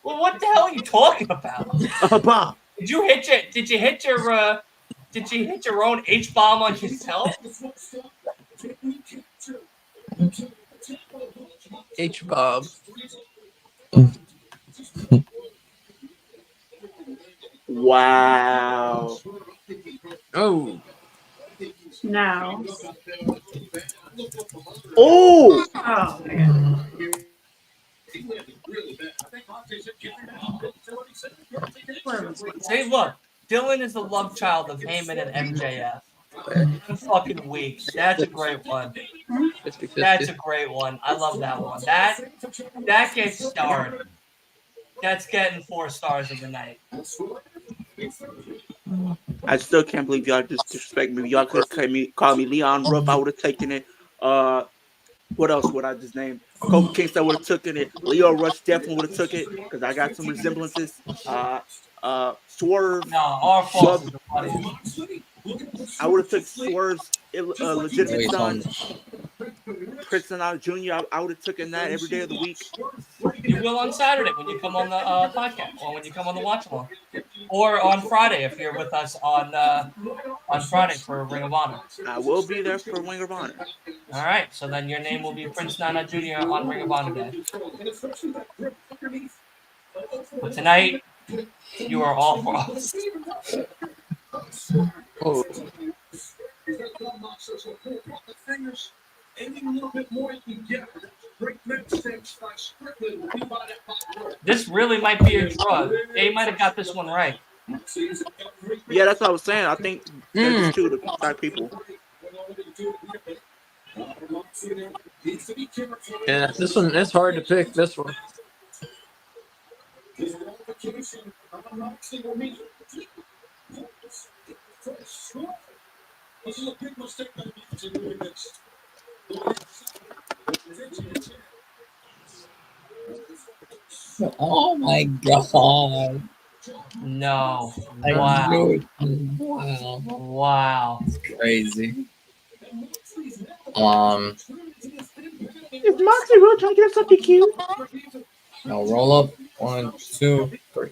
What the hell are you talking about? Bob. Did you hit your own H-bomb on yourself? H Bob. Wow. Oh. No. Oh. Oh, man. See, look, Dylan is the love child of Heyman and MJF. Fucking weak. That's a great one. 50-50. That's a great one. I love that one. That gets starred. That's getting 4 stars of the night. I still can't believe y'all just disrespect me. Y'all could have called me Leon Ruff. I would have taken it. What else would I just name? Kofi Kingston would have taken it. Leo Rush definitely would have took it because I got some resemblances. Swerve. No, our Falls is the funniest. I would have took Swerve's legitimate Wait, son, Prince Jr. I would have taken that every day of the week. You will on Saturday when you come on the podcast, or when you come on the watch along, or on Friday if you're with us on Friday for Ring of Honor. I will be there for Ring of Honor. All right, so then your name will be Prince Nana Jr. on Ring of Honor Day. But tonight, you are all for us. Oh. This really might be a drug. They might have got this one right. Yeah, that's what I was saying. I think they're just two of the type people. Yeah, this one, it's hard to pick this one. Oh my god. No. I Wow. knew it. Wow. Wow. Crazy. Is Moxie really trying to get us something cute? Now roll up. 1, 2, 3.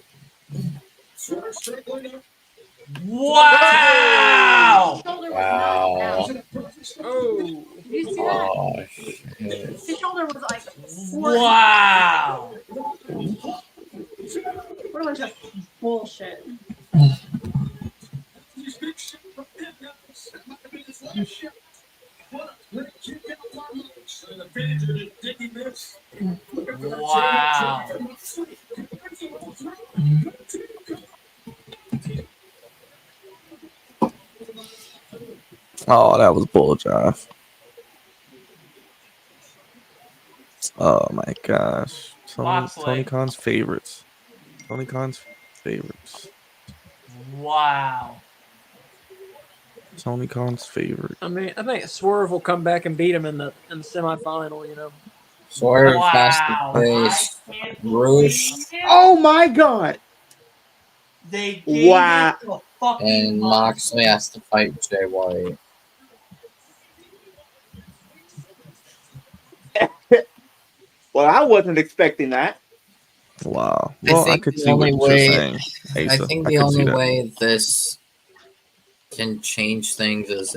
Wow. Shoulder was Wow. knocked out. Oh. Did you see that? Oh shit. His shoulder was like. Wow. What a bunch of bullshit. Wow. Oh, that was bull jive. Oh my gosh. Moxley. Tony Khan's favorites. Tony Khan's favorites. Wow. Tony Khan's favorite. I mean, I think Swerve will come back and beat him in the semifinal. You know. Swerve Wow. fast to face. Roosh. Oh my god! They gave Wow. it to fucking And Moxley has to fight Jay White. Well, I wasn't expecting that. Wow. Well, I think could the see what only you're way saying, I Asa. think I the could see only that. way this can change things is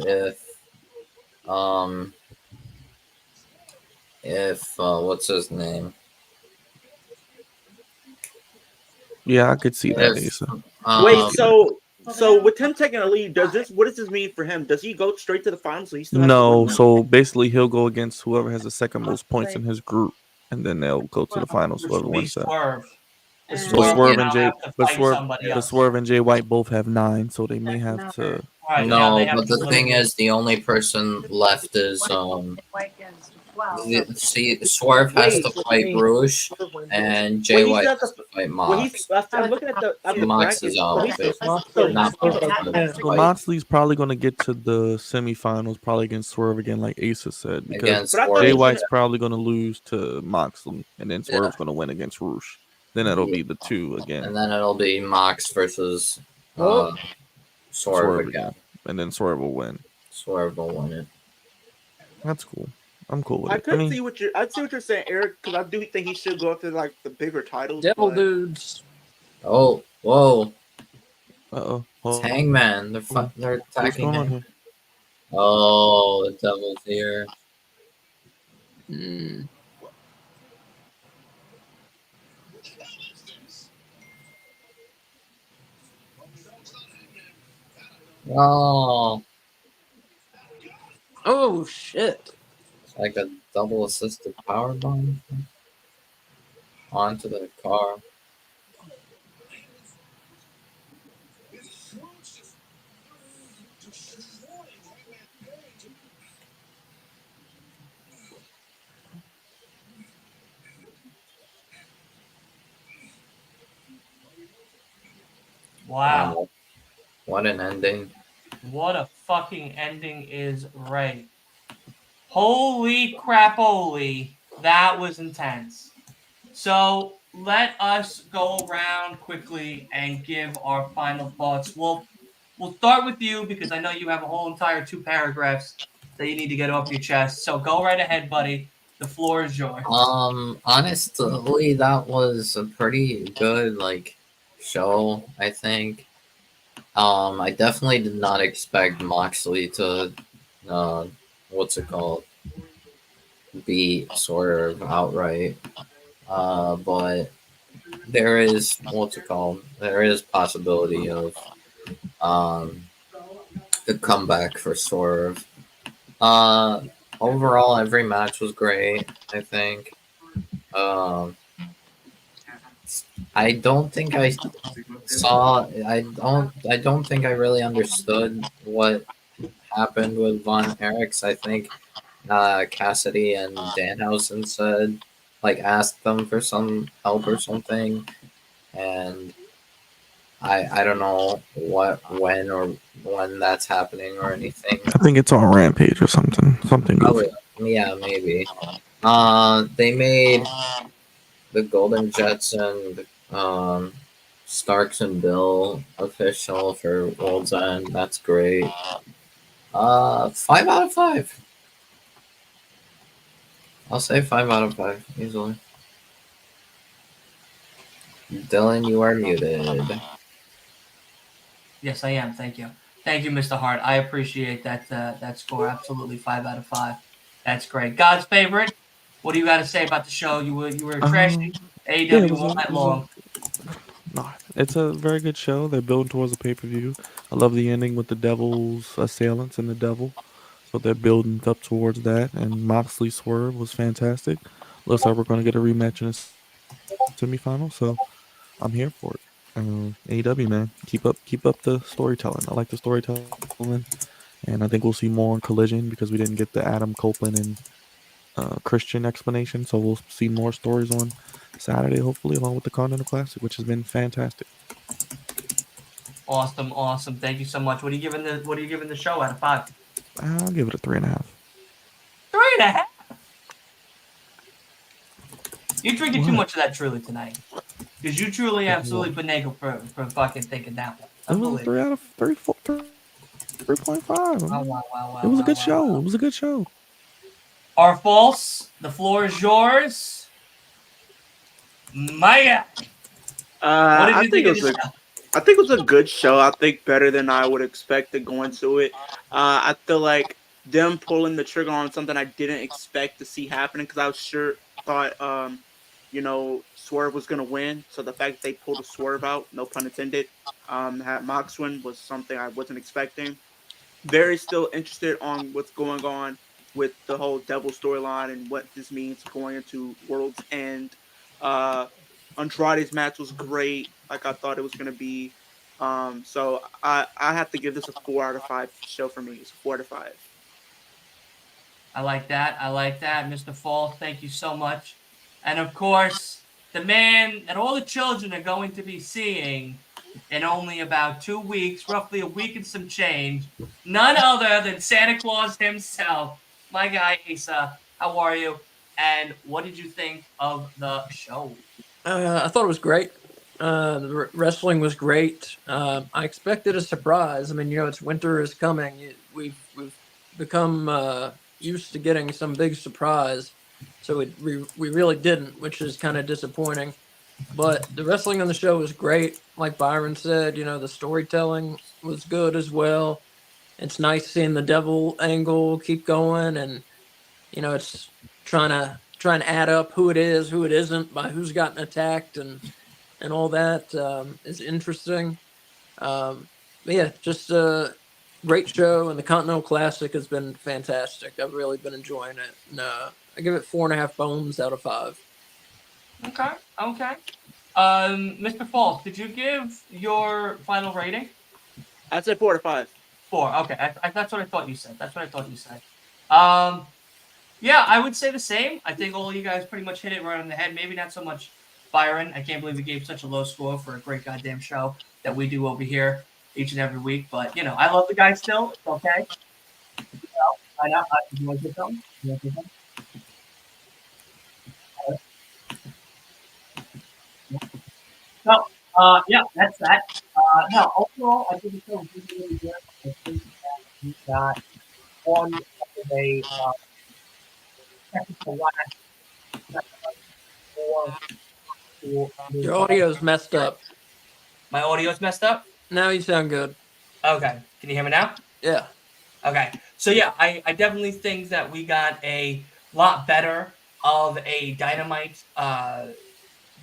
um if what's his name? Yeah, I could see that, If Asa. Wait, um so with him taking a lead, what does this mean for him? Does he go straight to the finals? So he still has to No, win one? so basically he'll go against whoever has the second most points in his group, and then they'll go to the finals. which Whoever will be wins that. Swerve. The And- But Wait, Swerve will Swerve and now Jay, have to fight somebody else. Swerve and Jay White both have 9, so they may have to. Right, now they no, have but to the thing eliminate. is the only person left is White gets 12. see Swerve has Wait, to fight Rouge and Jay wait, he White still has has to. to fight Well, he's. Mox. I'm looking at the Mox bracket. is out. Not Yeah. So Moxley's probably going to get to the semifinals, probably against Swerve again, like Asa said, because against But I thought Jay he Swerve. White's probably going to lose to Moxley, and then Yeah. Swerve's going to win against Roosh. Then it'll be the 2 again, And then it'll be Mox versus Oh. Swerve Swerve again. again, and then Swerve will win. Swerve will win it. That's cool. I'm cool with I it. could see what you're saying, Eric, because I do think he should go after like the bigger titles. Devil but- dudes. Oh, whoa! Uh-oh. It's Oh, Hangman. They're what's attacking going on him. here? Oh, the Devil's here. Mm. Oh, Oh shit. it's like a double assisted power bomb onto the car. Wow. What an ending! What a fucking ending is right. Holy crapoly. That was intense. So let us go around quickly and give our final thoughts. We'll start with you because I know you have a whole entire 2 paragraphs that you need to get off your chest. So go right ahead, buddy. The floor is yours. Honestly, that was a pretty good show, I think. I definitely did not expect Moxley to what's it called? Beat Swerve outright. But there is what's it called? There is possibility of the comeback for Swerve. Overall every match was great, I think. Um I don't think I saw I don't think I really understood what happened with Von Erichs. I think Cassidy and Danhausen said asked them for some help or something, and I don't know when that's happening or anything. I think it's on Rampage or something. Something goofy. Yeah, maybe. They made the Golden Jets and Starks and Bill official for World's End. That's great. 5 out of 5. I'll say 5 out of 5 easily. Dylan, you are muted. Yes, I am. Thank you. Thank you, Mr. Hart. I appreciate that score. Absolutely 5 out of 5. That's great. God's favorite. What do you got to say about the show? You were trashing Yeah, AEW it was all night long. no, it's a very good show. They're building towards a pay-per-view. I love the ending with the Devil's assailants and the Devil. So they're building up towards that. And Moxley Swerve was fantastic. Looks like we're going to get a rematch in the semifinal. So I'm here for it. AEW, man, keep up the storytelling. I like the storytelling, and I think we'll see more on Collision because we didn't get the Adam Copeland and Christian explanation. So we'll see more stories on Saturday, hopefully, along with the Continental Classic, which has been fantastic. Awesome. Thank you so much. What are you giving the show out of 5? I'll give it a 3.5. 3.5. You're drinking too What? much of that Truly tonight. Because you truly absolutely finagled for fucking thinking that one. It was a 3 out of 3.5. Wow, wow, wow, It was a wow, good wow, show. wow. It was a good show. Are false? The floor is yours. Maya, what did I you think think it of was the a show? I think it was a good show. I think better than I would expect to go into it. I feel like them pulling the trigger on something I didn't expect to see happening because I was sure thought Swerve was gonna win. So the fact that they pulled a Swerve out, no pun intended, had Mox win was something I wasn't expecting. Very still interested on what's going on with the whole devil storyline and what this means going into World's End. Uh, Andrade's match was great, like I thought it was gonna be. So I have to give this a 4 out of 5 show for me. It's a 4 out of 5. I like that. I like that. Mr. Falls, thank you so much. And of course, the man that all the children are going to be seeing in only about 2 weeks, roughly a week and some change, none other than Santa Claus himself. My guy, Asa, how are you? And what did you think of the show? I thought it was great. The wrestling was great. I expected a surprise. I mean, it's winter is coming. We've become used to getting some big surprise, so we really didn't, which is kind of disappointing. But the wrestling on the show was great. Like Byron said, the storytelling was good as well. It's nice seeing the devil angle keep going, and it's trying to add up who it is, who it isn't, by who's gotten attacked, and all that is interesting. But yeah, just a great show, and the Continental Classic has been fantastic. I've really been enjoying it. And, I give it 4.5 bones out of 5. Okay, okay. Mr. Falls, did you give your final rating? I'd say 4 out of 5. 4. Okay, that's what I thought you said. That's what I thought you said. Um, Yeah, I would say the same. I think all you guys pretty much hit it right on the head. Maybe not so much Byron. I can't believe we gave such a low score for a great goddamn show that we do over here each and every week. But I love the guy still. It's okay. I know. You want to say something? You want to say something? So, yeah, that's that. No, overall, I think the show was really good. I think that we got one of a second to last for Your audio's messed up. my audio's messed up. Now you sound good. Okay, can you hear me now? Yeah. Okay, so yeah, I definitely think that we got a lot better of a Dynamite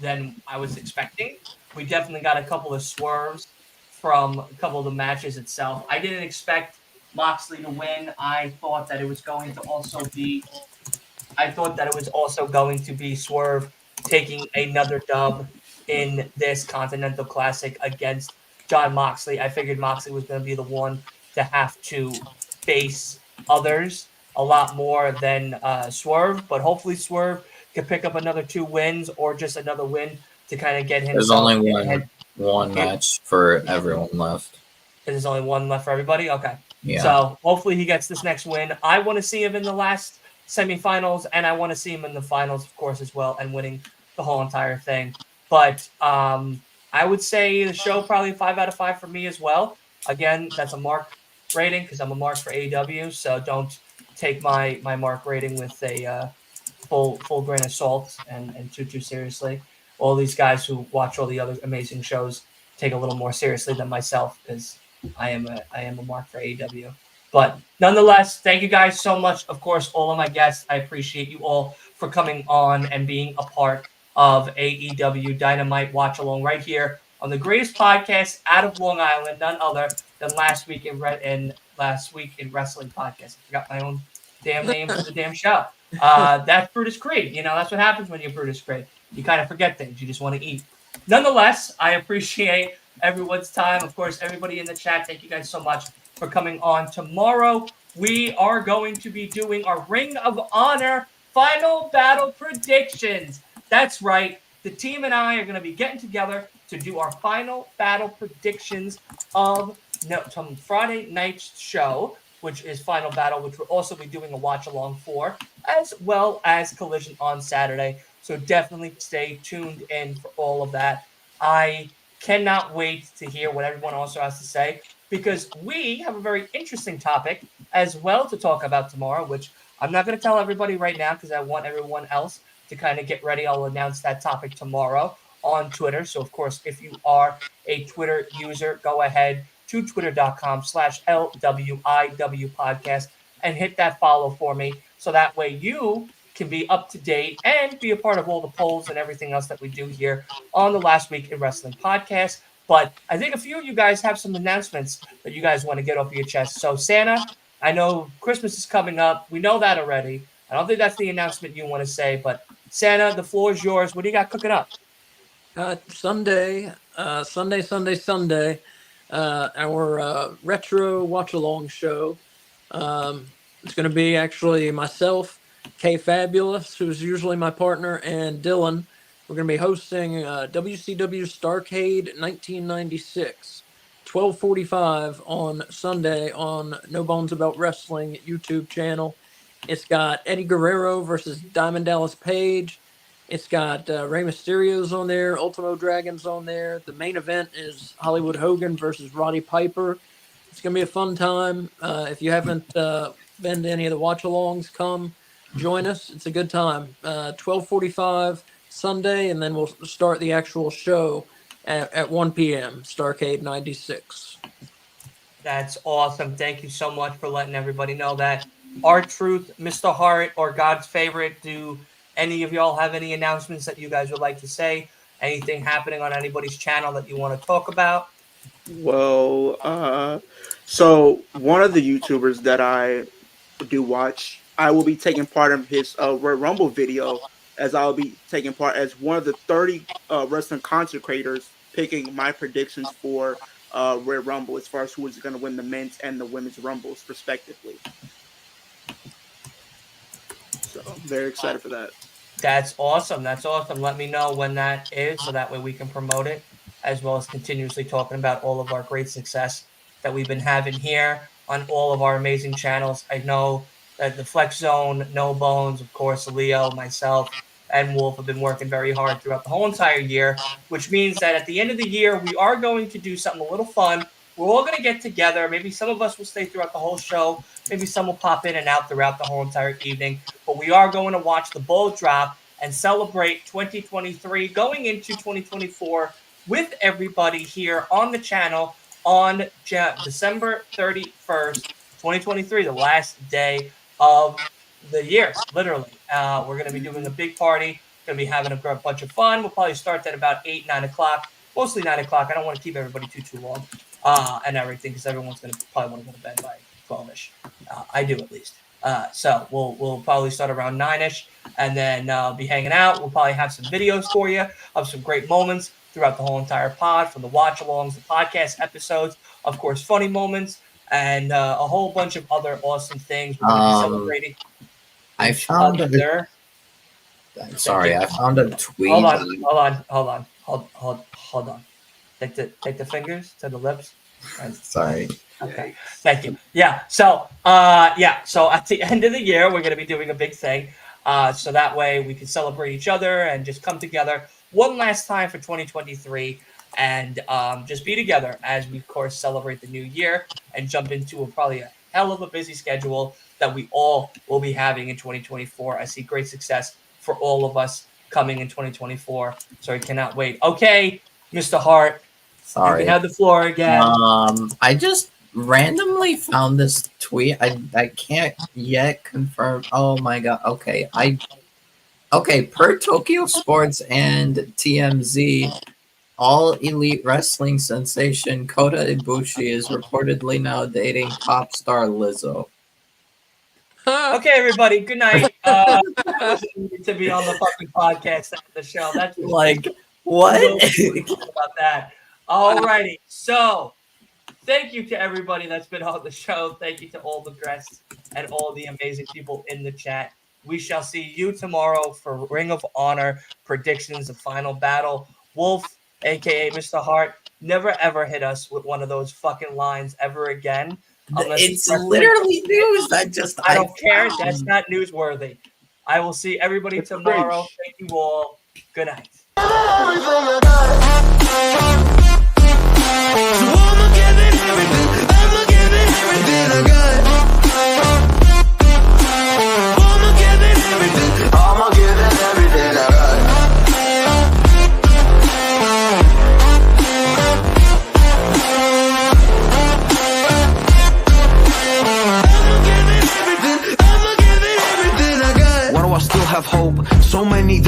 than I was expecting. We definitely got a couple of swerves from a couple of the matches itself. I didn't expect Moxley to win. I thought that it was going to also be Swerve taking another dub in this Continental Classic against John Moxley. I figured Moxley was going to be the one to have to face others a lot more than Swerve, but hopefully Swerve could pick up another 2 wins or just another win to kind of get There's himself only ahead. one match for everyone left. There's only one left for everybody? Okay. Yeah. So hopefully he gets this next win. I want to see him in the last semifinals, and I want to see him in the finals, of course, as well, and winning the whole entire thing. But I would say the show probably 5 out of 5 for me as well. Again, that's a mark rating because I'm a mark for AEW, so don't take my mark rating with a full grain of salt and too seriously. All these guys who watch all the other amazing shows take a little more seriously than myself because I am a mark for AEW. But nonetheless, thank you guys so much. Of course, all of my guests, I appreciate you all for coming on and being a part of AEW Dynamite Watch Along right here on the greatest podcast out of Long Island, none other than Last Week in Wrestling Podcast. I forgot my own damn name for the damn show. That's Brutus Creed. That's what happens when you're Brutus Creed. You kind of forget things. You just want to eat. Nonetheless, I appreciate everyone's time. Of course, everybody in the chat, thank you guys so much for coming on. Tomorrow, we are going to be doing our Ring of Honor Final Battle predictions. That's right. The team and I are going to be getting together to do our Final Battle predictions of Friday night's show, which is Final Battle, which we'll also be doing a watch along for, as well as Collision on Saturday. So definitely stay tuned in for all of that. I cannot wait to hear what everyone also has to say because we have a very interesting topic as well to talk about tomorrow, which I'm not going to tell everybody right now because I want everyone else to kind of get ready. I'll announce that topic tomorrow on Twitter. So, of course, if you are a Twitter user, go ahead to twitter.com/LWIW podcast and hit that follow for me. So that way you can be up to date and be a part of all the polls and everything else that we do here on the Last Week in Wrestling podcast. But I think a few of you guys have some announcements that you guys want to get off your chest. So, Santa, I know Christmas is coming up. We know that already. I don't think that's the announcement you want to say, but Santa, the floor is yours. What do you got cooking up? Sunday, our retro watch along show. It's going to be actually myself, Kay Fabulous, who's usually my partner, and Dylan. We're going to be hosting WCW Starrcade 1996, 12:45 on Sunday on No Bones About Wrestling YouTube channel. It's got Eddie Guerrero versus Diamond Dallas Page. It's got Rey Mysterio's on there, Ultimo Dragon's on there. The main event is Hollywood Hogan versus Roddy Piper. It's going to be a fun time. If you haven't been to any of the watch-alongs, come join us. It's a good time. 12:45 Sunday, and then we'll start the actual show at 1 p.m. Starrcade 96. That's awesome. Thank you so much for letting everybody know that. R-Truth, Mr. Hart, or God's favorite, do any of y'all have any announcements that you guys would like to say? Anything happening on anybody's channel that you want to talk about? Well, so one of the YouTubers that I do watch, I will be taking part in his Royal Rumble video, as I'll be taking part as one of the 30 wrestling content creators, picking my predictions for Royal Rumble as far as who is going to win the men's and the women's Rumbles respectively. So I'm very excited for that. That's awesome. That's awesome. Let me know when that is so that way we can promote it, as well as continuously talking about all of our great success that we've been having here on all of our amazing channels. I know that the Flex Zone, No Bones, of course, Leo, myself, and Wolf have been working very hard throughout the whole entire year, which means that at the end of the year, we are going to do something a little fun. We're all going to get together. Maybe some of us will stay throughout the whole show. Maybe some will pop in and out throughout the whole entire evening. But we are going to watch the ball drop and celebrate 2023 going into 2024 with everybody here on the channel on December 31st, 2023, the last day of the year, literally. We're going to be doing a big party. Going to be having a bunch of fun. We'll probably start at about 8, 9 o'clock, mostly 9 o'clock. I don't want to keep everybody too long and everything because everyone's going to probably want to go to bed by 12-ish. I do at least. So we'll probably start around 9-ish and then be hanging out. We'll probably have some videos for you of some great moments throughout the whole entire pod, from the watch-alongs, the podcast episodes, of course, funny moments, and a whole bunch of other awesome things. We're going to be celebrating. I found I found a tweet. Hold on. Take the fingers to the lips. Sorry. Okay. Thank you. Yeah. So at the end of the year, we're going to be doing a big thing. So that way we can celebrate each other and just come together one last time for 2023 and just be together as we, of course, celebrate the new year and jump into probably a hell of a busy schedule that we all will be having in 2024. I see great success for all of us coming in 2024. So I cannot wait. Okay, Mr. Hart. Sorry. You can have the floor again. I just randomly found this tweet. I can't yet confirm. Oh my god. Okay. Per Tokyo Sports and TMZ, All Elite Wrestling sensation Kota Ibushi is reportedly now dating pop star Lizzo. Okay, everybody. Good night. To be on the fucking podcast after the show. That's like what about that. Alrighty. So, thank you to everybody that's been on the show. Thank you to all the guests and all the amazing people in the chat. We shall see you tomorrow for Ring of Honor predictions of Final Battle. Wolf, aka Mr. Hart, never ever hit us with one of those fucking lines ever again. It's literally news. I don't care. That's not newsworthy. I will see everybody tomorrow. Thank you all. Good night. Why do I still have hope? So many